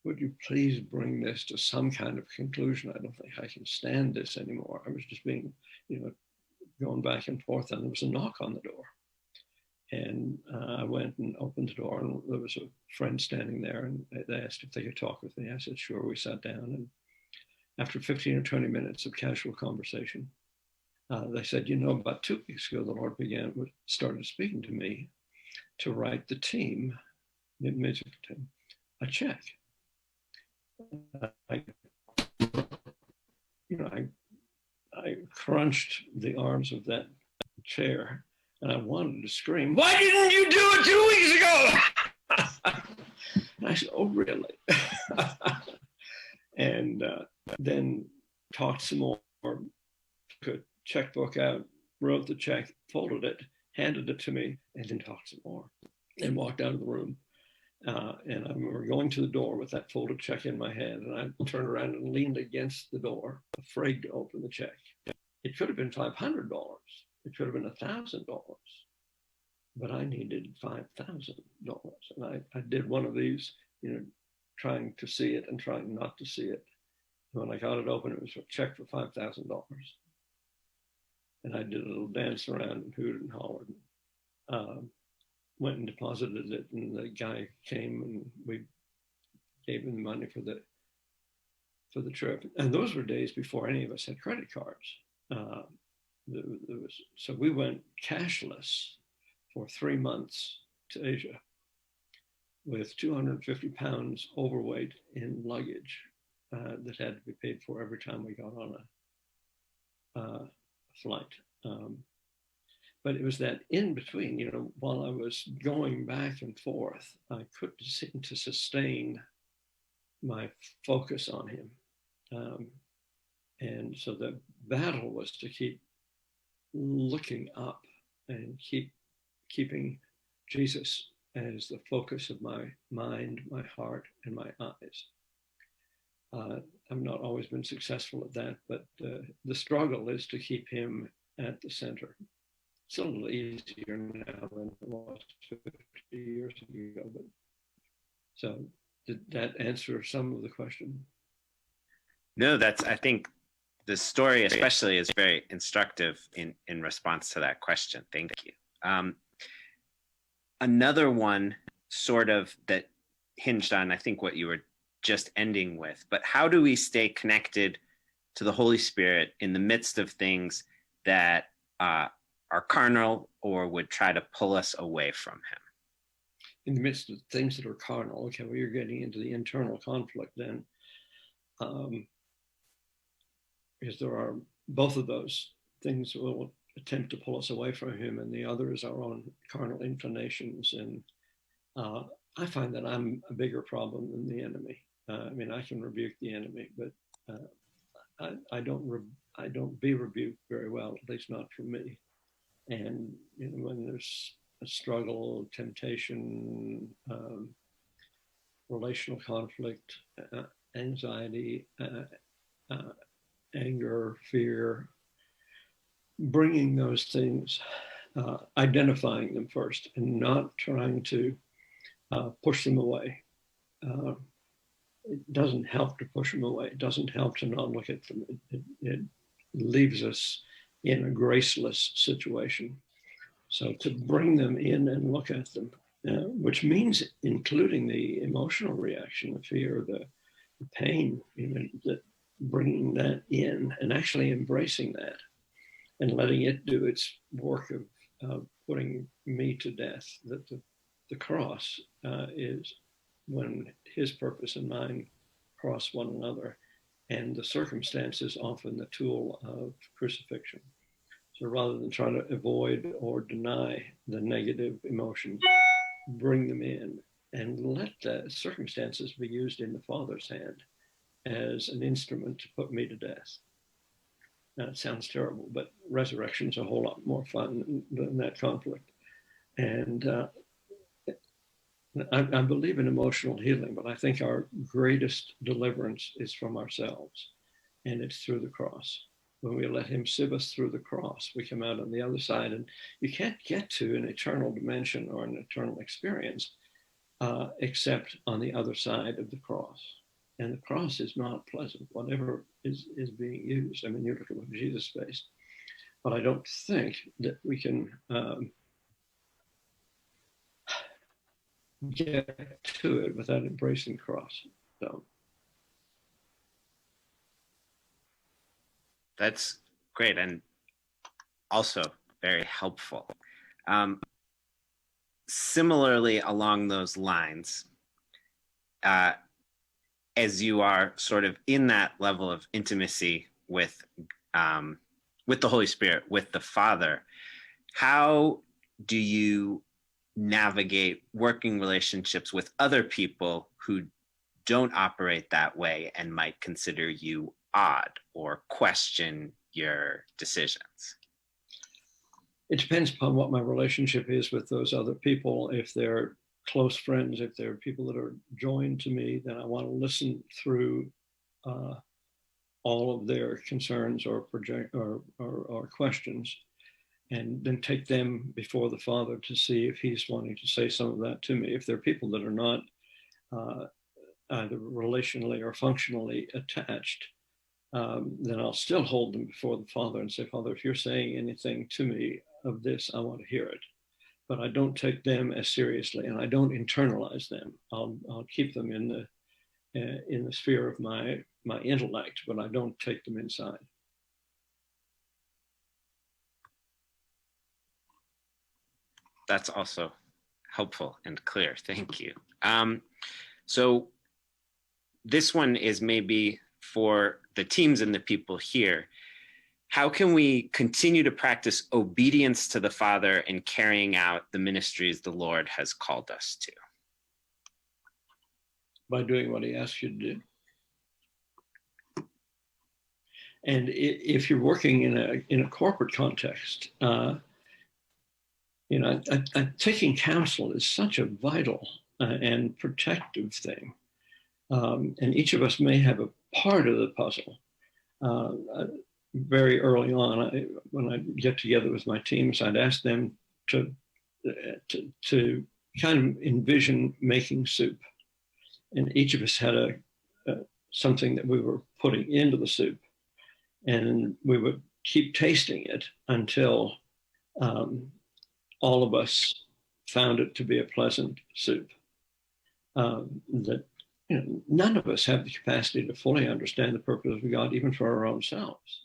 would you please bring this to some kind of conclusion? I don't think I can stand this anymore. I was just being, going back and forth, and there was a knock on the door. And I went and opened the door, and there was a friend standing there, and they asked if they could talk with me. I said, sure. We sat down, and after 15 or 20 minutes of casual conversation, they said, about 2 weeks ago, the Lord started speaking to me to write the team, the music team, a check. I, I crunched the arms of that chair, and I wanted to scream, "Why didn't you do it 2 weeks ago?" And I said, "Oh, really?" And then talked some more, took a checkbook out, wrote the check, folded it, handed it to me, and then talked some more, and walked out of the room. And I remember going to the door with that folded check in my hand, and I turned around and leaned against the door, afraid to open the check. It could have been $500. It could have been $1,000, but I needed $5,000. And I did one of these, trying to see it and trying not to see it. When I got it open, it was a check for $5,000. And I did a little dance around and hooted and hollered. Went and deposited it, and the guy came and we gave him the money for the trip. And those were days before any of us had credit cards. So we went cashless for 3 months to Asia with 250 pounds overweight in luggage that had to be paid for every time we got on a flight. But it was that in between, while I was going back and forth, I couldn't seem to sustain my focus on him. And so the battle was to keep looking up and keeping Jesus as the focus of my mind, my heart, and my eyes. I've not always been successful at that, but the struggle is to keep him at the center. It's a little easier now than it was 50 years ago. But so did that answer some of the question? No, I think the story especially is very instructive in response to that question. Thank you. Another one sort of that hinged on, I think, what you were just ending with, but how do we stay connected to the Holy Spirit in the midst of things that are carnal or would try to pull us away from him? In the midst of things that are carnal, okay, well, you're getting into the internal conflict then. Because there are both of those things will attempt to pull us away from him, and the other is our own carnal inclinations. And I find that I'm a bigger problem than the enemy. I can rebuke the enemy, but I don't be rebuked very well, at least not from me. And when there's a struggle, temptation, relational conflict, anxiety, anger, fear, bringing those things, identifying them first, and not trying to push them away. It doesn't help to push them away. It doesn't help to not look at them. It leaves us in a graceless situation. So to bring them in and look at them, which means including the emotional reaction, the fear, the pain, that bringing that in and actually embracing that and letting it do its work of putting me to death. That the cross is when his purpose and mine cross one another, and the circumstance is often the tool of crucifixion. So rather than trying to avoid or deny the negative emotions, bring them in and let the circumstances be used in the Father's hand as an instrument to put me to death. Now, it sounds terrible, but resurrection's a whole lot more fun than that conflict. And I believe in emotional healing, but I think our greatest deliverance is from ourselves, and it's through the cross. When we let him sieve us through the cross, we come out on the other side, and you can't get to an eternal dimension or an eternal experience except on the other side of the cross. And the cross is not pleasant, whatever is being used. You look at what Jesus faced, but I don't think that we can get to it without embracing the cross. So that's great, and also very helpful. Similarly, along those lines, as you are sort of in that level of intimacy with the Holy Spirit, with the Father, how do you navigate working relationships with other people who don't operate that way and might consider you odd or question your decisions? It depends upon what my relationship is with those other people. If they're close friends, if they're people that are joined to me, then I want to listen through all of their concerns or questions, and then take them before the Father to see if he's wanting to say some of that to me. If they're people that are not either relationally or functionally attached, then I'll still hold them before the Father and say, Father, if you're saying anything to me of this, I want to hear it. But I don't take them as seriously, and I don't internalize them. I'll keep them in the sphere of my intellect, but I don't take them inside. That's also helpful and clear. Thank you. So this one is maybe for the teams and the people here. How can we continue to practice obedience to the Father in carrying out the ministries the Lord has called us to? By doing what he asks you to do. And if you're working in a corporate context, taking counsel is such a vital and protective thing. And each of us may have a part of the puzzle. Very early on, when I get together with my teams, I'd ask them to kind of envision making soup. And each of us had something that we were putting into the soup. And we would keep tasting it until all of us found it to be a pleasant soup. None of us have the capacity to fully understand the purpose of God, even for our own selves.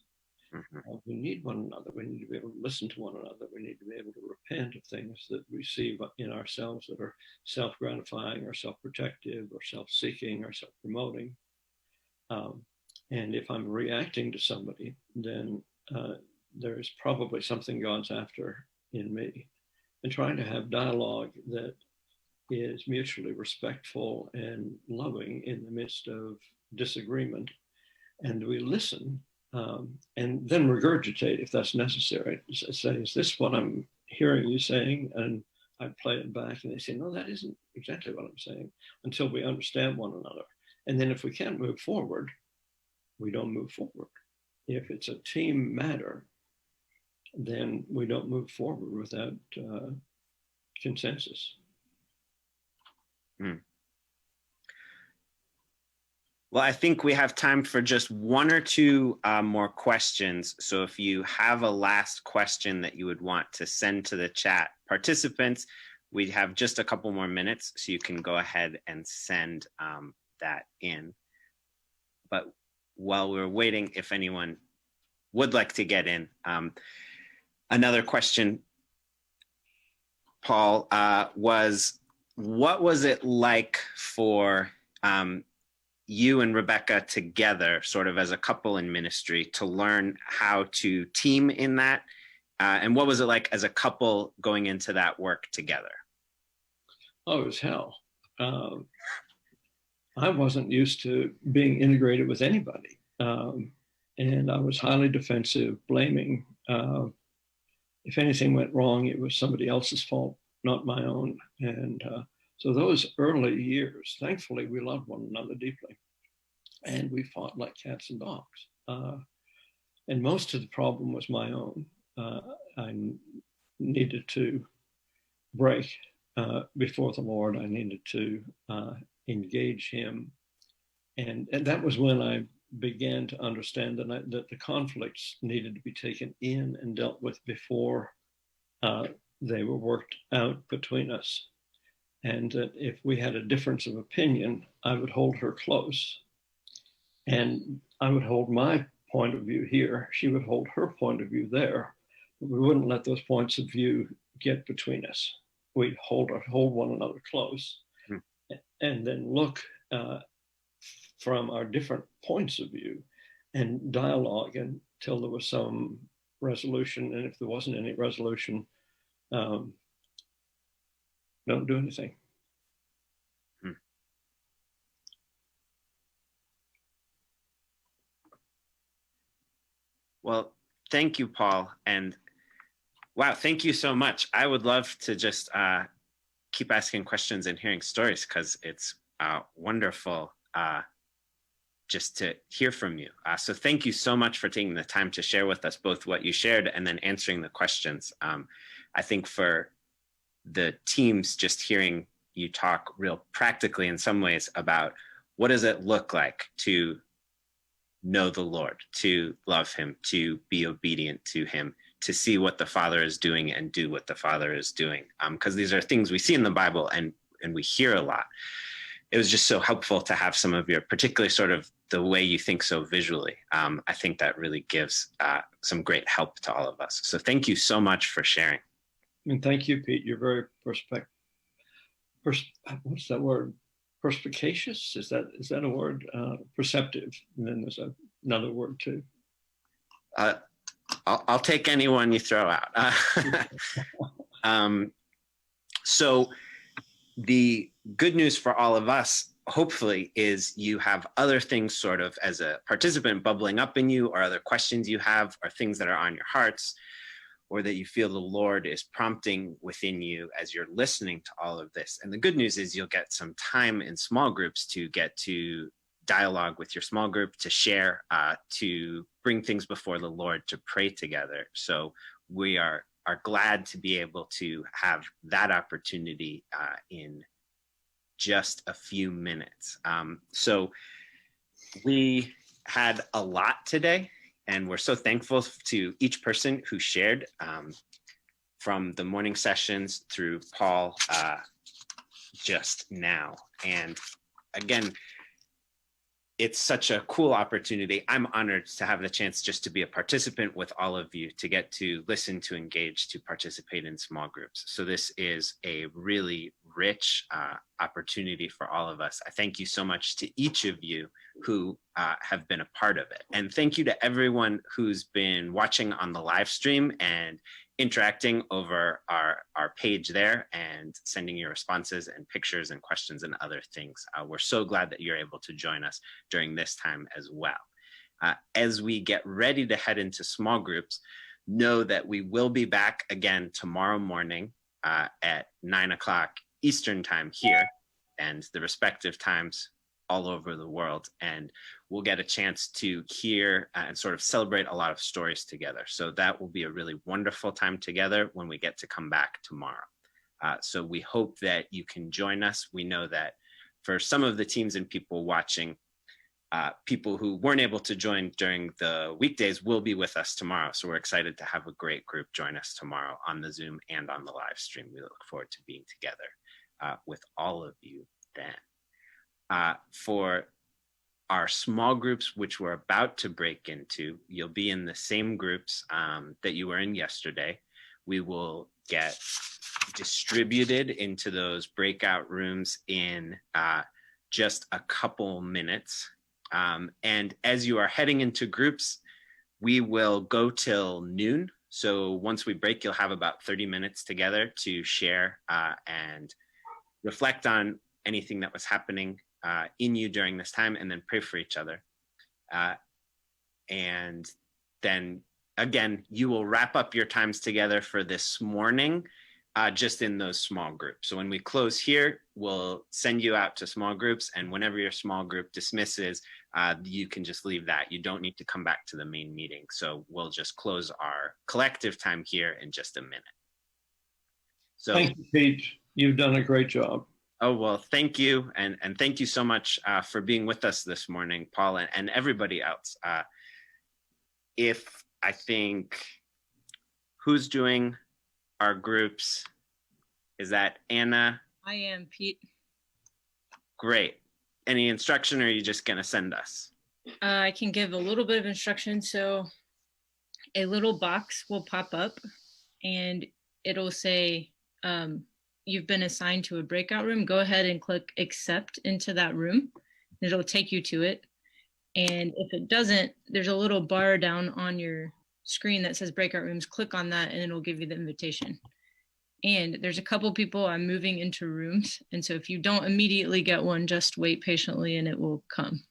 Mm-hmm. We need one another. We need to be able to listen to one another. We need to be able to repent of things that we see in ourselves that are self-gratifying or self-protective or self-seeking or self-promoting. And if I'm reacting to somebody, then there's probably something God's after in me. And trying to have dialogue that is mutually respectful and loving in the midst of disagreement. And we listen and then regurgitate if that's necessary. Say, is this what I'm hearing you saying? And I play it back and they say, no, that isn't exactly what I'm saying, until we understand one another. And then if we can't move forward, we don't move forward. If it's a team matter, then we don't move forward without consensus. Well, I think we have time for just one or two more questions. So if you have a last question that you would want to send to the chat participants, we have just a couple more minutes, so you can go ahead and send that in. But while we're waiting, if anyone would like to get in, another question, Paul, was what was it like for you and Rebecca together, sort of as a couple in ministry, to learn how to team in that? And what was it like as a couple going into that work together? Oh, it was hell. I wasn't used to being integrated with anybody. And I was highly defensive, blaming. If anything went wrong, it was somebody else's fault, not my own. And so those early years, thankfully, we loved one another deeply. And we fought like cats and dogs. And most of the problem was my own. I needed to break before the Lord. I needed to engage him. And that was when I began to understand that the conflicts needed to be taken in and dealt with before they were worked out between us. And that if we had a difference of opinion, I would hold her close. And I would hold my point of view here. She would hold her point of view there. But we wouldn't let those points of view get between us. We'd hold one another close and then look from our different points of view and dialogue until there was some resolution. And if there wasn't any resolution, don't do anything. Well, thank you, Paul. And wow, thank you so much. I would love to just keep asking questions and hearing stories, because it's wonderful just to hear from you. So thank you so much for taking the time to share with us both what you shared and then answering the questions. I think for the teams, just hearing you talk real practically in some ways about what does it look like to know the Lord, to love him, to be obedient to him, to see what the Father is doing and do what the Father is doing. Because these are things we see in the Bible and we hear a lot. It was just so helpful to have some of your, particularly sort of the way you think so visually. I think that really gives some great help to all of us. So thank you so much for sharing. And thank you, Pete. You're very what's that word? Perspicacious? Is that a word? Perceptive. And then there's another word too. I'll take any one you throw out. So the good news for all of us, hopefully, is you have other things sort of as a participant bubbling up in you, or other questions you have, or things that are on your hearts, or that you feel the Lord is prompting within you as you're listening to all of this. And the good news is you'll get some time in small groups to get to dialogue with your small group, to share, to bring things before the Lord, to pray together. So we are glad to be able to have that opportunity in just a few minutes. So we had a lot today, and we're so thankful to each person who shared, from the morning sessions through Paul just now. And again, it's such a cool opportunity. I'm honored to have the chance just to be a participant with all of you, to get to listen, to engage, to participate in small groups. So this is a really rich opportunity for all of us. I thank you so much to each of you who have been a part of it. And thank you to everyone who's been watching on the live stream and interacting over our page there and sending your responses and pictures and questions and other things. We're so glad that you're able to join us during this time as well. As we get ready to head into small groups, know that we will be back again tomorrow morning at 9 o'clock Eastern time here, and the respective times all over the world. And we'll get a chance to hear and sort of celebrate a lot of stories together. So that will be a really wonderful time together when we get to come back tomorrow. So we hope that you can join us. We know that for some of the teams and people watching, people who weren't able to join during the weekdays will be with us tomorrow. So we're excited to have a great group join us tomorrow on the Zoom and on the live stream. We look forward to being together with all of you then. For our small groups, which we're about to break into, you'll be in the same groups that you were in yesterday. We will get distributed into those breakout rooms in just a couple minutes. And as you are heading into groups, we will go till noon. So once we break, you'll have about 30 minutes together to share and reflect on anything that was happening in you during this time, and then pray for each other. And then again, you will wrap up your times together for this morning, just in those small groups. So when we close here, we'll send you out to small groups, and whenever your small group dismisses, you can just leave that. You don't need to come back to the main meeting. So we'll just close our collective time here in just a minute. So thank you, Pete. You've done a great job. Oh, well, thank you. And thank you so much for being with us this morning, Paul, and everybody else. If I think who's doing our groups, is that Anna? I am, Pete. Great. Any instruction, or are you just going to send us? I can give a little bit of instruction. So a little box will pop up and it'll say, you've been assigned to a breakout room. Go ahead and click accept into that room. It'll take you to it. And if it doesn't, there's a little bar down on your screen that says breakout rooms. Click on that and it'll give you the invitation. And there's a couple people I'm moving into rooms. And so if you don't immediately get one, just wait patiently and it will come.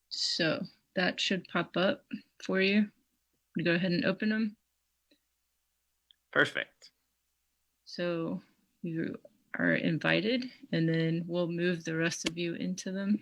So that should pop up for you. Go ahead and open them. Perfect. So you are invited, and then we'll move the rest of you into them.